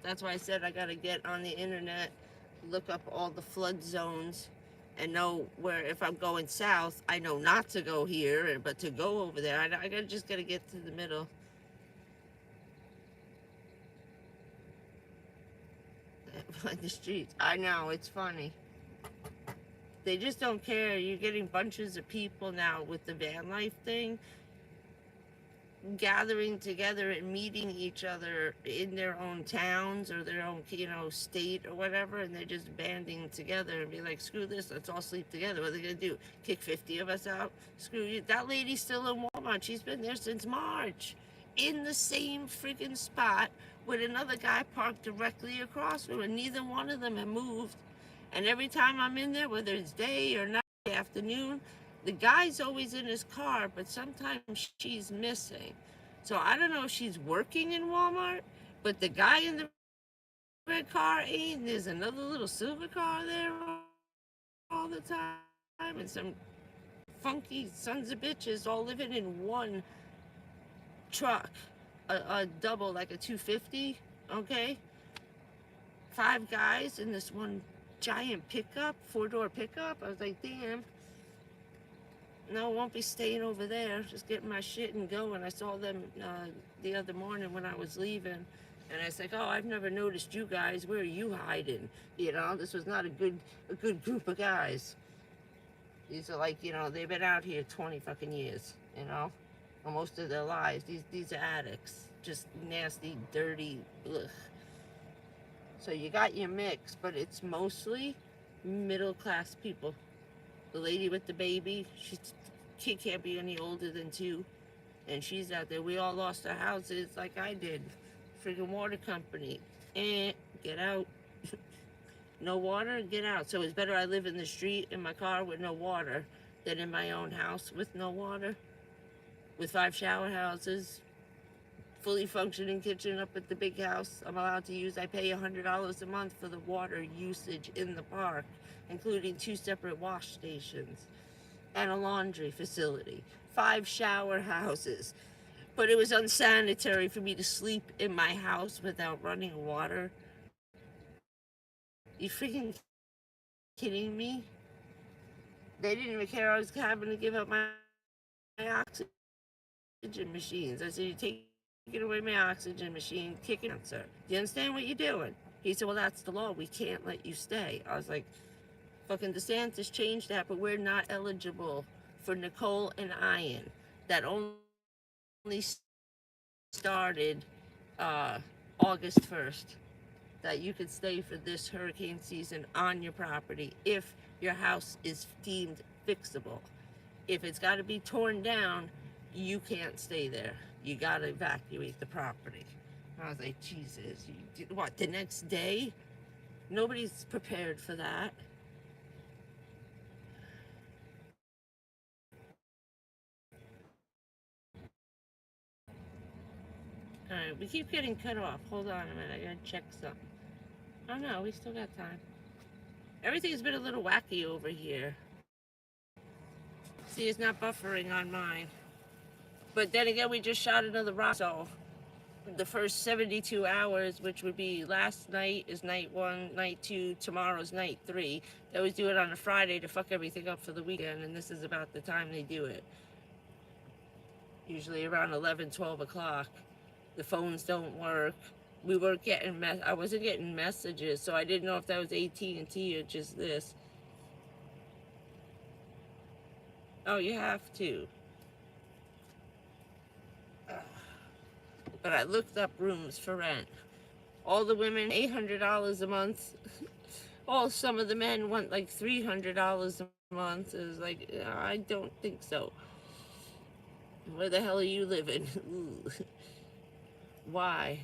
That's why I said I gotta get on the internet, look up all the flood zones, and know where, if I'm going south, I know not to go here, but to go over there, I gotta get to the middle. Find the streets. I know, it's funny. They just don't care. You're getting bunches of people now with the van life thing, gathering together and meeting each other in their own towns or their own, state or whatever, and they're just banding together and be like, screw this, let's all sleep together. What are they gonna do? Kick 50 of us out? Screw you. That lady's still in Walmart. She's been there since March, in the same freaking spot with another guy parked directly across from her. Neither one of them have moved. And every time I'm in there, whether it's day or night, afternoon, the guy's always in his car, but sometimes she's missing. So I don't know if she's working in Walmart, but the guy in the red car ain't. There's another little silver car there all the time, and some funky sons of bitches all living in one truck, a double, like a 250, okay? 5 guys in this one giant pickup, 4-door pickup. I was like, damn. No, I won't be staying over there. Just getting my shit and going. I saw them the other morning when I was leaving. And I was like, oh, I've never noticed you guys. Where are you hiding? This was not a good group of guys. These are like, they've been out here 20 fucking years, or most of their lives. These are addicts. Just nasty, dirty, ugh. So you got your mix, but it's mostly middle-class people. The lady with the baby, she can't be any older than 2, and she's out there. We all lost our houses like I did. Friggin' water company. Get out. No water, get out. So it's better I live in the street in my car with no water than in my own house with no water. With 5 shower houses, fully functioning kitchen up at the big house I'm allowed to use. I pay $100 a month for the water usage in the park, including 2 separate wash stations and a laundry facility, 5 shower houses. But it was unsanitary for me to sleep in my house without running water. You freaking kidding me? They didn't even care I was having to give up my oxygen machines. I said, you take away my oxygen machine, kick it, sir. Do you understand what you're doing? He said, well, that's the law. We can't let you stay. I was like, fucking DeSantis changed that, but we're not eligible for Nicole and Ian. That only started August 1st. That you could stay for this hurricane season on your property if your house is deemed fixable. If it's got to be torn down, you can't stay there. You got to evacuate the property. I was like, Jesus, what, the next day? Nobody's prepared for that. All right, we keep getting cut off. Hold on a minute, I gotta check something. Oh no, we still got time. Everything's been a little wacky over here. See, it's not buffering on mine. But then again, we just shot another rock, so the first 72 hours, which would be last night is night 1, night 2, tomorrow's night 3. They always do it on a Friday to fuck everything up for the weekend, and this is about the time they do it. Usually around 11, 12 o'clock. The phones don't work. We weren't getting I wasn't getting messages, so I didn't know if that was AT&T or just this. Oh, you have to. But I looked up rooms for rent. All the women, $800 a month. Some of the men want like $300 a month. It was like, I don't think so. Where the hell are you living? Why?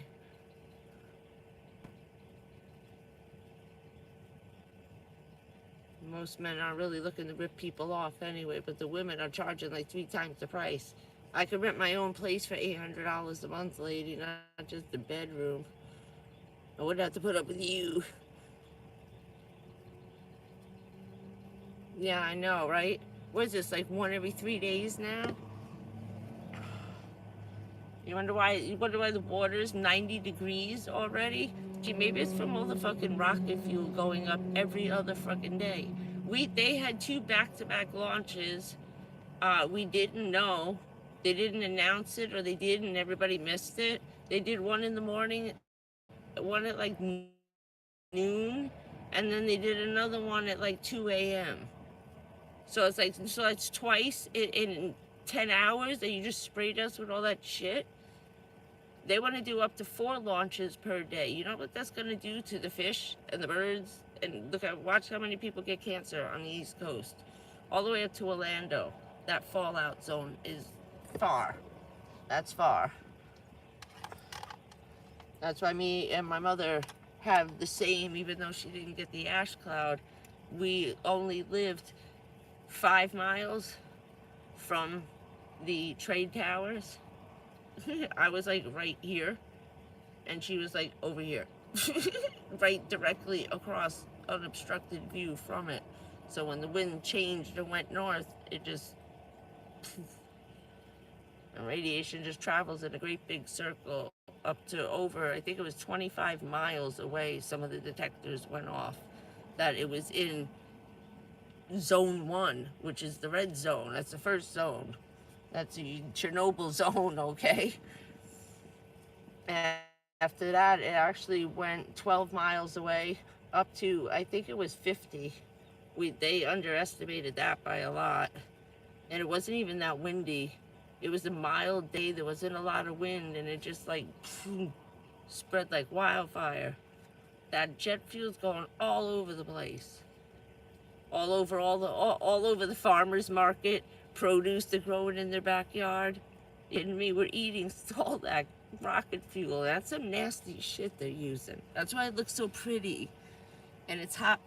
Most men aren't really looking to rip people off anyway, but the women are charging like 3 times the price. I could rent my own place for $800 a month, lady, not just the bedroom. I wouldn't have to put up with you. Yeah, I know, right? What is this, like one every 3 days now? You wonder why the water is 90 degrees already? Gee, maybe it's from all the fucking rocket fuel going up every other fucking day. They had 2 back-to-back launches. We didn't know. They didn't announce it, or they did and everybody missed it. They did one in the morning, one at like noon, and then they did another one at like 2 a.m. So it's twice in 10 hours that you just sprayed us with all that shit. They want to do up to 4 launches per day. You know what that's going to do to the fish and the birds? And watch how many people get cancer on the East Coast. All the way up to Orlando. That fallout zone is far. That's far. That's why me and my mother have the same, even though she didn't get the ash cloud. We only lived 5 miles from the trade towers. I was like right here, and she was like over here. Right directly across unobstructed view from it. So when the wind changed and went north, it just... and radiation just travels in a great big circle up to over, I think it was 25 miles away. Some of the detectors went off that it was in zone 1, which is the red zone. That's the first zone. That's the Chernobyl zone, okay? And after that, it actually went 12 miles away up to, I think it was 50. They underestimated that by a lot. And it wasn't even that windy. It was a mild day. There wasn't a lot of wind, and it just like spread like wildfire. That jet fuel's going all over the place. All over the farmer's market, produce they're growing in their backyard. And we're eating all that rocket fuel. That's some nasty shit they're using. That's why it looks so pretty. And it's hot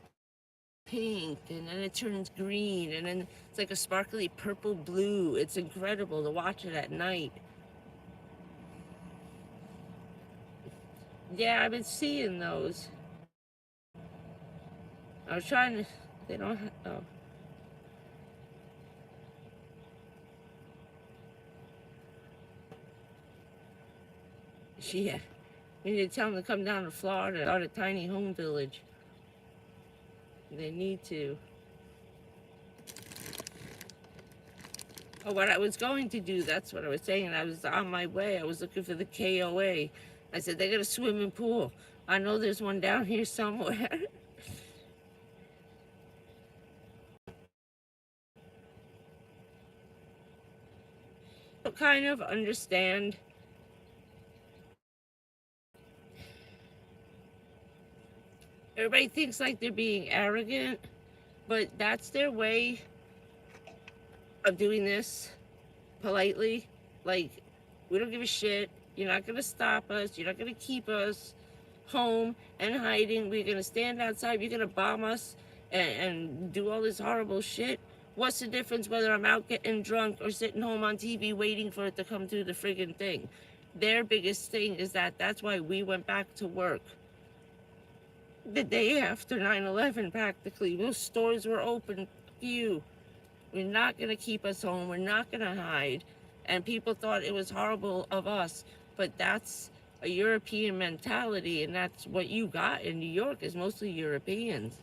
pink, and then it turns green, and then it's like a sparkly purple blue. It's incredible to watch it at night. Yeah, I've been seeing those. I was trying to... They don't have... Oh. Yeah. We need to tell them to come down to Florida, start a tiny home village. They need to. Oh, what I was going to do, that's what I was saying. I was on my way. I was looking for the KOA. I said, they got a swimming pool. I know there's one down here somewhere. I kind of understand. Everybody thinks like they're being arrogant, but that's their way of doing this politely. Like, we don't give a shit. You're not gonna stop us. You're not gonna keep us home and hiding. We're gonna stand outside. You're gonna bomb us and do all this horrible shit. What's the difference whether I'm out getting drunk or sitting home on TV waiting for it to come through the friggin' thing? Their biggest thing is that's why we went back to work. The day after 9/11, practically, those stores were open. We're not going to keep us home. We're not going to hide. And people thought it was horrible of us, but that's a European mentality, and that's what you got in New York is mostly Europeans,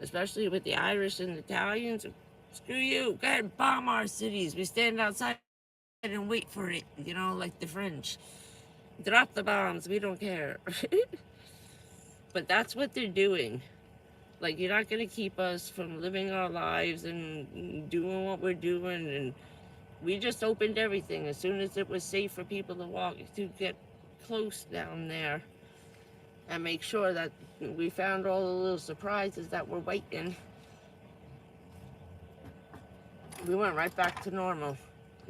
especially with the Irish and the Italians. Screw you. Go ahead and bomb our cities. We stand outside and wait for it, you know, like the French. Drop the bombs. We don't care. But that's what they're doing. Like, you're not going to keep us from living our lives and doing what we're doing. And we just opened everything as soon as it was safe for people to walk, to get close down there. And make sure that we found all the little surprises that were waiting. We went right back to normal.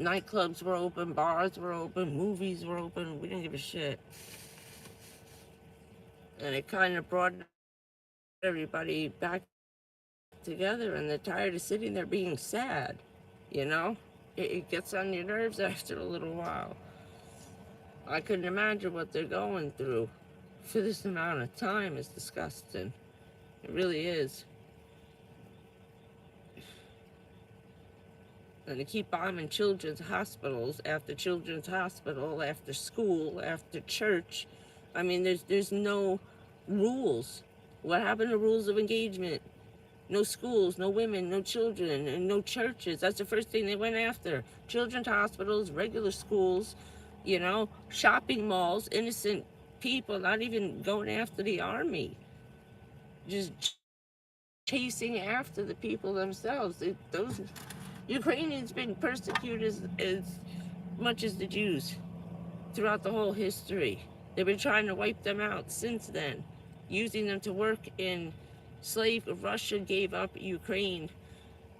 Nightclubs were open, bars were open, movies were open. We didn't give a shit. And it kind of brought everybody back together, and they're tired of sitting there being sad, you know? It gets on your nerves after a little while. I couldn't imagine what they're going through for this amount of time. It's disgusting. It really is. And to keep bombing children's hospitals after children's hospital, after school, after church. I mean, there's no rules. What happened to rules of engagement? No schools, no women, no children, and no churches. That's the first thing they went after. Children's hospitals, regular schools, you know, shopping malls, innocent people, not even going after the army. Just chasing after the people themselves. Those Ukrainians been persecuted as much as the Jews throughout the whole history. They've been trying to wipe them out since then, using them to work in Russia gave up Ukraine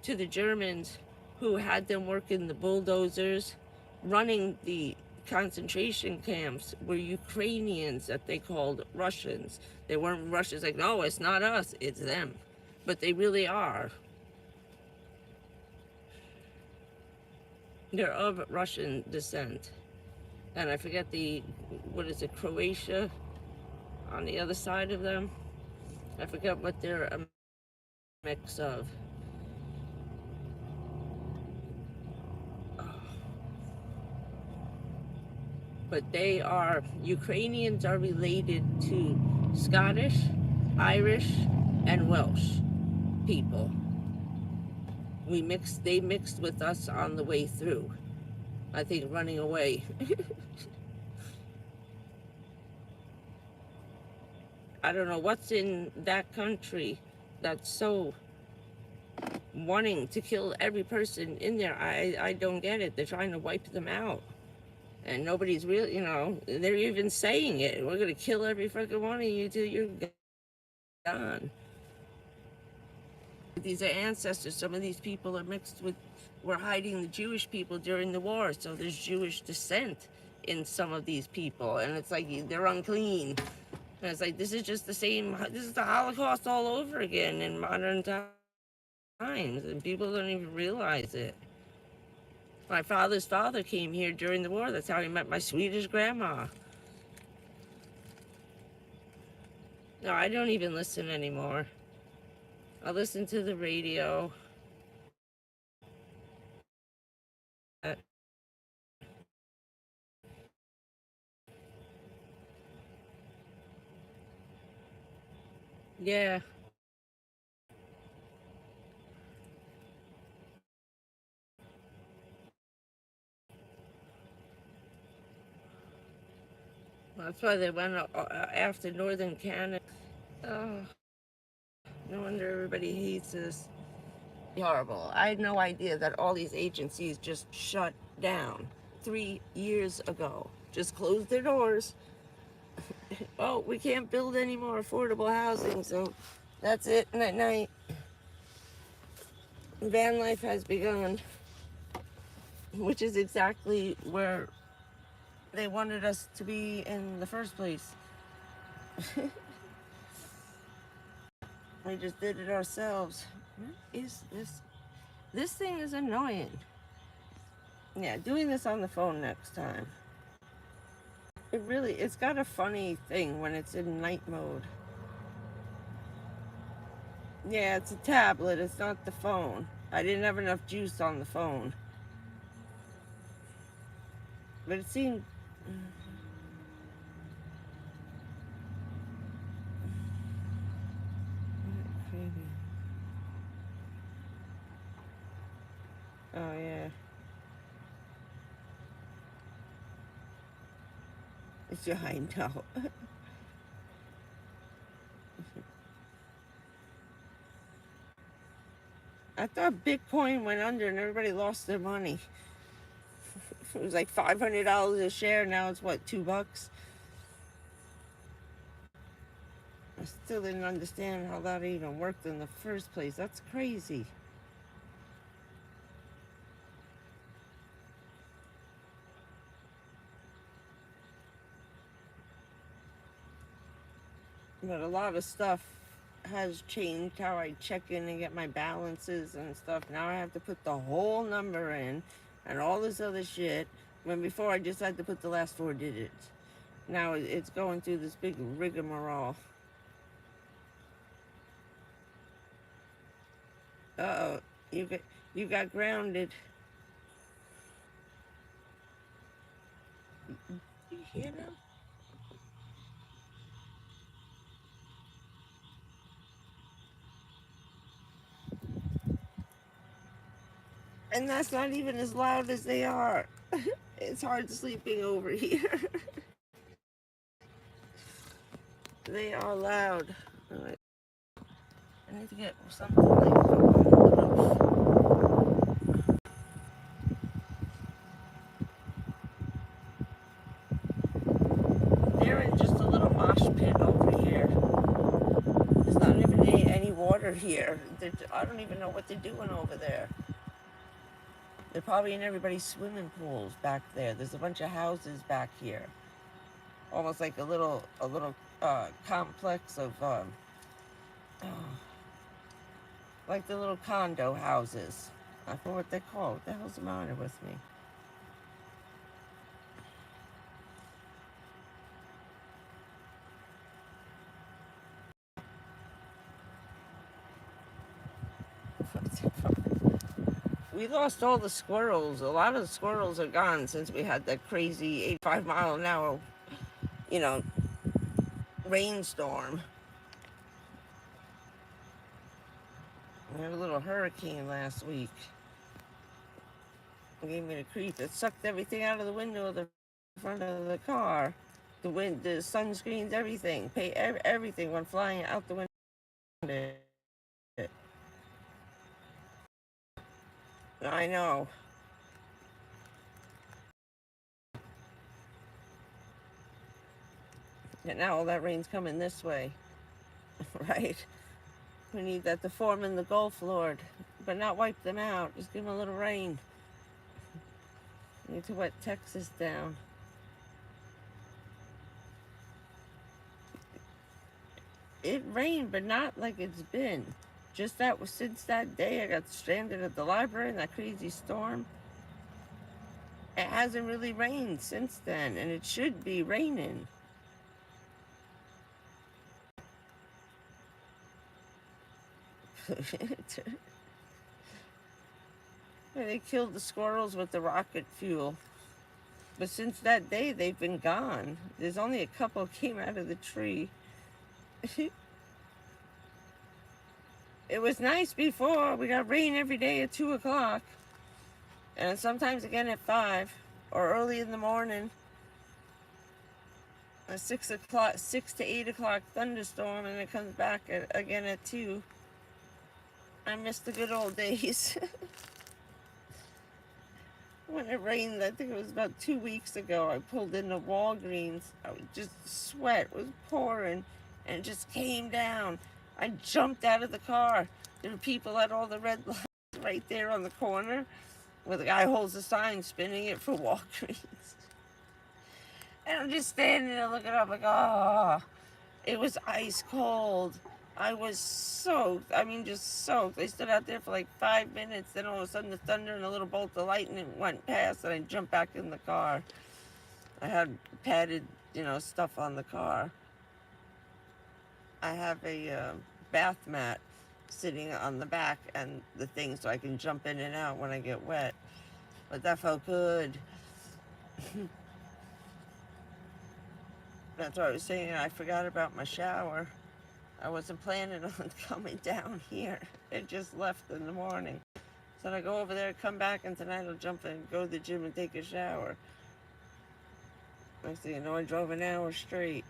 to the Germans, who had them working the bulldozers. Running the concentration camps were Ukrainians that they called Russians. They weren't Russians like, no, it's not us, it's them. But they really are. They're of Russian descent. And I forget what is it, Croatia on the other side of them? I forget what they're a mix of. But Ukrainians are related to Scottish, Irish, and Welsh people. They mixed with us on the way through. I think running away. I don't know what's in that country that's so wanting to kill every person in there. I don't get it. They're trying to wipe them out. And nobody's really, you know, they're even saying it. We're going to kill every fucking one of you till you're gone. These are ancestors. Some of these people are were hiding the Jewish people during the war. So there's Jewish descent in some of these people. And it's like, they're unclean. And it's like, this is just this is the Holocaust all over again in modern times. And people don't even realize it. My father's father came here during the war. That's how he met my Swedish grandma. No, I don't even listen anymore. I listen to the radio. Yeah. That's why they went after Northern Canada. Oh, no wonder everybody hates us. Horrible. I had no idea that all these agencies just shut down 3 years ago. Just closed their doors. Oh, we can't build any more affordable housing, so that's it. Night night. Van life has begun, which is exactly where they wanted us to be in the first place. We just did it ourselves. What is this? This thing is annoying. Yeah, doing this on the phone next time. It's got a funny thing when it's in night mode. Yeah, it's a tablet, it's not the phone. I didn't have enough juice on the phone. But it seemed... Oh, yeah. Yeah, I know. I thought Bitcoin went under and everybody lost their money. It was like $500 a share. Now it's what, $2? I still didn't understand how that even worked in the first place. That's crazy. But a lot of stuff has changed how I check in and get my balances and stuff. Now I have to put the whole number in and all this other shit. When before I just had to put the last 4 digits. Now it's going through this big rigmarole. Uh-oh, you got grounded. You hear them? And that's not even as loud as they are. It's hard sleeping over here. They are loud. All right. I need to get something like on the roof. They're in just a little mosh pit over here. There's not even any water here. I don't even know what they're doing over there. They're probably in everybody's swimming pools back there. There's a bunch of houses back here. Almost like a little complex of like the little condo houses. I forget what they're called. What the hell's the matter with me? We lost all the squirrels. A lot of the squirrels are gone since we had that crazy 85-mile-an-hour, you know, rainstorm. We had a little hurricane last week. It gave me the creep. It sucked everything out of the window of the front of the car. The wind, the sunscreens, everything. Everything went flying out the window. I know. And now all that rain's coming this way. Right? We need that to form in the Gulf, Lord. But not wipe them out. Just give them a little rain. We need to wet Texas down. It rained, but not like it's been. Just that since that day I got stranded at the library in that crazy storm. It hasn't really rained since then, and it should be raining. They killed the squirrels with the rocket fuel. But since that day, they've been gone. There's only a couple came out of the tree. It was nice before. We got rain every day at 2 o'clock. And sometimes again at 5 or early in the morning. A 6 o'clock, 6 to 8 o'clock thunderstorm, and it comes back again at 2. I miss the good old days. When it rained, I think it was about 2 weeks ago, I pulled into Walgreens. I was just, sweat was pouring, and it just came down. I jumped out of the car. There were people at all the red lights right there on the corner, where the guy holds the sign, spinning it for Walgreens. And I'm just standing there looking up like, oh, it was ice cold. I was soaked. I mean, just soaked. I stood out there for like 5 minutes. Then all of a sudden the thunder and a little bolt of lightning went past, and I jumped back in the car. I had padded, stuff on the car. I have a bath mat sitting on the back and the thing so I can jump in and out when I get wet. But that felt good. That's what I was saying. I forgot about my shower. I wasn't planning on coming down here. It just left in the morning. So I go over there, come back, and tonight I'll jump in, go to the gym and take a shower. Next thing you know, I drove an hour straight.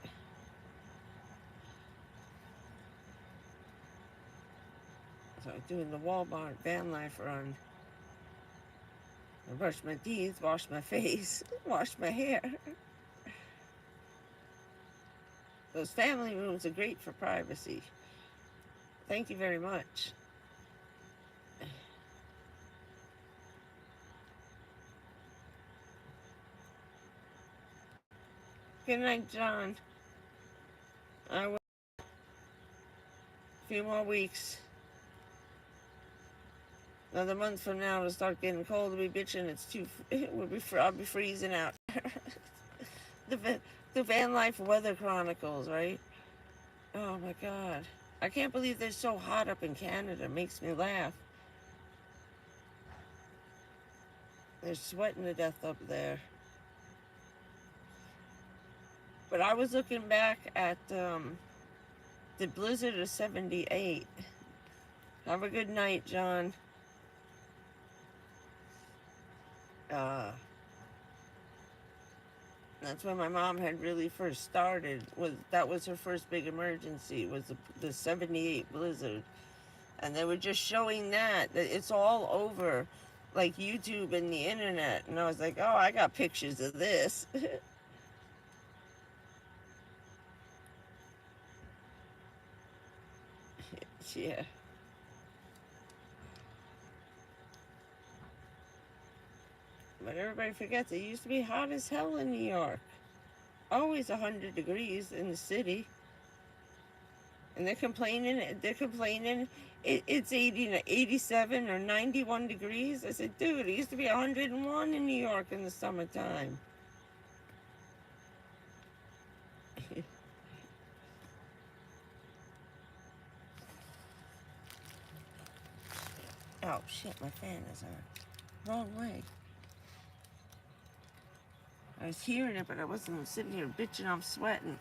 So I'm doing the Walmart van life run. I brush my teeth, wash my face, wash my hair. Those family rooms are great for privacy. Thank you very much. Good night, John. I will few more weeks. Another month from now, it'll start getting cold. We'll be bitching. It's too. I'll be freezing out. the van life weather chronicles, right? Oh my God, I can't believe they're so hot up in Canada. It makes me laugh. They're sweating to death up there. But I was looking back at the blizzard of '78. Have a good night, John. That's when my mom had really first started. That was her first big emergency, was the '78 blizzard. And they were just showing that it's all over, like YouTube and the internet. And I was like, oh, I got pictures of this. Yeah. But everybody forgets it used to be hot as hell in New York. Always 100 degrees in the city. And they're complaining it's 87 or 91 degrees. I said, dude, it used to be 101 in New York in the summertime. Oh shit, my fan is on. Wrong way. I was hearing it, but I wasn't sitting here bitching, I'm sweating.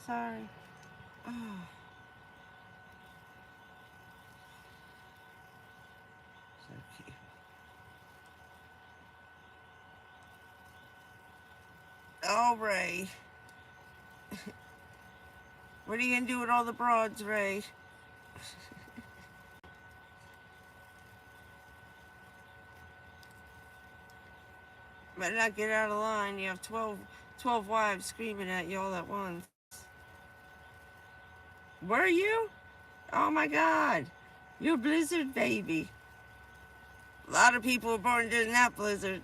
Sorry. Oh. So cute. Oh, Ray. What are you gonna do with all the broads, Ray? Better not get out of line. You have 12 wives screaming at you all at once. Were you? Oh my God. You're a blizzard baby. A lot of people were born during that blizzard.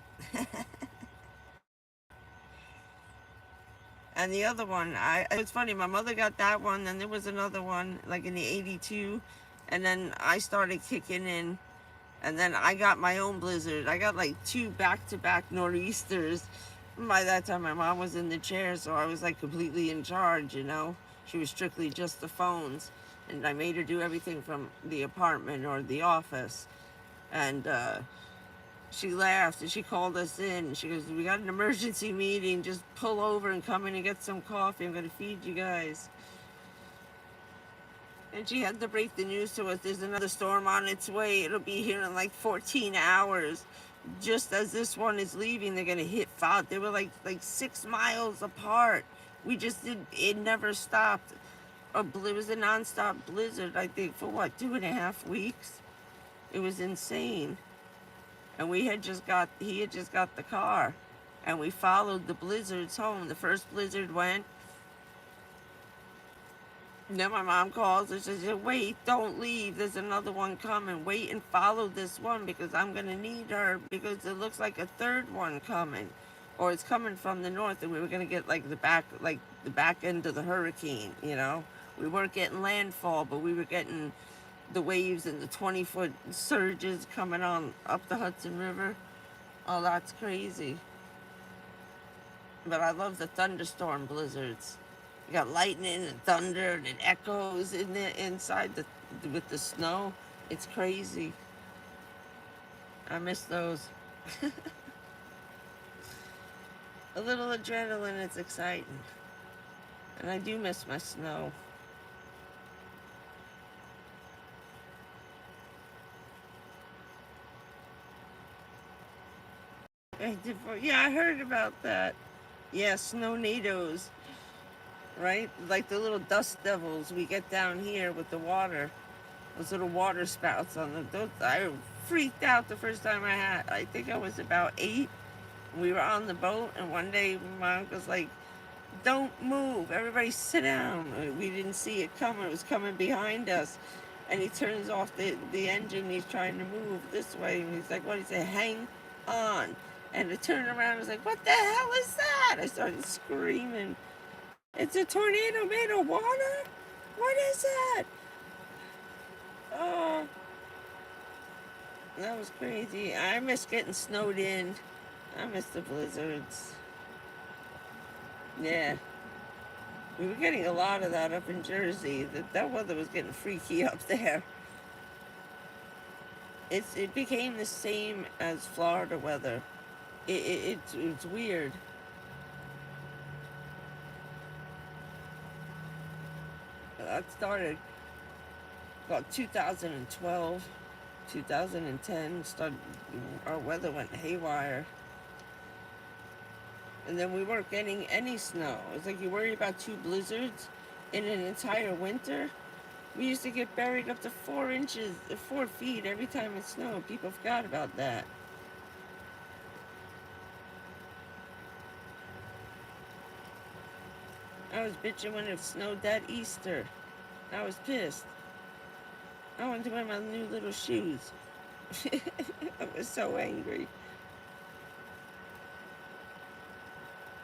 And the other one, it's funny, my mother got that one, then there was another one, like in the '82, and then I started kicking in, and then I got my own blizzard. I got like 2 back-to-back nor'easters. By that time, my mom was in the chair, so I was like completely in charge, you know? She was strictly just the phones, and I made her do everything from the apartment or the office. And she laughed and she called us in. She goes, we got an emergency meeting. Just pull over and come in and get some coffee. I'm going to feed you guys. And she had to break the news to us. There's another storm on its way. It'll be here in like 14 hours. Just as this one is leaving, they're going to hit 5. They were like 6 miles apart. We just did, it never stopped. It was a nonstop blizzard, I think, for what, 2.5 weeks? It was insane. And he had just got the car, and we followed the blizzards home. The first blizzard went, and then my mom calls and she says, wait, don't leave, there's another one coming. Wait and follow this one because I'm gonna need her, because it looks like a third one coming, or it's coming from the north, and we were gonna get like the back end of the hurricane, you know. We weren't getting landfall, but we were getting the waves and the 20-foot surges coming on up the Hudson River. Oh, that's crazy. But I love the thunderstorm blizzards. You got lightning and thunder, and it echoes inside with the snow. It's crazy. I miss those. A little adrenaline, it's exciting. And I do miss my snow. Yeah, I heard about that. Yeah, snow-nados, right? Like the little dust devils we get down here with the water. Those little water spouts on the... I freaked out the first time I think I was about 8. We were on the boat, and one day my uncle's like, don't move, everybody sit down. We didn't see it coming. It was coming behind us. And he turns off the engine. He's trying to move this way. And he's like, what? He said, hang on. And I turned around and was like, what the hell is that? I started screaming. It's a tornado made of water? What is that? Oh, that was crazy. I miss getting snowed in. I miss the blizzards. Yeah. We were getting a lot of that up in Jersey. That weather was getting freaky up there. It became the same as Florida weather. It's weird. That started about 2012, 2010. Our weather went haywire. And then we weren't getting any snow. It's like you worry about 2 blizzards in an entire winter. We used to get buried up to 4 inches, 4 feet every time it snowed. People forgot about that. I was bitching when it snowed that Easter. I was pissed. I wanted to wear my new little shoes. I was so angry.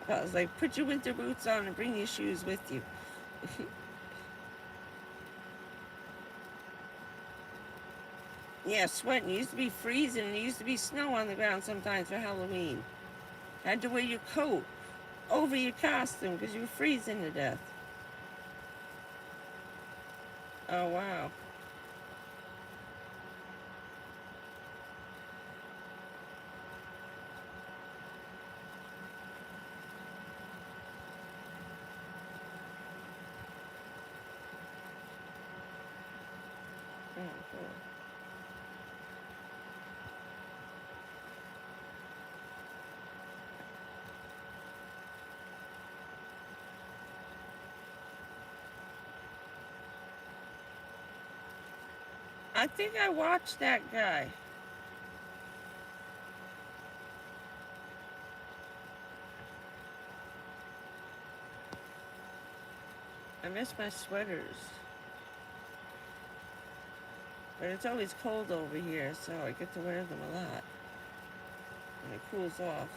I was like, put your winter boots on and bring your shoes with you. Yeah, sweating. It used to be freezing and it used to be snow on the ground sometimes for Halloween. Had to wear your coat over your costume because you were freezing to death. Oh, wow. Oh, cool. I think I watched that guy. I miss my sweaters. But it's always cold over here, so I get to wear them a lot. And it cools off.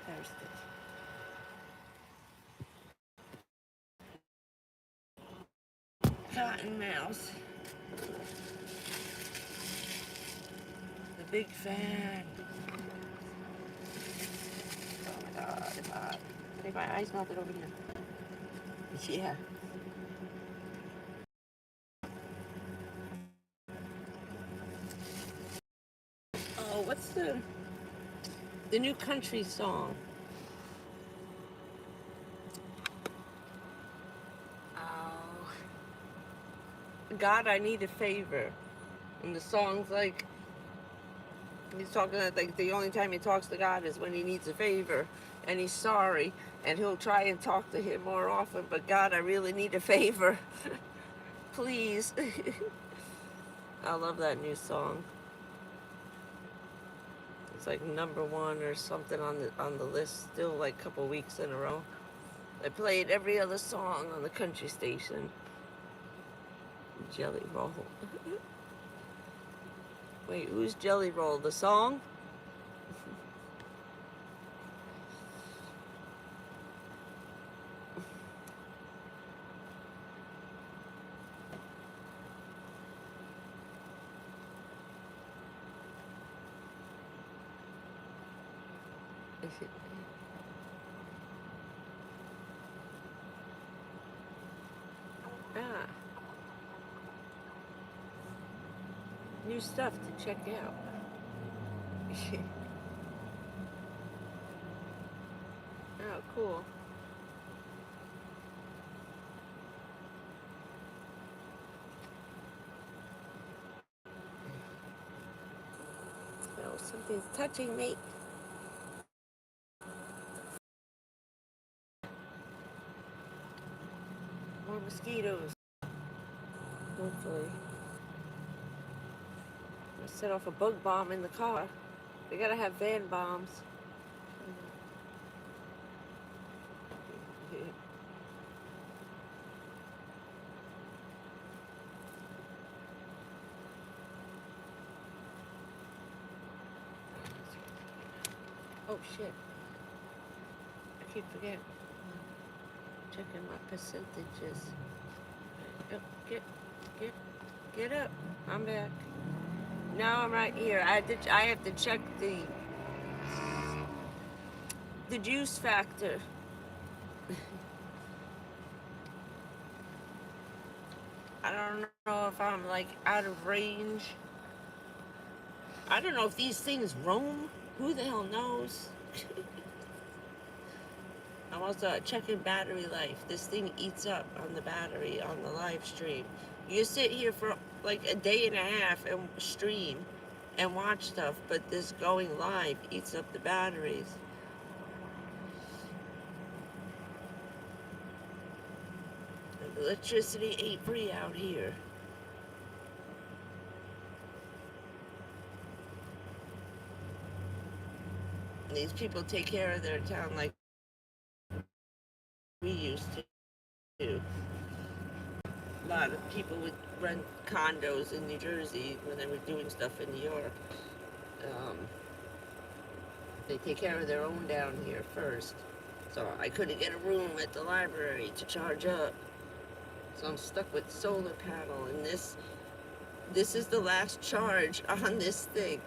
Thirsty. Cotton mouse. The big fan. Oh my god, it's hot. I think my eyes melted over here. Yeah. Oh, what's the new country song? Oh. God, I Need a Favor. And the song's like, he's talking like the only time he talks to God is when he needs a favor and he's sorry and he'll try and talk to him more often, but God, I really need a favor. Please. I love that new song. It's like #1 or something on the list, still like a couple weeks in a row. I played every other song on the country station. Jelly Roll. Wait, who's Jelly Roll? The song? Ah. New stuff to check out. Oh, cool. Oh, something's touching me. More mosquitoes. Hopefully. I set off a bug bomb in the car. They gotta have van bombs. Oh shit. I keep forgetting. Checking my percentages. Oh, get up. I'm back. Now I'm right here. I have to check the juice factor. I don't know if I'm like out of range. I don't know if these things roam. Who the hell knows? I'm also checking battery life. This thing eats up on the battery on the live stream. You sit here for like a day and a half and stream and watch stuff, but this going live eats up the batteries. Electricity ain't free out here. And these people take care of their town like we used to. A lot of people would rent condos in New Jersey when they were doing stuff in New York. They take care of their own down here first. So I couldn't get a room at the library to charge up. So I'm stuck with solar panel, and this is the last charge on this thing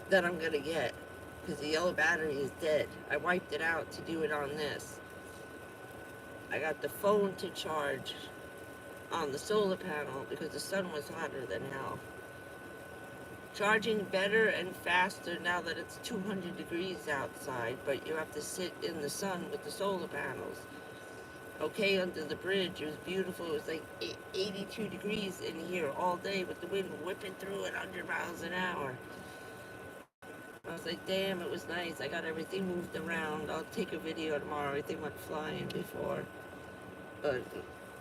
that I'm gonna get, because the yellow battery is dead. I wiped it out to do it on this. I got the phone to charge on the solar panel because the sun was hotter than hell. Charging better and faster now that it's 200 degrees outside, but you have to sit in the sun with the solar panels. Okay, under the bridge, it was beautiful. It was like 82 degrees in here all day with the wind whipping through at 100 miles an hour. I was like, damn, it was nice. I got everything moved around. I'll take a video tomorrow. Everything went flying before. But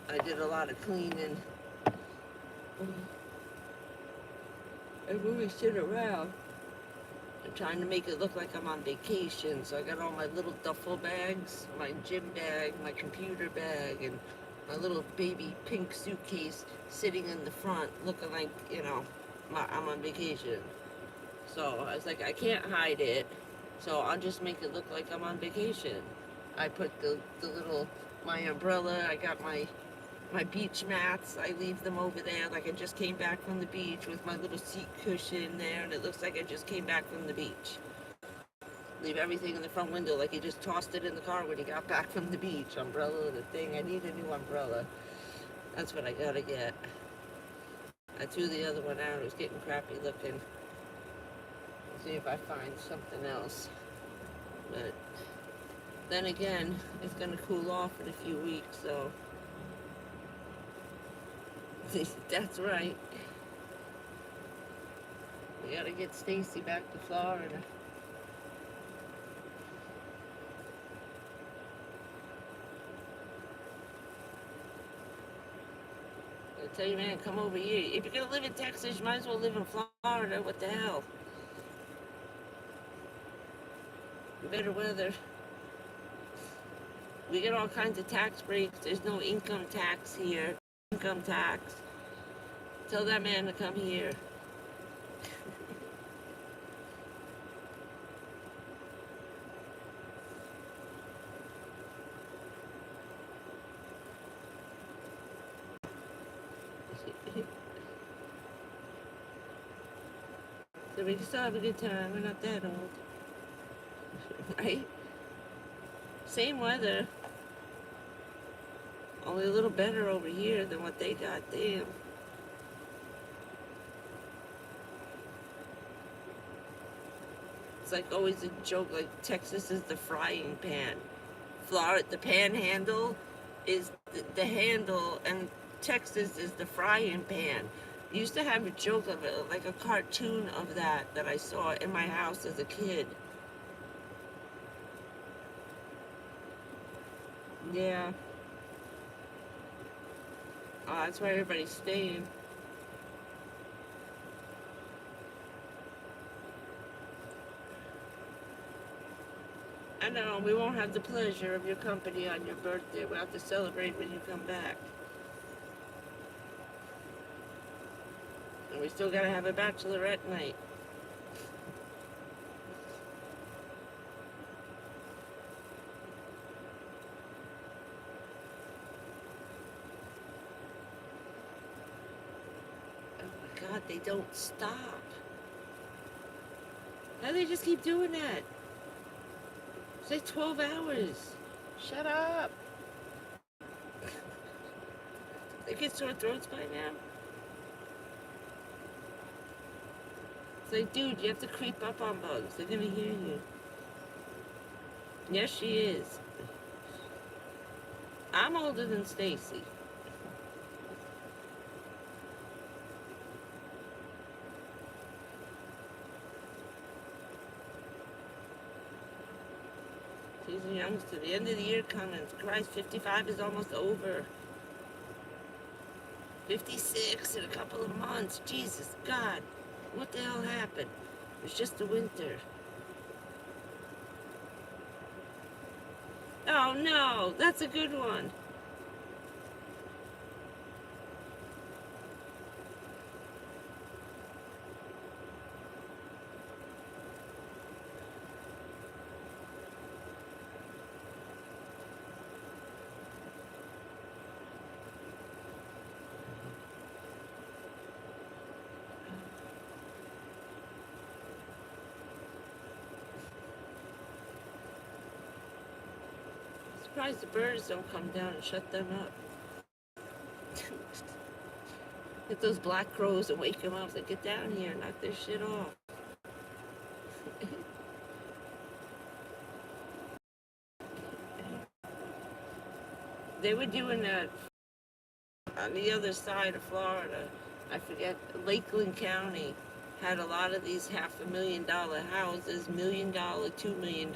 I did a lot of cleaning. And moving shit around. I'm trying to make it look like I'm on vacation. So I got all my little duffel bags, my gym bag, my computer bag, and my little baby pink suitcase sitting in the front looking like, you know, I'm on vacation. So I was like, I can't hide it. So I'll just make it look like I'm on vacation. I put the little, my umbrella, I got my beach mats, I leave them over there like I just came back from the beach with my little seat cushion there, and it looks like I just came back from the beach. Leave everything in the front window like he just tossed it in the car when he got back from the beach. Umbrella, the thing, I need a new umbrella. That's what I gotta get. I threw the other one out, it was getting crappy looking. Let's see if I find something else. But then again, it's gonna cool off in a few weeks, so that's right. We gotta get Stacy back to Florida. I tell you, man, come over here. If you're gonna live in Texas, you might as well live in Florida. What the hell? Better weather. We get all kinds of tax breaks. There's no income tax here. Income tax. Tell that man to come here. So we can still have a good time. We're not that old. Right? Same weather. Only a little better over here than what they got. Damn. It's like always a joke, like Texas is the frying pan. Florida, the panhandle is the handle, and Texas is the frying pan. I used to have a joke of it, like a cartoon of that I saw in my house as a kid. Yeah. Oh, that's where everybody's staying. I know, we won't have the pleasure of your company on your birthday. We'll have to celebrate when you come back. And we still gotta have a bachelorette night. God, they don't stop. How do they just keep doing that? It's like 12 hours. Shut up. They get sore throats by now. It's like, dude, you have to creep up on bugs. They're gonna hear you. Yes, she is. I'm older than Stacy. She's a youngster. The end of the year coming. Christ, 55 is almost over. 56 in a couple of months. Jesus, God. What the hell happened? It was just the winter. Oh no, that's a good one. Surprised the birds don't come down and shut them up. Get those black crows and wake them up. Say, get down here and knock their shit off. They were doing that on the other side of Florida. I forget, Lakeland County had a lot of these $500,000 houses, $1 million, $2 million.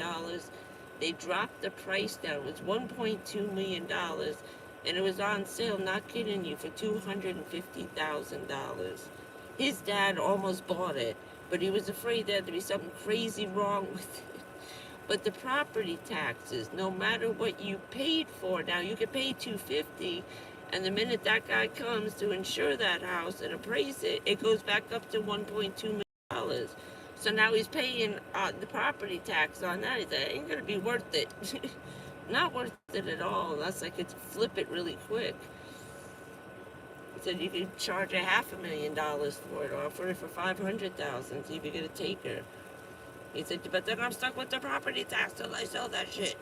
They dropped the price down. It was $1.2 million, and it was on sale, not kidding you, for $250,000. His dad almost bought it, but he was afraid there had to be something crazy wrong with it. But the property taxes, no matter what you paid for, now you could pay $250,000, and the minute that guy comes to insure that house and appraise it, it goes back up to $1.2 million. So now he's paying the property tax on that. He said, it ain't gonna be worth it. Not worth it at all, unless I could flip it really quick. He said you could charge $500,000 for it, or offer it for $500,000, see if you get a taker. He said, but then I'm stuck with the property tax till I sell that shit.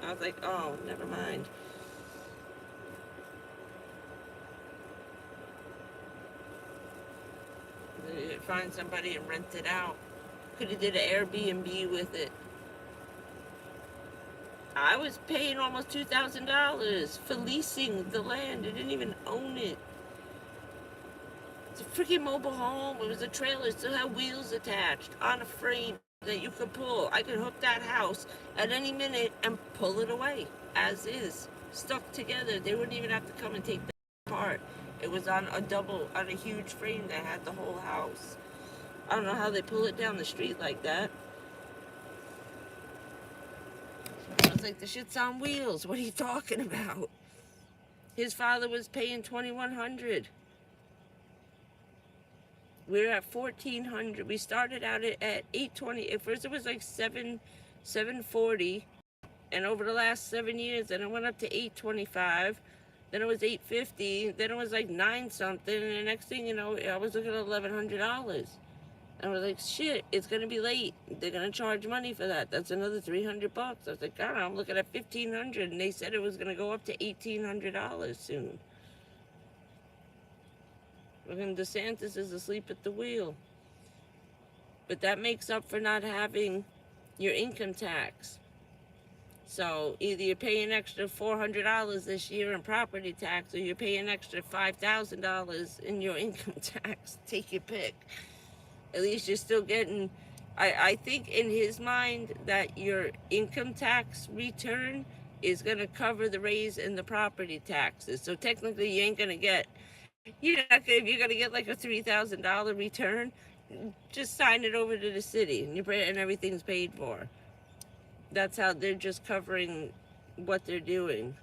I was like, oh, never mind. Find somebody and rent it out. Could have did an Airbnb with it. I was paying almost $2,000 for leasing the land. I didn't even own it. It's a freaking mobile home. It was a trailer. It still had wheels attached on a frame that you could pull. I could hook that house at any minute and pull it away as is, stuck together. They wouldn't even have to come and take that apart. It was on a huge frame that had the whole house. I don't know how they pull it down the street like that. I was like, the shit's on wheels. What are you talking about? His father was paying $2,100. We were at $1,400. We started out at $820. At first it was like $740, and over the last 7 years, then it went up to $825. Then it was $850. Then it was like $9 something, and the next thing you know, I was looking at $1,100. And I was like, shit, it's gonna be late. They're gonna charge money for that. That's another $300. I was like, God, I'm looking at $1,500, and they said it was gonna go up to $1,800 soon. Fucking DeSantis is asleep at the wheel. But that makes up for not having your income tax. So either you're paying extra $400 this year in property tax, or you're paying extra $5,000 in your income tax. Take your pick. At least you're still getting, I think in his mind that your income tax return is going to cover the raise in the property taxes. So technically you ain't going to get, you're not gonna, if you're going to get like a $3,000 return, just sign it over to the city and everything's paid for. That's how they're just covering what they're doing.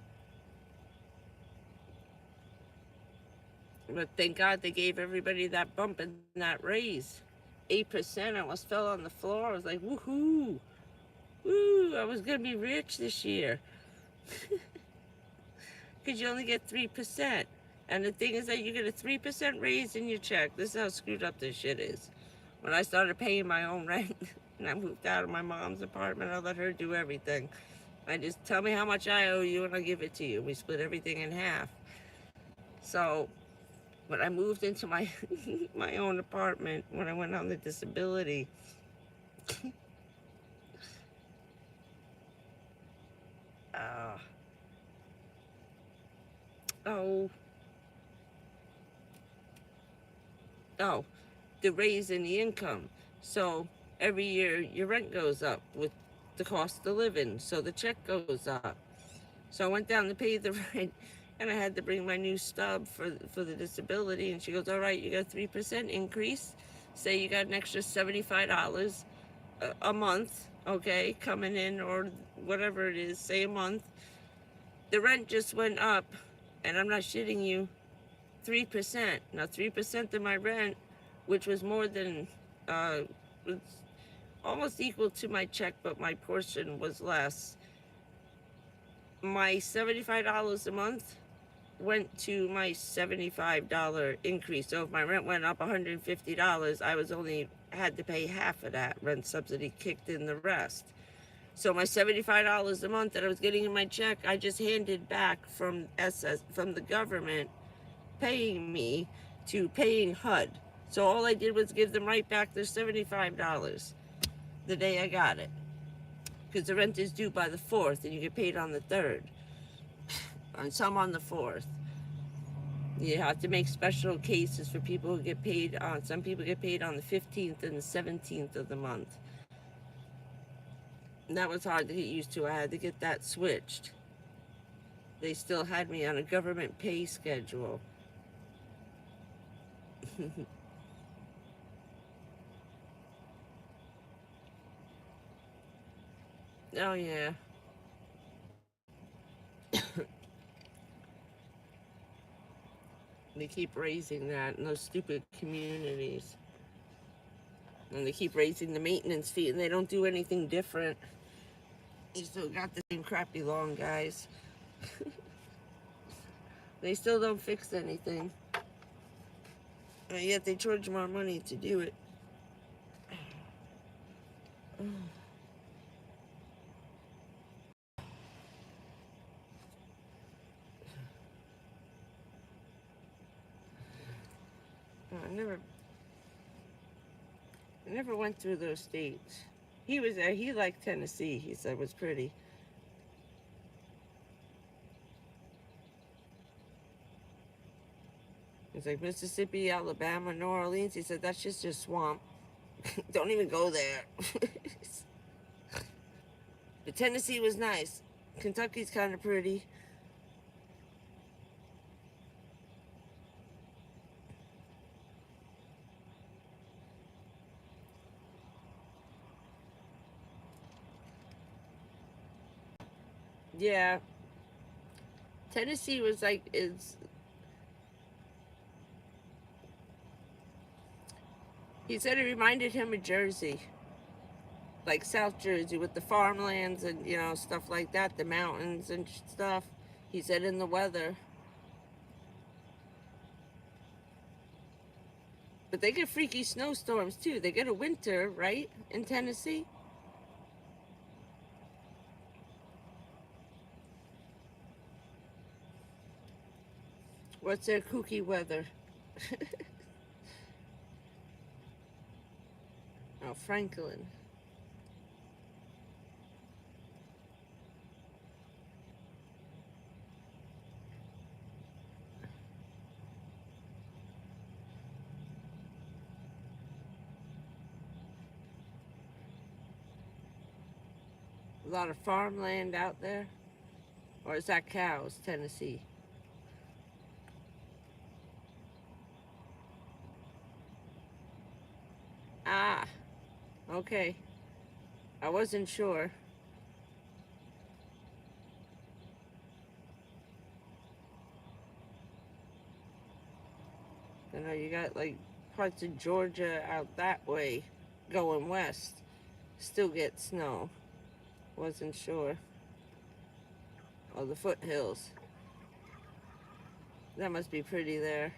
But thank God they gave everybody that bump and that raise. 8%, I almost fell on the floor. I was like, woohoo! Woo! I was going to be rich this year. Because you only get 3%. And the thing is that you get a 3% raise in your check. This is how screwed up this shit is. When I started paying my own rent and I moved out of my mom's apartment, I let her do everything. I just tell me how much I owe you and I'll give it to you. We split everything in half. So when I moved into my my own apartment, when I went on the disability, uh, oh, oh, the raise in the income. So every year your rent goes up with the cost of living, so the check goes up. So I went down to pay the rent, and I had to bring my new stub for the disability, and she goes, all right, you got a 3% increase. Say you got an extra $75 a month, okay, coming in, or whatever it is, say a month. The rent just went up, and I'm not shitting you, 3%. Now 3% of my rent, which was more than, was almost equal to my check, but my portion was less. My $75 a month went to my $75 increase. So if my rent went up $150, I was only had to pay half of that. Rent subsidy kicked in the rest. So my $75 a month that I was getting in my check, I just handed back from the government paying me to paying HUD. So all I did was give them right back their $75 the day I got it. Because the rent is due by the 4th and you get paid on the 3rd. And some on the 4th. You have to make special cases for people who get paid on, some people get paid on the 15th and the 17th of the month. And that was hard to get used to. I had to get that switched. They still had me on a government pay schedule. Oh yeah. They keep raising that in those stupid communities. And they keep raising the maintenance fee, and they don't do anything different. You still got the same crappy lawn, guys. They still don't fix anything. And yet they charge more money to do it. I never went through those states. He was there. He liked Tennessee. He said it was pretty. He's like Mississippi, Alabama, New Orleans. He said that's just a swamp. Don't even go there. But Tennessee was nice. Kentucky's kind of pretty. Yeah. Tennessee was like, he said it reminded him of Jersey. Like South Jersey with the farmlands and, you know, stuff like that, the mountains and stuff. He said in the weather. But they get freaky snowstorms too. They get a winter, right, in Tennessee? What's their kooky weather? Oh, Franklin. A lot of farmland out there? Or is that cows, Tennessee? Ah, okay. I wasn't sure. You know, you got like parts of Georgia out that way going west. Still get snow. Wasn't sure. Oh, the foothills. That must be pretty there.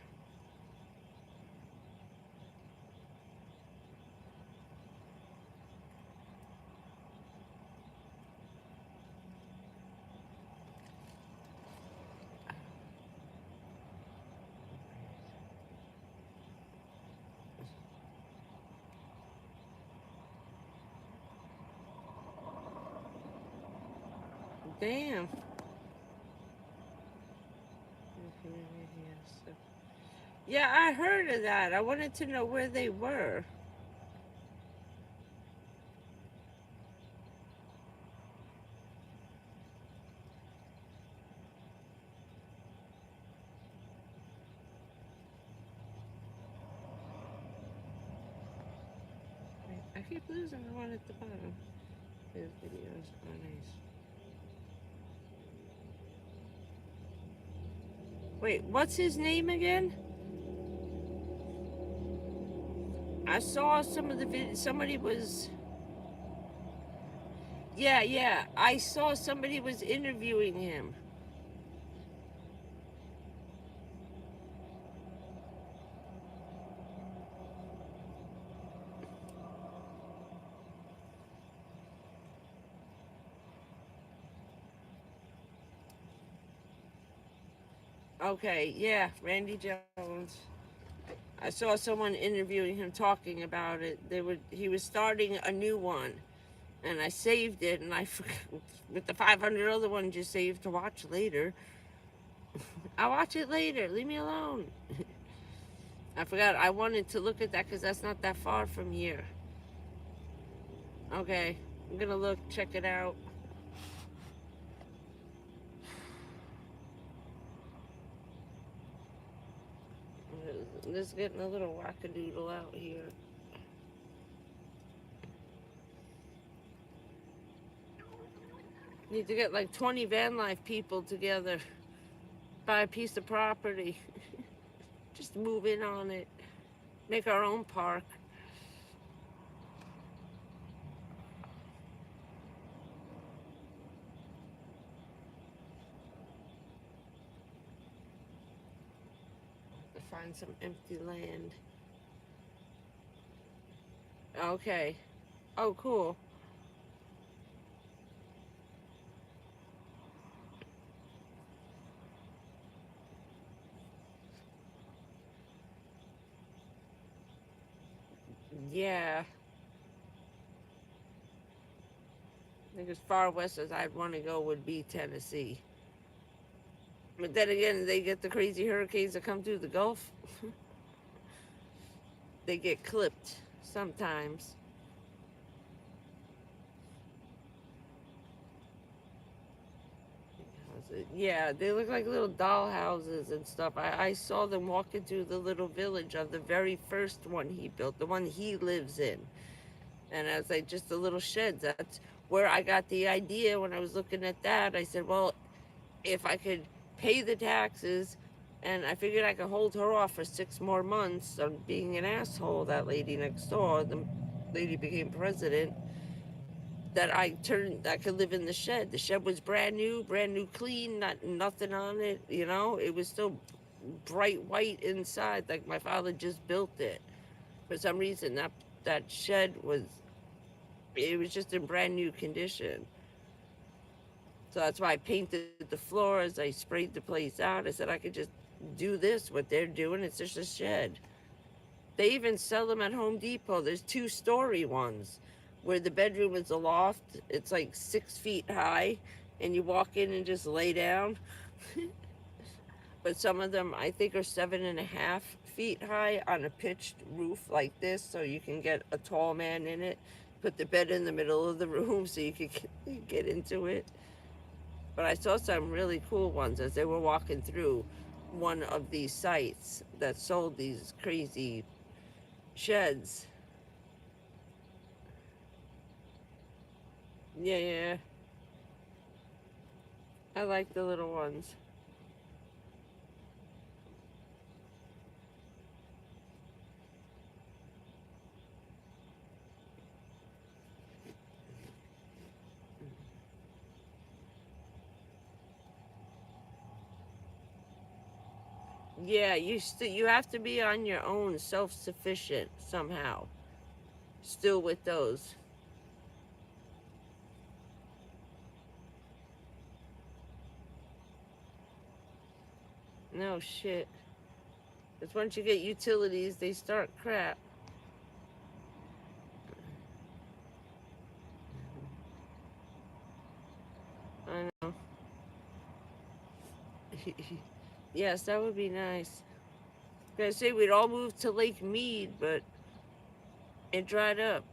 Damn. Yeah, I heard of that. I wanted to know where they were. I keep losing the one at the bottom. His videos are nice. Wait, what's his name again? I saw some of the videos. Somebody was. Yeah, yeah. I saw somebody was interviewing him. Okay, yeah, Randy Jones. I saw someone interviewing him talking about it. He was starting a new one, and I saved it, and I forgot with the 500 other ones you saved to watch later. I'll watch it later. Leave me alone. I forgot. I wanted to look at that because that's not that far from here. Okay, I'm gonna look, check it out. This is getting a little wackadoodle out here. Need to get like 20 van life people together, buy a piece of property, just move in on it, make our own park. Find some empty land. Okay. Oh, cool. Yeah. I think as far west as I'd want to go would be Tennessee. But then again, they get the crazy hurricanes that come through the Gulf. They get clipped sometimes. Yeah, they look like little doll houses and stuff. I saw them walking through the little village of the very first one he built, the one he lives in. And I was like, just the little sheds. That's where I got the idea when I was looking at that. I said, well, if I could pay the taxes, and I figured I could hold her off for 6 more months on being an asshole, that lady next door, the lady became president, that I could live in the shed. The shed was brand new clean, nothing on it, you know? It was still bright white inside, like my father just built it. For some reason, that shed was, it was just in brand new condition. So that's why I painted the floors. I sprayed the place out. I said I could just do this, what they're doing. It's just a shed. They even sell them at Home Depot. There's 2-story ones where the bedroom is a loft. It's like 6 feet high, and you walk in and just lay down. But some of them, I think, are 7.5 feet high on a pitched roof like this, so you can get a tall man in it. Put the bed in the middle of the room so you can get into it. But I saw some really cool ones as they were walking through one of these sites that sold these crazy sheds. Yeah, yeah. I like the little ones. Yeah, you have to be on your own, self-sufficient somehow. Still with those. No shit. Because once you get utilities, they start crap. I know. Yes, that would be nice. I was gonna say we'd all move to Lake Mead, but it dried up.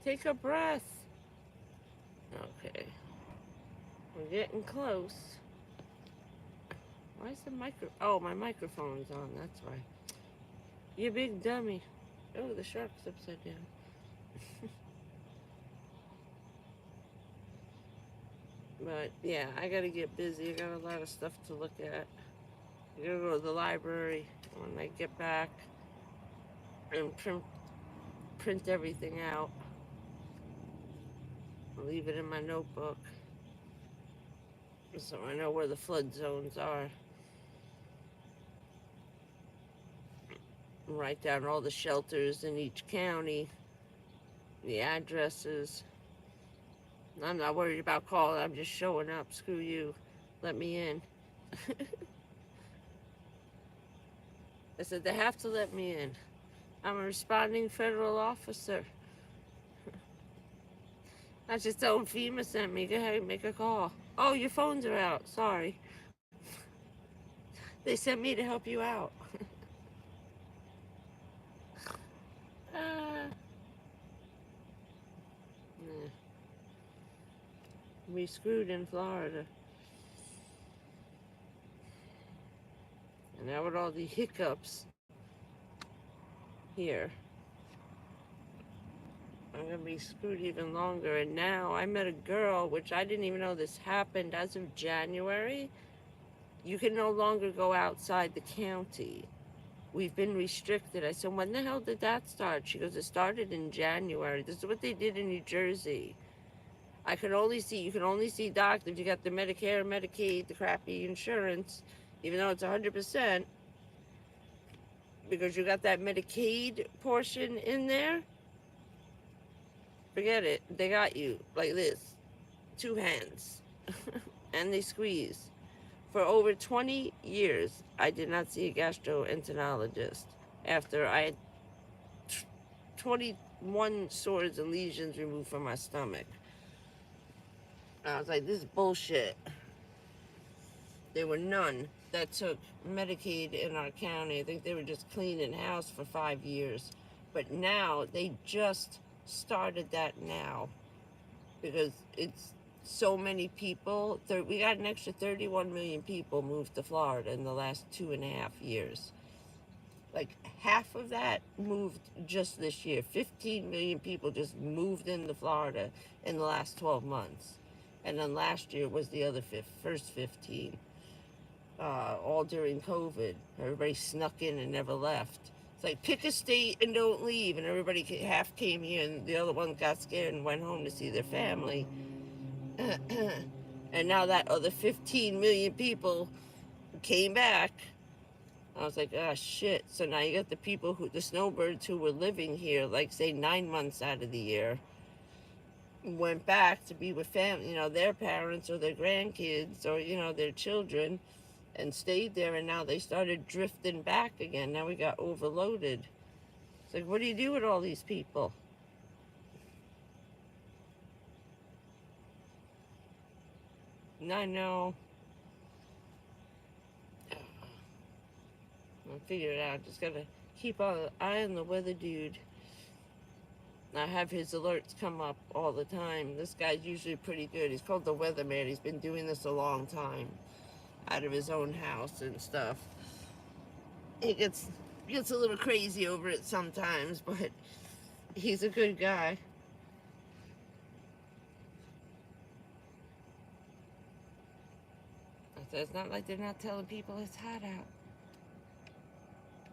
Take a breath. Okay. We're getting close. Why is the micro... Oh, my microphone's on, that's why. You big dummy. Oh, the shark's upside down. But, yeah, I gotta get busy. I got a lot of stuff to look at. I gotta go to the library when I get back and print everything out. I'll leave it in my notebook so I know where the flood zones are. Write down all the shelters in each county, the addresses. I'm not worried about calling. I'm just showing up. Screw you. Let me in. I said, they have to let me in. I'm a responding federal officer. I just tell them FEMA sent me. Go ahead and make a call. Oh, your phones are out. Sorry. They sent me to help you out. uh, nah. We screwed in Florida. And now with all the hiccups here, I'm gonna be screwed even longer. And now I met a girl, which I didn't even know this happened as of January. You can no longer go outside the county. We've been restricted. I said, when the hell did that start? She goes, it started in January. This is what they did in New Jersey. You can only see doctors if you got the Medicare, Medicaid, the crappy insurance, even though it's 100%, because you got that Medicaid portion in there. Forget it. They got you like this, 2 hands, and they squeeze. For over 20 years, I did not see a gastroenterologist after I had 21 sores and lesions removed from my stomach. I was like, this is bullshit. There were none that took Medicaid in our county. I think they were just cleaning house for 5 years. But now, they just started that now because it's so many people. We got an extra 31 million people moved to Florida in the last 2.5 years. Like half of that moved just this year. 15 million people just moved into Florida in the last 12 months. And then last year was the other first 15. All during COVID. Everybody snuck in and never left. It's like, pick a state and don't leave. And everybody, half came here and the other one got scared and went home to see their family. And now that other 15 million people came back. I was like, oh shit. So now you got the people the snowbirds who were living here, like say 9 months out of the year, went back to be with family, their parents or their grandkids or, their children, and stayed there. And now they started drifting back again. Now we got overloaded. It's like, what do you do with all these people? I know. I'll figure it out. Just gotta keep an eye on the weather dude. I have his alerts come up all the time. This guy's usually pretty good. He's called the weatherman. He's been doing this a long time out of his own house and stuff. He gets a little crazy over it sometimes, but he's a good guy. It's not like they're not telling people it's hot out.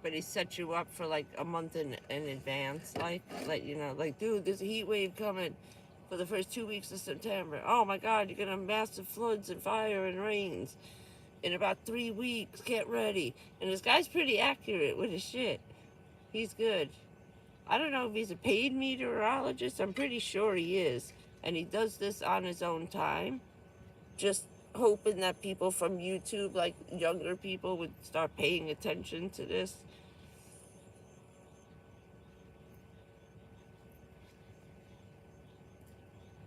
but he sets you up for like a month in advance, like you know, like, dude, there's a heat wave coming for the first 2 weeks of September. Oh my God, you're gonna have massive floods and fire and rains in about 3 weeks. Get ready. And this guy's pretty accurate with his shit. He's good. I don't know if he's a paid meteorologist. I'm pretty sure he is. And he does this on his own time, just hoping that people from YouTube, like younger people, would start paying attention to this.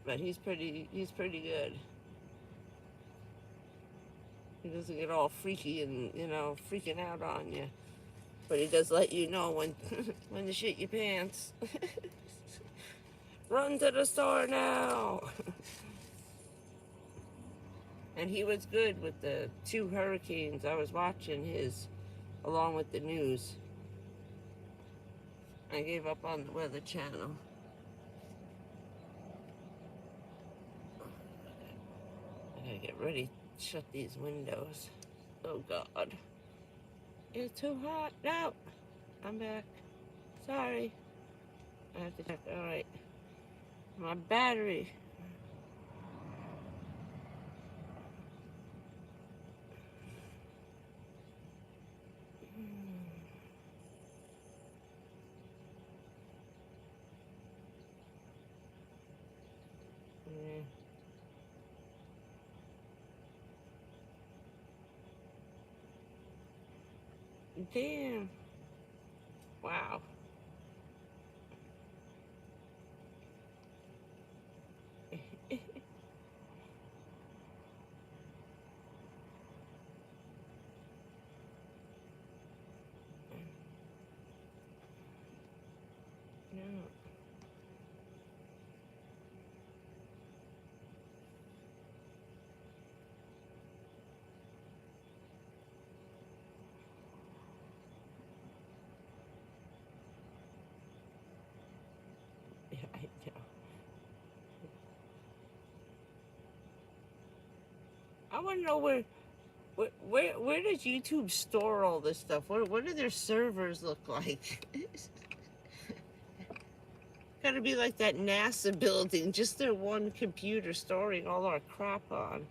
But he's pretty good. He doesn't get all freaky and, you know, freaking out on you. But he does let you know when when to shit your pants. Run to the store now. And he was good with the 2 hurricanes. I was watching his along with the news. I gave up on the Weather Channel. I gotta get ready to shut these windows. Oh God. It's too hot. No. I'm back. Sorry. I have to check. Alright. My battery. Damn. Wow. No. Yeah, I know. I want to know where does YouTube store all this stuff? What do their servers look like? Gotta be like that NASA building, just their one computer storing all our crap on.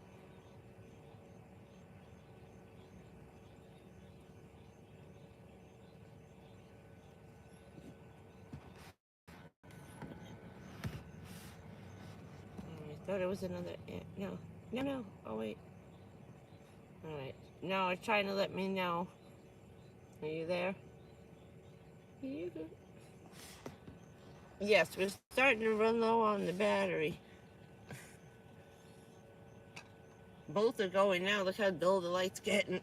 I thought it was another. No, no, no. Oh wait. All right. No, it's trying to let me know. Are you there? You good? Yes, we're starting to run low on the battery. Both are going now. Look how dull the light's getting.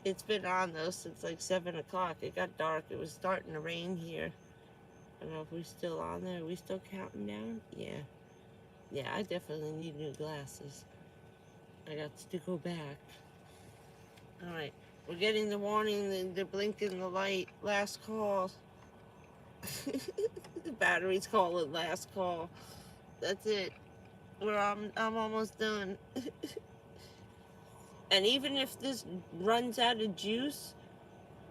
It's been on though since like 7 o'clock. It got dark. It was starting to rain here. I don't know if we're still on there. Are we still counting down? Yeah. Yeah, I definitely need new glasses. I got to go back. All right. We're getting the warning. They're blinking the light. Last call. The battery's calling last call. That's it. I'm almost done. And even if this runs out of juice,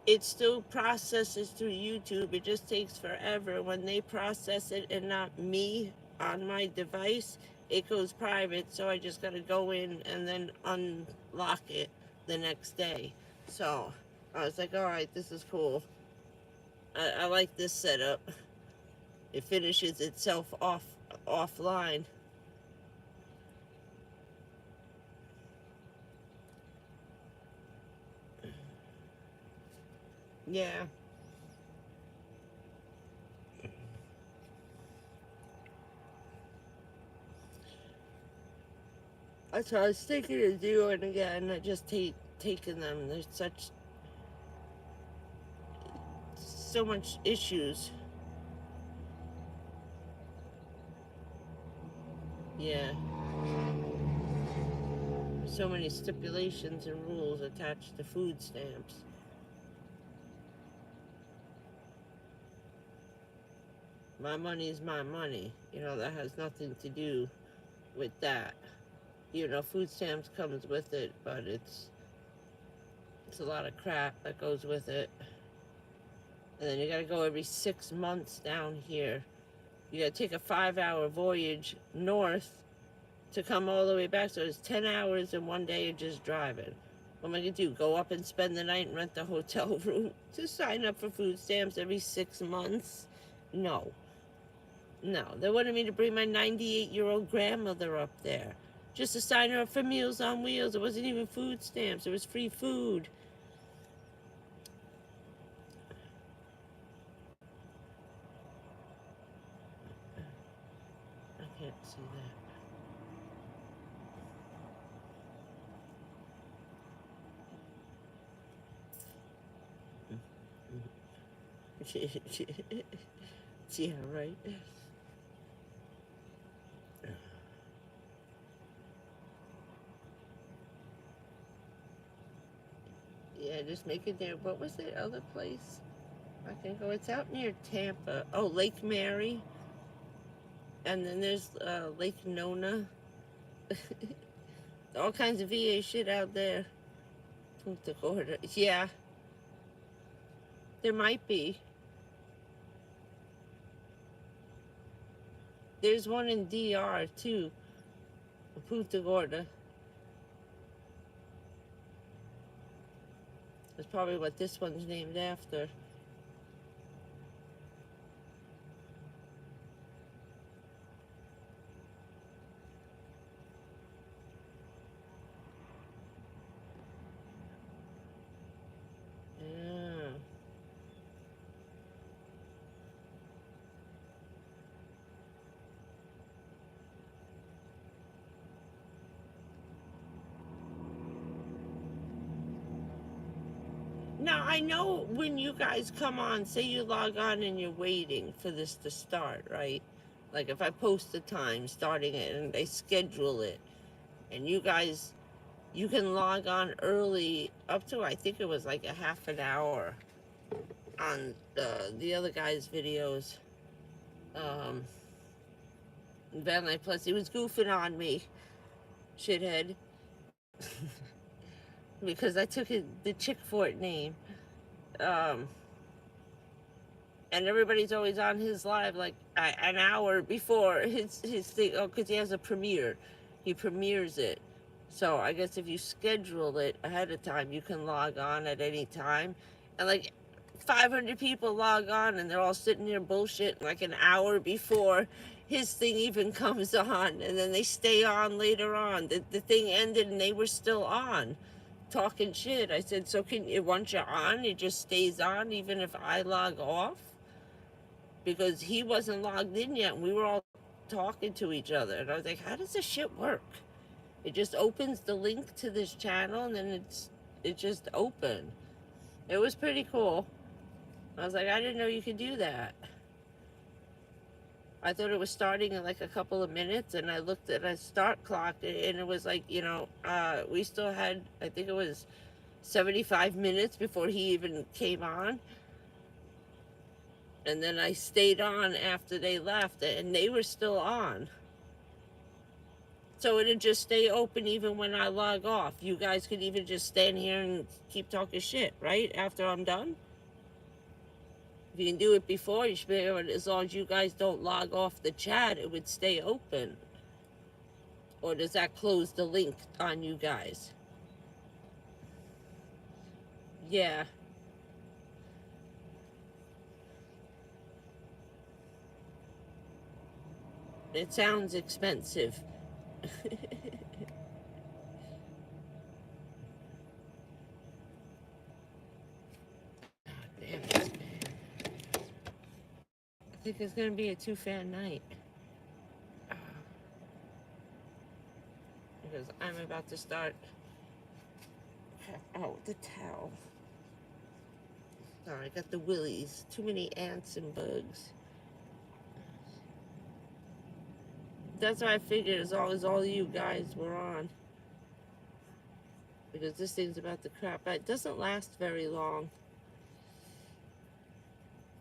it still processes through YouTube. It just takes forever. When they process it and not me on my device, it goes private. So I just got to go in and then unlock it the next day. So I was like, all right, this is cool. I like this setup. It finishes itself offline. Yeah. That's what I was thinking of doing again. I just hate taking them. There's so much issues. Yeah. So many stipulations and rules attached to food stamps. My money is my money. You know, that has nothing to do with that. You know, food stamps comes with it, but It's a lot of crap that goes with it. And then you gotta go every 6 months down here. You gotta take a 5-hour voyage north to come all the way back. So it's 10 hours in one day of just driving. What am I gonna do? Go up and spend the night and rent the hotel room to sign up for food stamps every 6 months? No. No. They wanted me to bring my 98-year-old grandmother up there just to sign her up for Meals on Wheels. It wasn't even food stamps. It was free food. I can't see that. Yeah, right. Yeah, just make it there. What was the other place I can go? It's out near Tampa. Oh, Lake Mary. And then there's Lake Nona. All kinds of VA shit out there. Punta Gorda. Yeah. There might be. There's one in DR too. Punta Gorda. That's probably what this one's named after. Yeah. Now, I know when you guys come on, say you log on and you're waiting for this to start, right? Like if I post the time starting it and they schedule it, and you guys, you can log on early up to, I think it was like a half an hour on the other guy's videos. vanlife Plus, he was goofing on me, shithead, because I took the Chick-Fort name. And everybody's always on his live like an hour before his thing. Oh, because he has a premiere. He premieres it. So I guess if you schedule it ahead of time, you can log on at any time. And like 500 people log on and they're all sitting there bullshitting like an hour before his thing even comes on. And then they stay on later on. The thing ended and they were still on talking shit. I said, so once you're on, it just stays on even if I log off? Because he wasn't logged in yet and we were all talking to each other. And I was like, how does this shit work? It just opens the link to this channel and then it just open. It was pretty cool. I was like, I didn't know you could do that. I thought it was starting in like a couple of minutes, and I looked at a start clock and it was like, we still had, I think it was 75 minutes before he even came on. And then I stayed on after they left and they were still on. So it'd just stay open even when I log off. You guys could even just stand here and keep talking shit, right? After I'm done. If you can do it before, you should be able to, as long as you guys don't log off the chat, it would stay open. Or does that close the link on you guys? Yeah. It sounds expensive. Damn it. I think it's going to be a 2-fan night. Because I'm about to start. Oh, the towel. Sorry, I got the willies. Too many ants and bugs. That's why I figured as long as all you guys were on. Because this thing's about to crap. It doesn't last very long.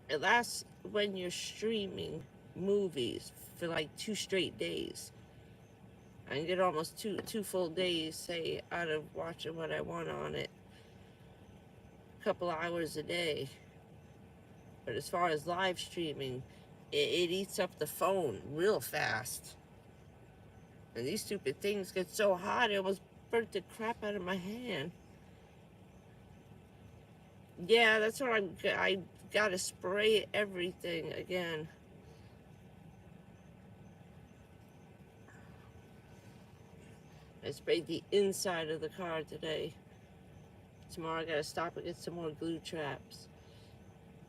It lasts when you're streaming movies for like 2 straight days. I can get almost two full days, say, out of watching what I want on it. a couple hours a day. But as far as live streaming, it eats up the phone real fast. And these stupid things get so hot, it almost burnt the crap out of my hand. Yeah, that's what I gotta spray everything again. I sprayed the inside of the car today. Tomorrow I gotta stop and get some more glue traps.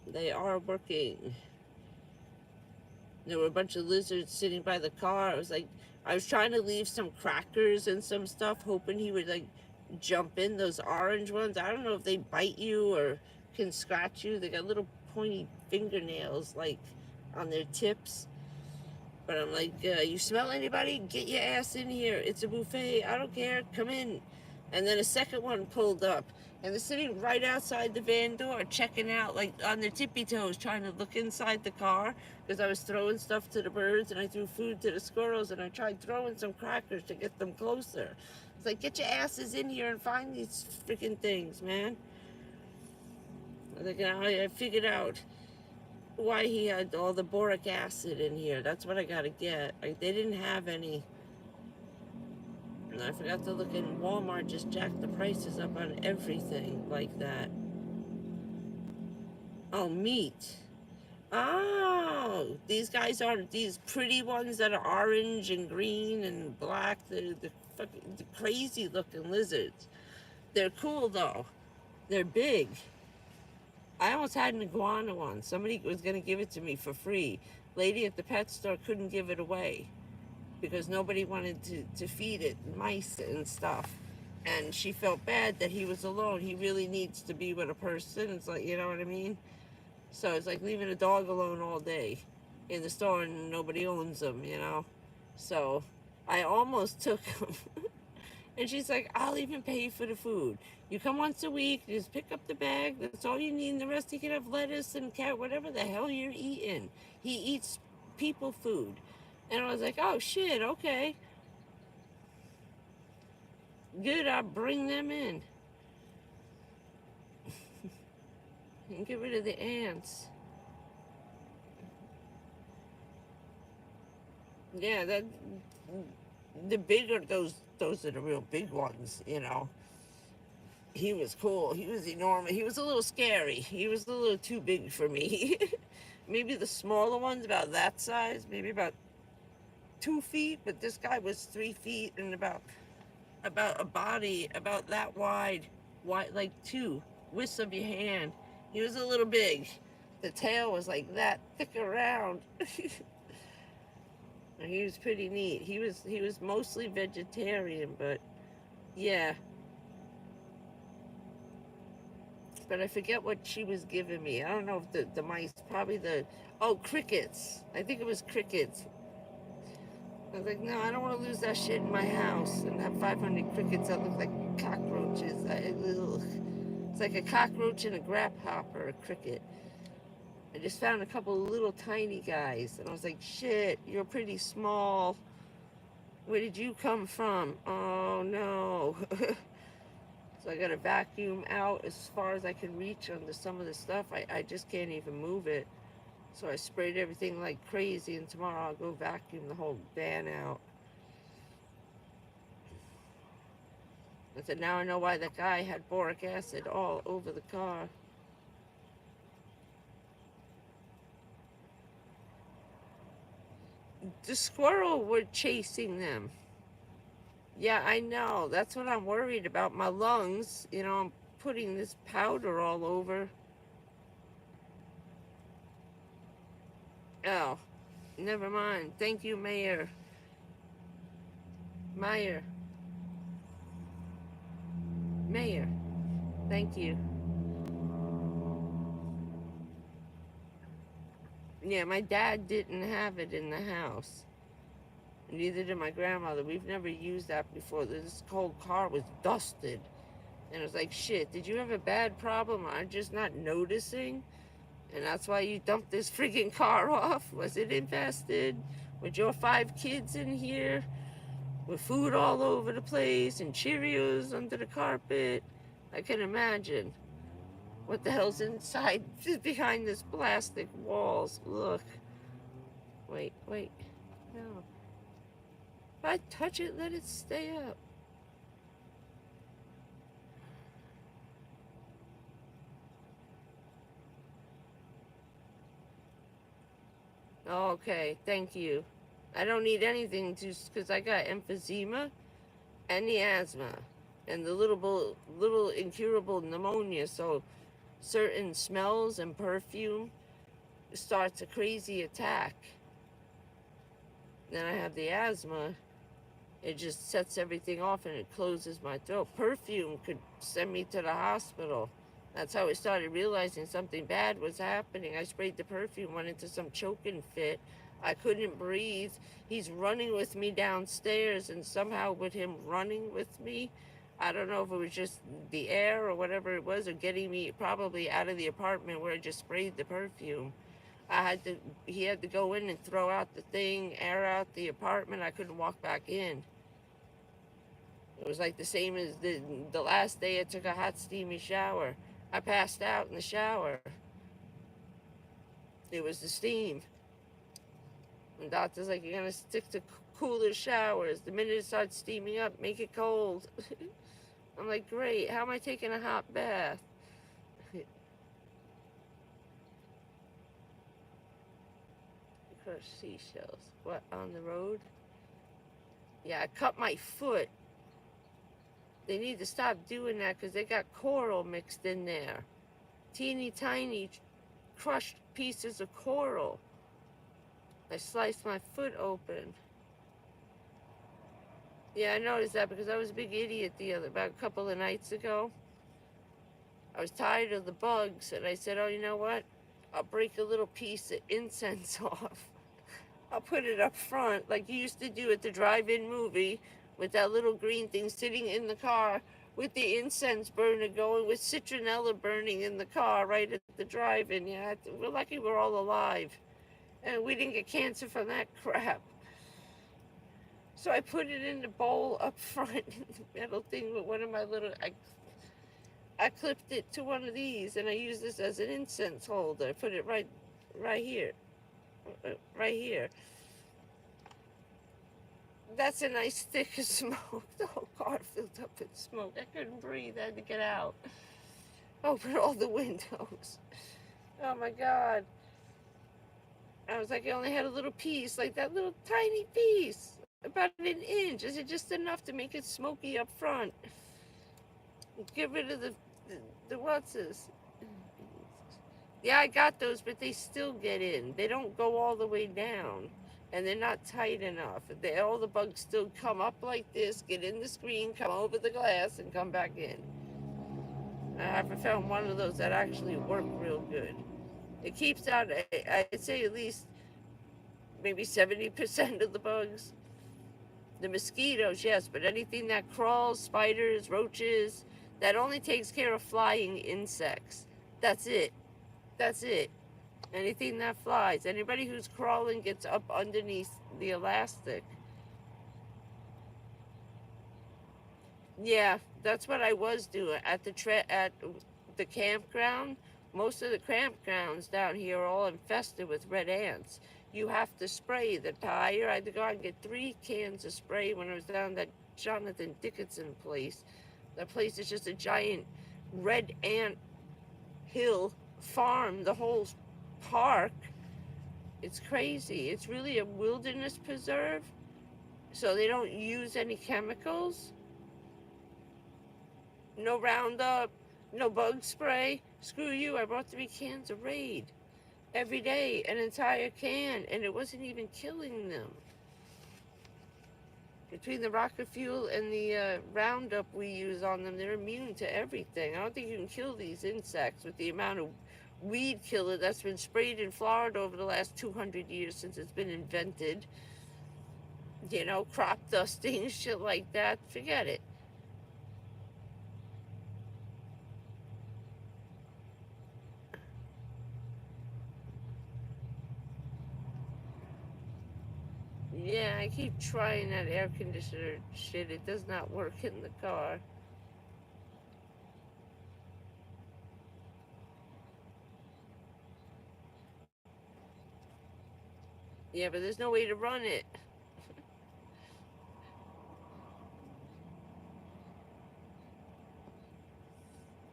They are working. There were a bunch of lizards sitting by the car. I was trying to leave some crackers and some stuff, hoping he would like jump in. Those orange ones, I don't know if they bite you or can scratch you. They got little pointy fingernails like on their tips. But I'm like, you smell anybody? Get your ass in here. It's a buffet. I don't care. Come in. And then a second one pulled up. And they're sitting right outside the van door, checking out, like on their tippy toes, trying to look inside the car. Because I was throwing stuff to the birds and I threw food to the squirrels and I tried throwing some crackers to get them closer. It's like, get your asses in here and find these freaking things, man. I figured out why he had all the boric acid in here. That's what I gotta get. They didn't have any. And I forgot to look in Walmart, just jacked the prices up on everything like that. Oh, meat. Oh, these guys are these pretty ones that are orange and green and black. They're the crazy looking lizards. They're cool though. They're big. I almost had an iguana one. Somebody was going to give it to me for free. Lady at the pet store couldn't give it away because nobody wanted to feed it mice and stuff. And she felt bad that he was alone. He really needs to be with a person. It's like, you know what I mean? So it's like leaving a dog alone all day in the store and nobody owns them, you know? So I almost took him. And she's like, I'll even pay you for the food. You come once a week, just pick up the bag. That's all you need. And the rest you can have lettuce and carrot, whatever the hell you're eating. He eats people food. And I was like, oh shit, okay. Good, I'll bring them in. And get rid of the ants. Yeah, the bigger those are the real big ones, you know. He was cool. He was enormous. He was a little scary. He was a little too big for me. Maybe the smaller ones about that size, maybe about 2 feet, but this guy was 3 feet and about a body about that wide, like two widths of your hand. He was a little big. The tail was like that, thick around. He was pretty neat. He was mostly vegetarian, but yeah. But I forget what she was giving me. I don't know if the mice, probably crickets. I think it was crickets. I was like, no, I don't want to lose that shit in my house and have 500 crickets that look like cockroaches. It's like a cockroach and a grasshopper, a cricket. I just found a couple of little tiny guys, and I was like, shit, you're pretty small. Where did you come from? Oh, no. So I got to vacuum out as far as I can reach under some of the stuff. I just can't even move it. So I sprayed everything like crazy, and tomorrow I'll go vacuum the whole van out. I said, now I know why that guy had boric acid all over the car. The squirrel were chasing them. Yeah, I know. That's what I'm worried about. My lungs, you know, I'm putting this powder all over. Oh, never mind. Thank you, Mayor. Mayor. Thank you. Yeah, my dad didn't have it in the house. Neither did my grandmother. We've never used that before. This whole car was dusted. And it was like, shit, did you have a bad problem? I'm just not noticing? And that's why you dumped this freaking car off? Was it infested? With your 5 kids in here? With food all over the place and Cheerios under the carpet? I can imagine. What the hell's inside behind this plastic walls? Look. Wait. No. If I touch it, let it stay up. Okay, thank you. I don't need anything because I got emphysema and the asthma and the little incurable pneumonia. So certain smells and perfume starts a crazy attack. Then I have the asthma. It just sets everything off and it closes my throat. Perfume could send me to the hospital. That's how I started realizing something bad was happening. I sprayed the perfume, went into some choking fit. I couldn't breathe. He's running with me downstairs, and somehow with him running with me, I don't know if it was just the air or whatever it was, or getting me probably out of the apartment where I just sprayed the perfume. He had to go in and throw out the thing, air out the apartment. I couldn't walk back in. It was like the same as the last day I took a hot steamy shower. I passed out in the shower. It was the steam. And doctor's like, you're gonna stick to cooler showers. The minute it starts steaming up, make it cold. I'm like, great, how am I taking a hot bath? Crush seashells. What, on the road? Yeah, I cut my foot. They need to stop doing that because they got coral mixed in there. Teeny tiny crushed pieces of coral. I sliced my foot open. Yeah, I noticed that because I was a big idiot about a couple of nights ago. I was tired of the bugs and I said, oh, you know what? I'll break a little piece of incense off. I'll put it up front like you used to do at the drive-in movie with that little green thing sitting in the car with the incense burner going, with citronella burning in the car right at the drive-in. Yeah, we're lucky we're all alive. And we didn't get cancer from that crap. So I put it in the bowl up front in the metal thing with one of my little, I clipped it to one of these and I use this as an incense holder. I put it right here. Right here. That's a nice stick of smoke. The whole car filled up with smoke. I couldn't breathe. I had to get out. Open all the windows. Oh my God. I was like, I only had a little piece, like that little tiny piece, about an inch. Is it just enough to make it smoky up front? Get rid of the what's-this. Yeah, I got those, but they still get in. They don't go all the way down, and they're not tight enough. All the bugs still come up like this, get in the screen, come over the glass, and come back in. I haven't found one of those that actually work real good. It keeps out, I'd say at least maybe 70% of the bugs. The mosquitoes, yes, but anything that crawls, spiders, roaches, that only takes care of flying insects. That's it. That's it. Anything that flies. Anybody who's crawling gets up underneath the elastic. Yeah, that's what I was doing at the campground. Most of the campgrounds down here are all infested with red ants. You have to spray the tire. I had to go out and get 3 cans of spray when I was down that Jonathan Dickinson place. That place is just a giant red ant hill farm, the whole park. It's crazy. It's really a wilderness preserve, so they don't use any chemicals. No Roundup, no bug spray. Screw you, I brought 3 cans of Raid every day, an entire can, and it wasn't even killing them. Between the rocket fuel and the Roundup we use on them, they're immune to everything. I don't think you can kill these insects with the amount of weed killer that's been sprayed in Florida over the last 200 years since it's been invented. You know, crop dusting, shit like that. Forget it. Yeah, I keep trying that air conditioner shit. It does not work in the car. Yeah, but there's no way to run it.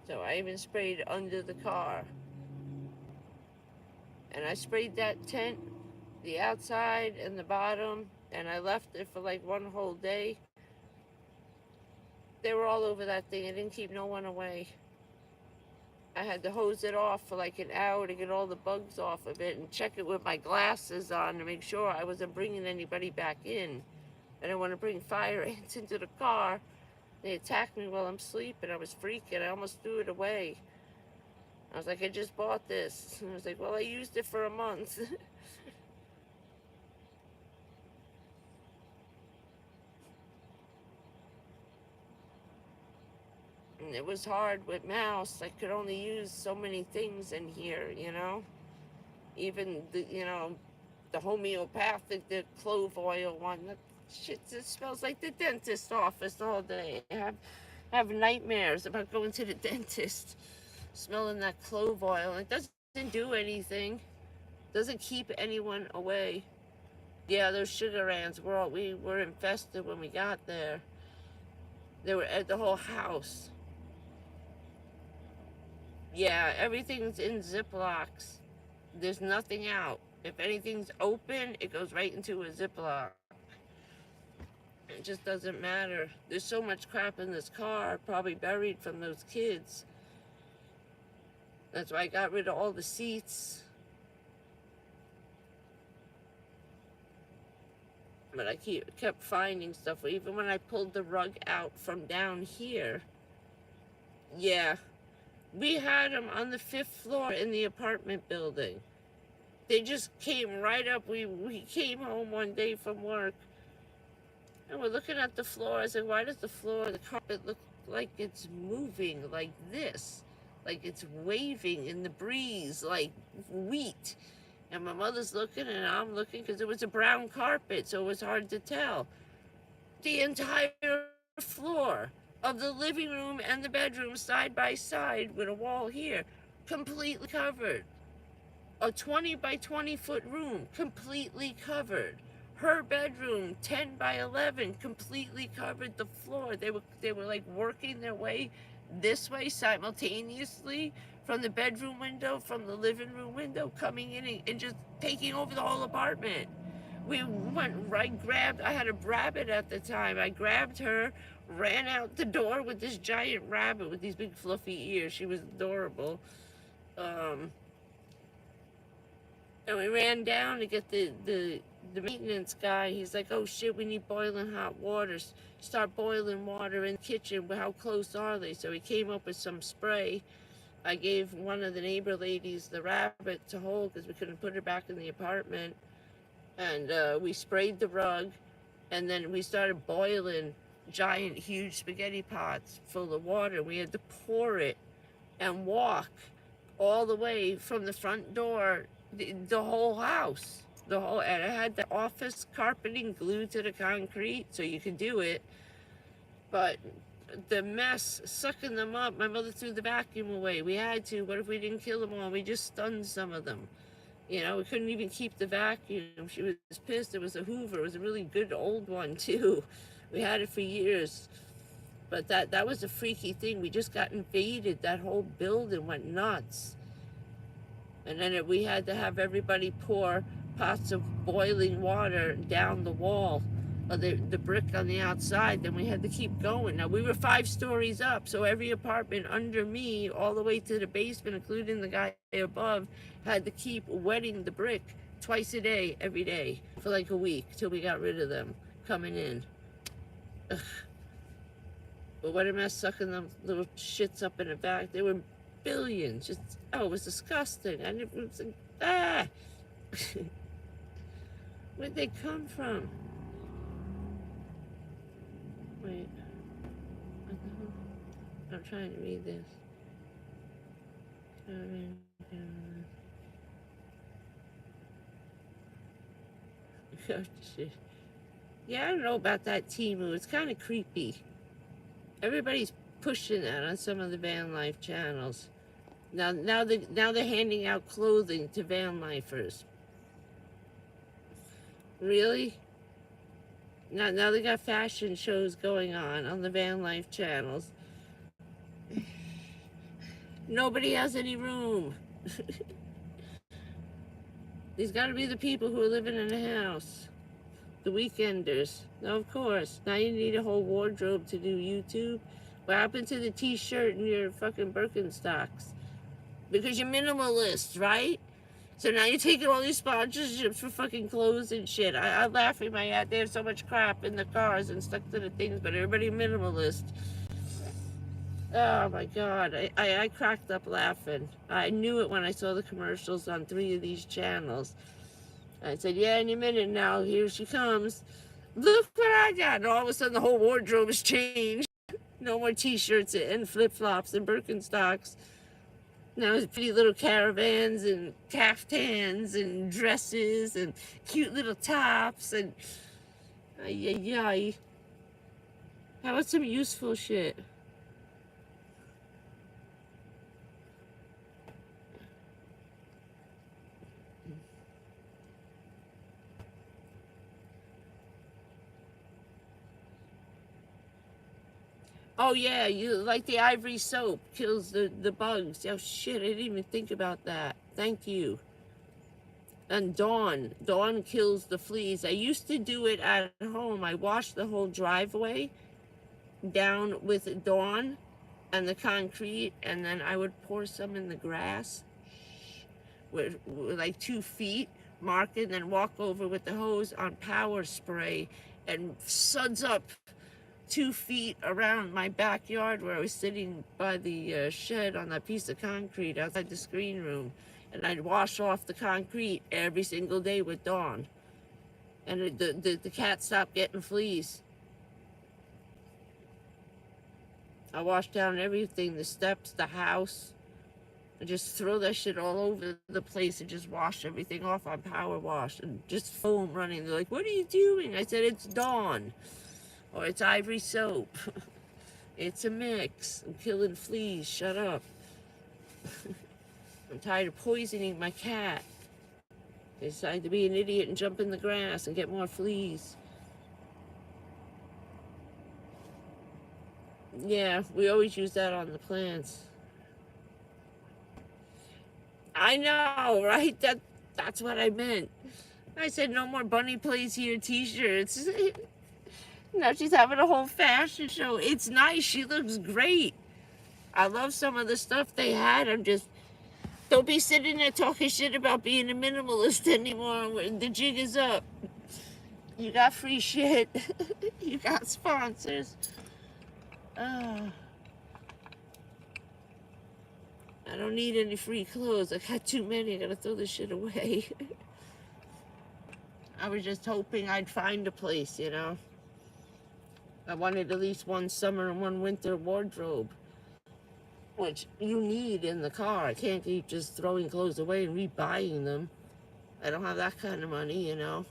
So I even sprayed under the car. And I sprayed that tent, the outside and the bottom, and I left it for like one whole day. They were all over that thing. I didn't keep no one away. I had to hose it off for like an hour to get all the bugs off of it and check it with my glasses on to make sure I wasn't bringing anybody back in. I didn't want to bring fire ants into the car. They attacked me while I'm sleeping. I was freaking. I almost threw it away. I was like, I just bought this. And I was like, well, I used it for a month. And it was hard with mouse. I could only use so many things in here, you know? Even the homeopathic, the clove oil one. That shit just smells like the dentist office all day. I have nightmares about going to the dentist, smelling that clove oil. It doesn't do anything. Doesn't keep anyone away. Yeah, those sugar ants we were infested when we got there. They were at the whole house. Yeah, everything's in Ziplocs. There's nothing out. If anything's open, it goes right into a Ziploc. It just doesn't matter. There's so much crap in this car, probably buried from those kids. That's why I got rid of all the seats. But I kept finding stuff. Even when I pulled the rug out from down here. Yeah. We had them on the 5th floor in the apartment building. They just came right up. We came home one day from work. And we're looking at the floor. I said, why does the carpet look like it's moving like this? Like it's waving in the breeze, like wheat. And my mother's looking and I'm looking because it was a brown carpet, so it was hard to tell. The entire floor of the living room and the bedroom side by side with a wall here, completely covered. A 20 by 20 foot room, completely covered. Her bedroom, 10 by 11, completely covered the floor. They were like working their way this way simultaneously from the bedroom window, from the living room window, coming in and just taking over the whole apartment. We went right, I had a rabbit at the time. I grabbed her, ran out the door with this giant rabbit with these big fluffy ears. She was adorable. And we ran down to get the maintenance guy. He's like, oh shit, we need boiling hot water. Start boiling water in the kitchen. How close are they? So he came up with some spray. I gave one of the neighbor ladies the rabbit to hold because we couldn't put her back in the apartment. And we sprayed the rug, and then we started boiling giant, huge spaghetti pots full of water. We had to pour it and walk all the way from the front door, the whole house. And I had the office carpeting glued to the concrete so you could do it. But the mess, sucking them up, my mother threw the vacuum away. We had to. What if we didn't kill them all? We just stunned some of them. You know, we couldn't even keep the vacuum. She was pissed. It was a Hoover. It was a really good old one, too. We had it for years. But that was a freaky thing. We just got invaded. That whole building went nuts. And then we had to have everybody pour pots of boiling water down the wall of the brick on the outside. Then we had to keep going. Now, we were 5 stories up, so every apartment under me, all the way to the basement, including the guy above, had to keep wetting the brick twice a day, every day, for like a week, till we got rid of them coming in. Ugh. But what a mess, sucking them little shits up in the back. They were billions. Just, oh, it was disgusting. It was like, ah! Where'd they come from? Wait. I'm trying to read this. Oh, shit. Yeah, I don't know about that Temu. It's kind of creepy. Everybody's pushing that on some of the van life channels. Now they're handing out clothing to van lifers. Really? Now they got fashion shows going on the van life channels. Nobody has any room. These got to be the people who are living in a house. The weekenders. No, of course. Now you need a whole wardrobe to do YouTube. What happened to the t-shirt and your fucking Birkenstocks? Because you're minimalist, right? So now you're taking all these sponsorships for fucking clothes and shit. I'm laughing my ass. They have so much crap in the cars and stuck to the things, but everybody minimalist. Oh my God, I cracked up laughing. I knew it when I saw the commercials on 3 of these channels. I said, yeah, any minute now, here she comes. Look what I got. And all of a sudden the whole wardrobe has changed. No more t-shirts and flip-flops and Birkenstocks. Now it's pretty little caravans and caftans and dresses and cute little tops and ay, ay, ay. How about some useful shit? Oh yeah, you like the ivory soap kills the bugs. Oh shit, I didn't even think about that. Thank you. And Dawn kills the fleas. I used to do it at home. I washed the whole driveway down with Dawn and the concrete, and then I would pour some in the grass with like 2 feet, mark it, and then walk over with the hose on power spray and suds up 2 feet around my backyard where I was sitting by the shed on that piece of concrete outside the screen room. And I'd wash off the concrete every single day with Dawn. And the cat stopped getting fleas. I washed down everything, the steps, the house. I just throw that shit all over the place and just wash everything off on power wash and just foam running. They're like, what are you doing? I said, it's Dawn. Or it's ivory soap. It's a mix. I'm killing fleas. Shut up. I'm tired of poisoning my cat. I decided to be an idiot and jump in the grass and get more fleas. Yeah, we always use that on the plants. I know, right? That's what I meant. I said no more bunny plays here t-shirts. Now she's having a whole fashion show. It's nice. She looks great. I love some of the stuff they had. I'm just, don't be sitting there talking shit about being a minimalist anymore. The jig is up. You got free shit. You got sponsors. I don't need any free clothes. I got too many. I gotta throw this shit away. I was just hoping I'd find a place, you know. I wanted at least 1 summer and 1 winter wardrobe, which you need in the car. I can't keep just throwing clothes away and rebuying them. I don't have that kind of money, you know.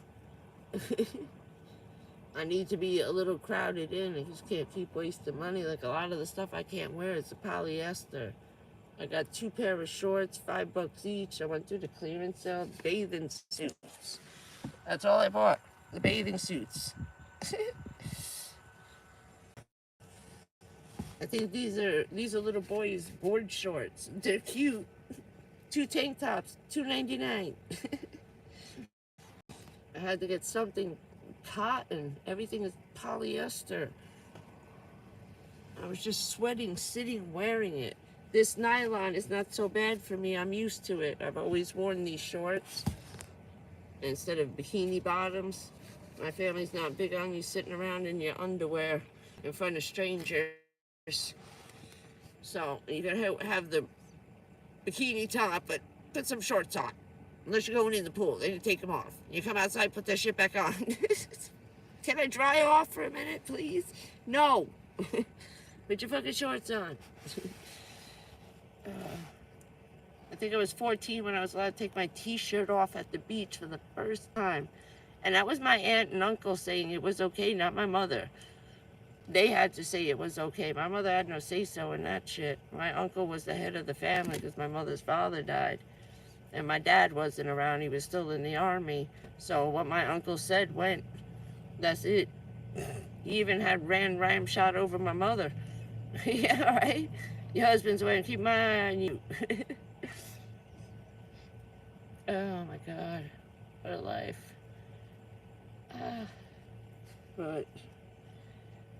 I need to be a little crowded in. I just can't keep wasting money. Like a lot of the stuff I can't wear, it's a polyester. I got 2 pair of shorts, $5 each. I went through the clearance sale. Bathing suits. That's all I bought. The bathing suits. I think these are little boys' board shorts. They're cute. 2 tank tops, $2.99. I had to get something cotton. Everything is polyester. I was just sweating, sitting, wearing it. This nylon is not so bad for me. I'm used to it. I've always worn these shorts instead of bikini bottoms. My family's not big on you sitting around in your underwear in front of strangers. So you gotta have the bikini top, but put some shorts on. Unless you're going in the pool, then you take them off. You come outside, put that shit back on. Can I dry off for a minute, please? No. Put your fucking shorts on. I think I was 14 when I was allowed to take my t-shirt off at the beach for the first time. And that was my aunt and uncle saying it was okay, not my mother. They had to say it was okay. My mother had no say-so in that shit. My uncle was the head of the family because my mother's father died. And my dad wasn't around. He was still in the army. So what my uncle said went. That's it. He even had ran ramshot over my mother. Yeah, right? Your husband's away and keep my eye on you. Oh my God. What a life. Uh, but,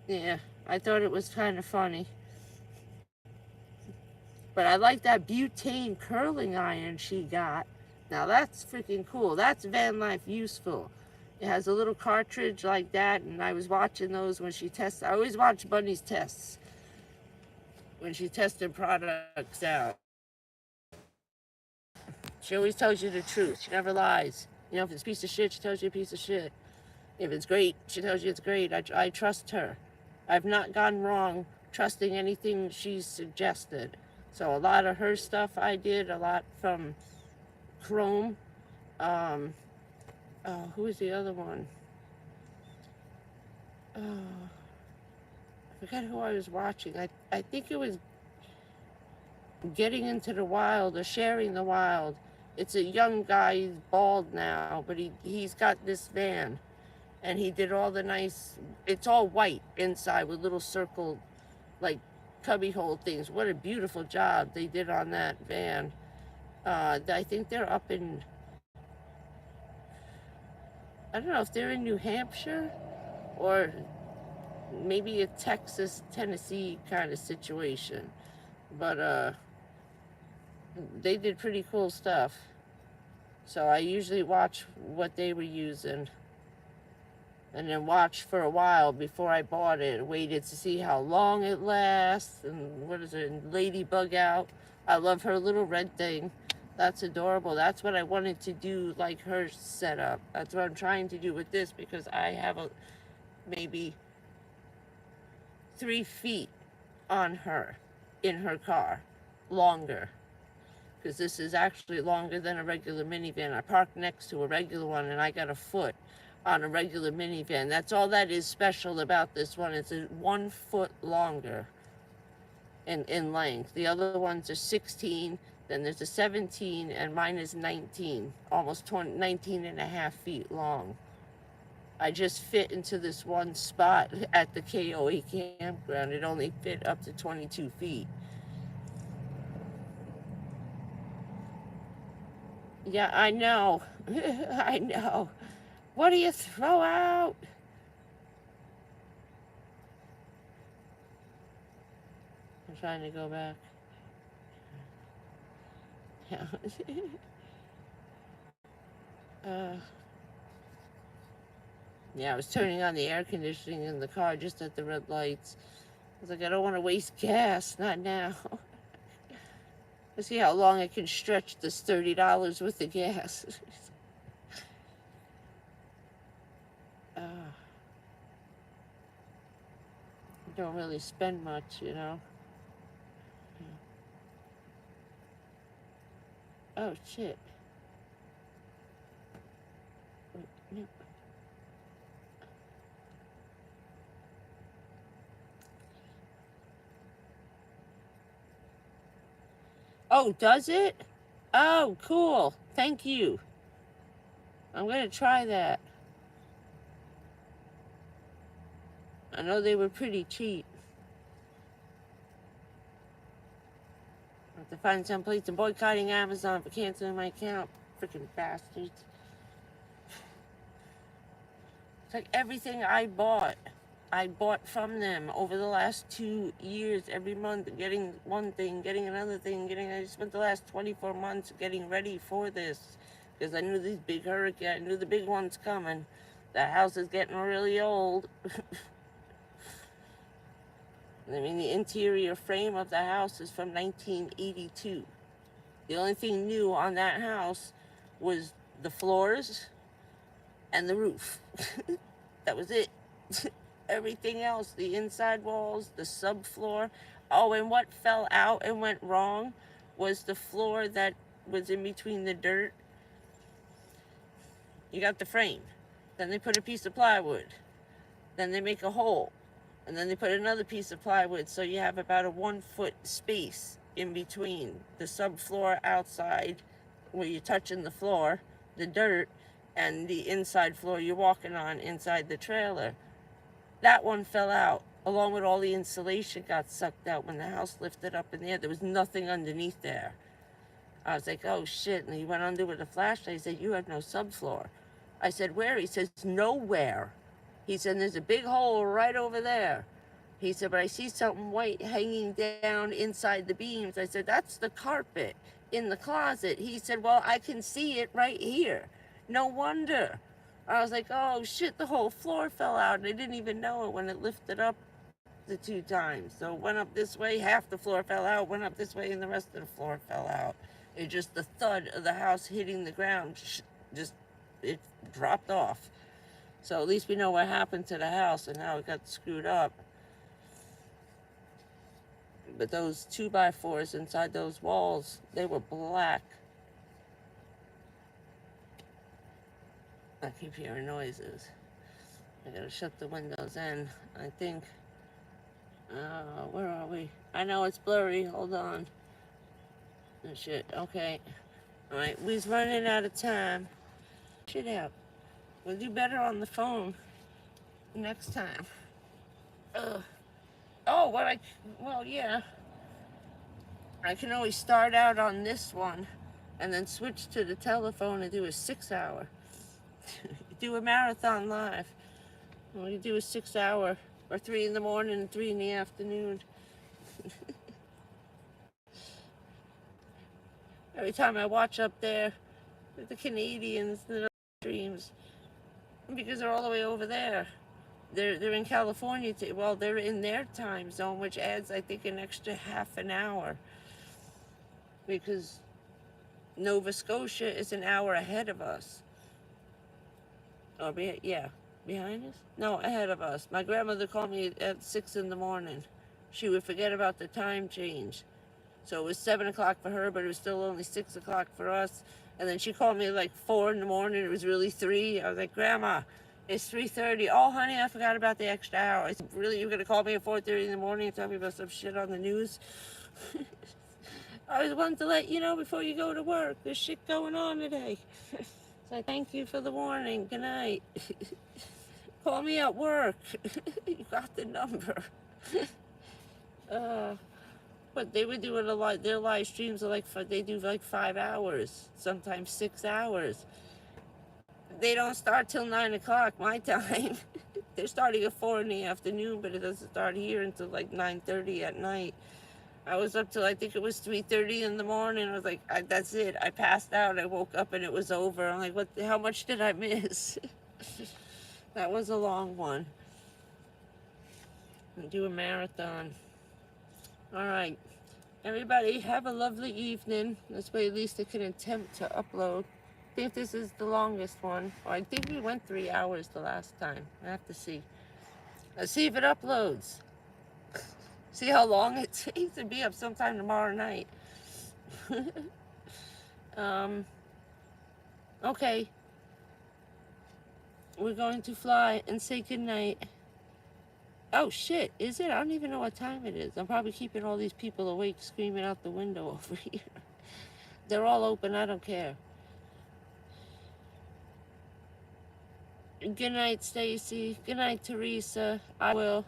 yeah, I thought it was kind of funny. But I like that butane curling iron she got. Now that's freaking cool. That's van life useful. It has a little cartridge like that, and I was watching those when she tests. I always watch Bunny's tests when she tested products out. She always tells you the truth. She never lies. You know, if it's a piece of shit, she tells you a piece of shit. If it's great, she tells you it's great. I trust her. I've not gone wrong trusting anything she's suggested. So a lot of her stuff I did, a lot from Chrome. Oh, who was the other one? Oh, I forgot who I was watching. I think it was Getting Into the Wild or Sharing the Wild. It's a young guy, he's bald now, but he's got this van. And he did all the nice, it's all white inside with little circle, like, cubbyhole things. What a beautiful job they did on that van. I think they're up in, I don't know if they're in New Hampshire or maybe a Texas, Tennessee kind of situation. But they did pretty cool stuff. So I usually watch what they were using and then watched for a while before I bought it. Waited to see how long it lasts. And what is it, Ladybug out. I love her little red thing. That's adorable. That's what I wanted to do, like her setup. That's what I'm trying to do with this, because I have maybe 3 feet on her in her car, longer. Because this is actually longer than a regular minivan. I parked next to a regular one and I got a foot on a regular minivan. That's all that is special about this one. It's 1 foot longer in length. The other ones are 16, then there's a 17, and mine is 19, almost 19 and a half feet long. I just fit into this one spot at the KOA campground. It only fit up to 22 feet. Yeah, I know. I know. What do you throw out? I'm trying to go back. Yeah. Yeah, I was turning on the air conditioning in the car just at the red lights. I was like, I don't want to waste gas, not now. Let's see how long I can stretch this $30 worth of gas. Don't really spend much, you know. Oh, shit. Wait, no. Oh, does it? Oh, cool. Thank you. I'm going to try that. I know they were pretty cheap. I have to find some place. I'm boycotting Amazon for canceling my account. Freaking bastards. It's like everything I bought from them over the last 2 years, every month, getting one thing, getting another thing, I spent the last 24 months getting ready for this, because I knew these big hurricanes, I knew the big one's coming. The house is getting really old. I mean, the interior frame of the house is from 1982. The only thing new on that house was the floors and the roof. That was it. Everything else, the inside walls, the subfloor. Oh, and what fell out and went wrong was the floor that was in between the dirt. You got the frame. Then they put a piece of plywood. Then they make a hole. And then they put another piece of plywood, so you have about a 1 foot space in between the subfloor outside where you're touching the floor, the dirt, and the inside floor you're walking on inside the trailer. That one fell out, along with all the insulation got sucked out when the house lifted up in the air. There was nothing underneath there. I was like, oh shit. And he went under with a flashlight. He said, you have no subfloor. I said, where? He says, nowhere. He said, there's a big hole right over there. He said, but I see something white hanging down inside the beams. I said, that's the carpet in the closet. He said, well, I can see it right here. No wonder. I was like, oh shit, the whole floor fell out. And I didn't even know it when it lifted up the 2 times. So it went up this way, half the floor fell out, went up this way, and the rest of the floor fell out. It just, the thud of the house hitting the ground, just, it dropped off. So at least we know what happened to the house and how it got screwed up. But those 2x4s inside those walls, they were black. I keep hearing noises. I gotta shut the windows in, I think. Where are we? I know it's blurry, hold on. Oh, shit, okay. Alright, we's running out of time. Shit out. We'll do better on the phone next time. Oh, well, yeah. I can always start out on this one and then switch to the telephone and do a 6-hour. Do a marathon live. We do a 6-hour, or 3 in the morning and 3 in the afternoon. Every time I watch up there, the Canadians, the streams, because they're all the way over there. They're in California, well, they're in their time zone, which adds, I think, an extra half an hour. Because Nova Scotia is an hour ahead of us. Or, yeah, behind us? No, ahead of us. My grandmother called me at 6 in the morning. She would forget about the time change. So it was 7 o'clock for her, but it was still only 6 o'clock for us. And then she called me like 4 in the morning. It was really 3. I was like, Grandma, it's 3:30. Oh, honey, I forgot about the extra hour. I said, really, you're going to call me at 4:30 in the morning and tell me about some shit on the news? I was wanting to let you know before you go to work. There's shit going on today. So thank you for the warning. Good night. Call me at work. You got the number. But they were doing a lot. Their live streams are like, they do like 5 hours, sometimes 6 hours. They don't start till 9 o'clock my time. They're starting at 4 in the afternoon, but it doesn't start here until like 9:30 at night. I was up till, I think it was 3:30 in the morning. I was like, that's it. I passed out. I woke up and it was over. I'm like, how much did I miss? That was a long one. I do a marathon. All right. Everybody, have a lovely evening. This way at least I can attempt to upload. I think this is the longest one. Or I think we went 3 hours the last time. I have to see. Let's see if it uploads. See how long it takes to be up sometime tomorrow night. Okay. We're going to fly and say goodnight. Oh shit, is it? I don't even know what time it is. I'm probably keeping all these people awake screaming out the window over here. They're all open, I don't care. Good night, Stacy. Good night, Teresa. I will.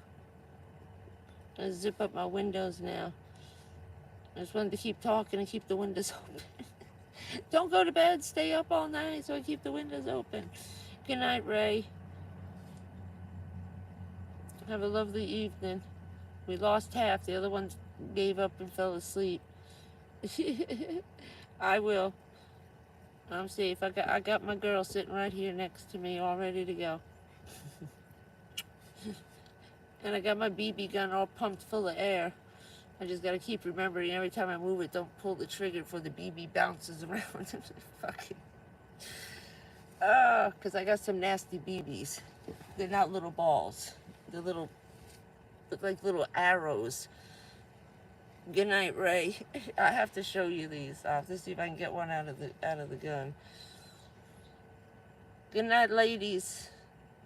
I'll zip up my windows now. I just wanted to keep talking and keep the windows open. Don't go to bed. Stay up all night so I keep the windows open. Good night, Ray. Have a lovely evening. We lost half. The other ones gave up and fell asleep. I will. I'm safe. I got my girl sitting right here next to me, all ready to go. And I got my BB gun all pumped full of air. I just gotta keep remembering every time I move it, don't pull the trigger before the BB bounces around. Fucking. Because I got some nasty BBs. They're not little balls. They're little, look like little arrows. Good night, Ray. I have to show you these. I'll have to see if I can get one out of the gun. Good night, ladies,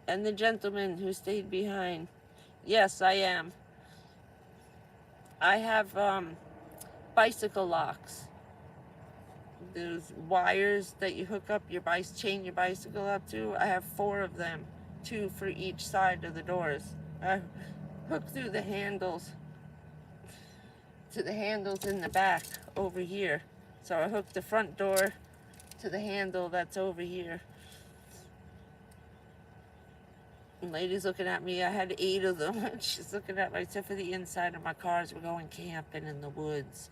and the gentleman who stayed behind. Yes, I am. I have bicycle locks. Those wires that you hook up your chain your bicycle up to, I have 4 of them, 2 for each side of the doors. I hook through the handles to the handles in the back over here. So I hook the front door to the handle that's over here. And lady's looking at me. I had 8 of them. She's looking at me, except for the inside of my cars. We're going camping in the woods.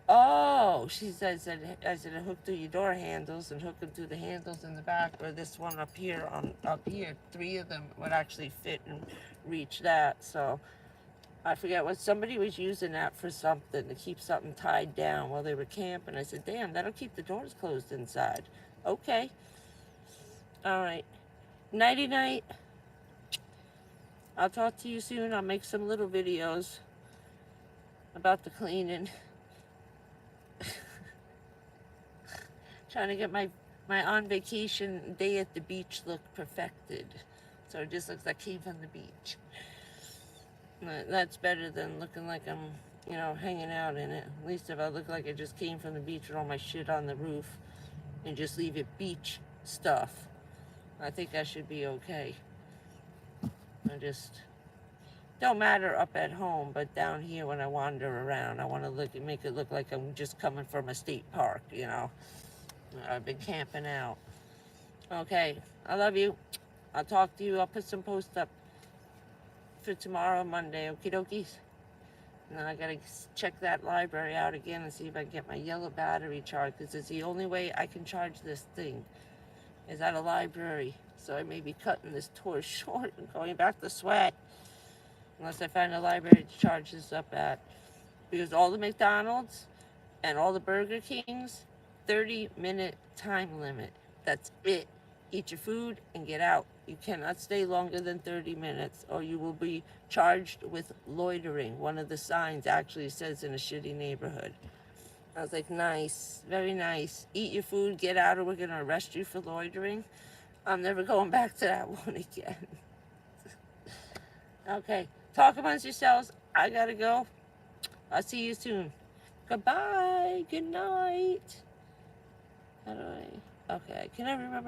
Oh, she says that I said hook through your door handles and hook them through the handles in the back, or this one up here. 3 of them would actually fit and reach that. So I forget what somebody was using that for, something to keep something tied down while they were camping. I said, damn, that'll keep the doors closed inside. Okay. All right. Nighty night. I'll talk to you soon. I'll make some little videos about the cleaning. Trying to get my on vacation day at the beach look perfected. So it just looks like I came from the beach. That's better than looking like I'm, you know, hanging out in it. At least if I look like I just came from the beach with all my shit on the roof and just leave it beach stuff, I think I should be okay. I just don't matter up at home, but down here when I wander around, I want to make it look like I'm just coming from a state park, you know. I've been camping out. Okay, I love you. I'll talk to you. I'll put some posts up for tomorrow, Monday. Okie dokies. And then I gotta check that library out again and see if I can get my yellow battery charged, because it's the only way I can charge this thing is at a library. So I may be cutting this tour short and going back to sweat unless I find a library to charge this up at. Because all the McDonald's and all the Burger Kings, 30-minute time limit. That's it. Eat your food and get out. You cannot stay longer than 30 minutes or you will be charged with loitering. One of the signs actually says in a shitty neighborhood. I was like, nice, very nice. Eat your food, get out, or we're going to arrest you for loitering. I'm never going back to that one again. Okay, talk amongst yourselves. I gotta go. I'll see you soon. Goodbye. Good night. How do I? Okay, can I remember?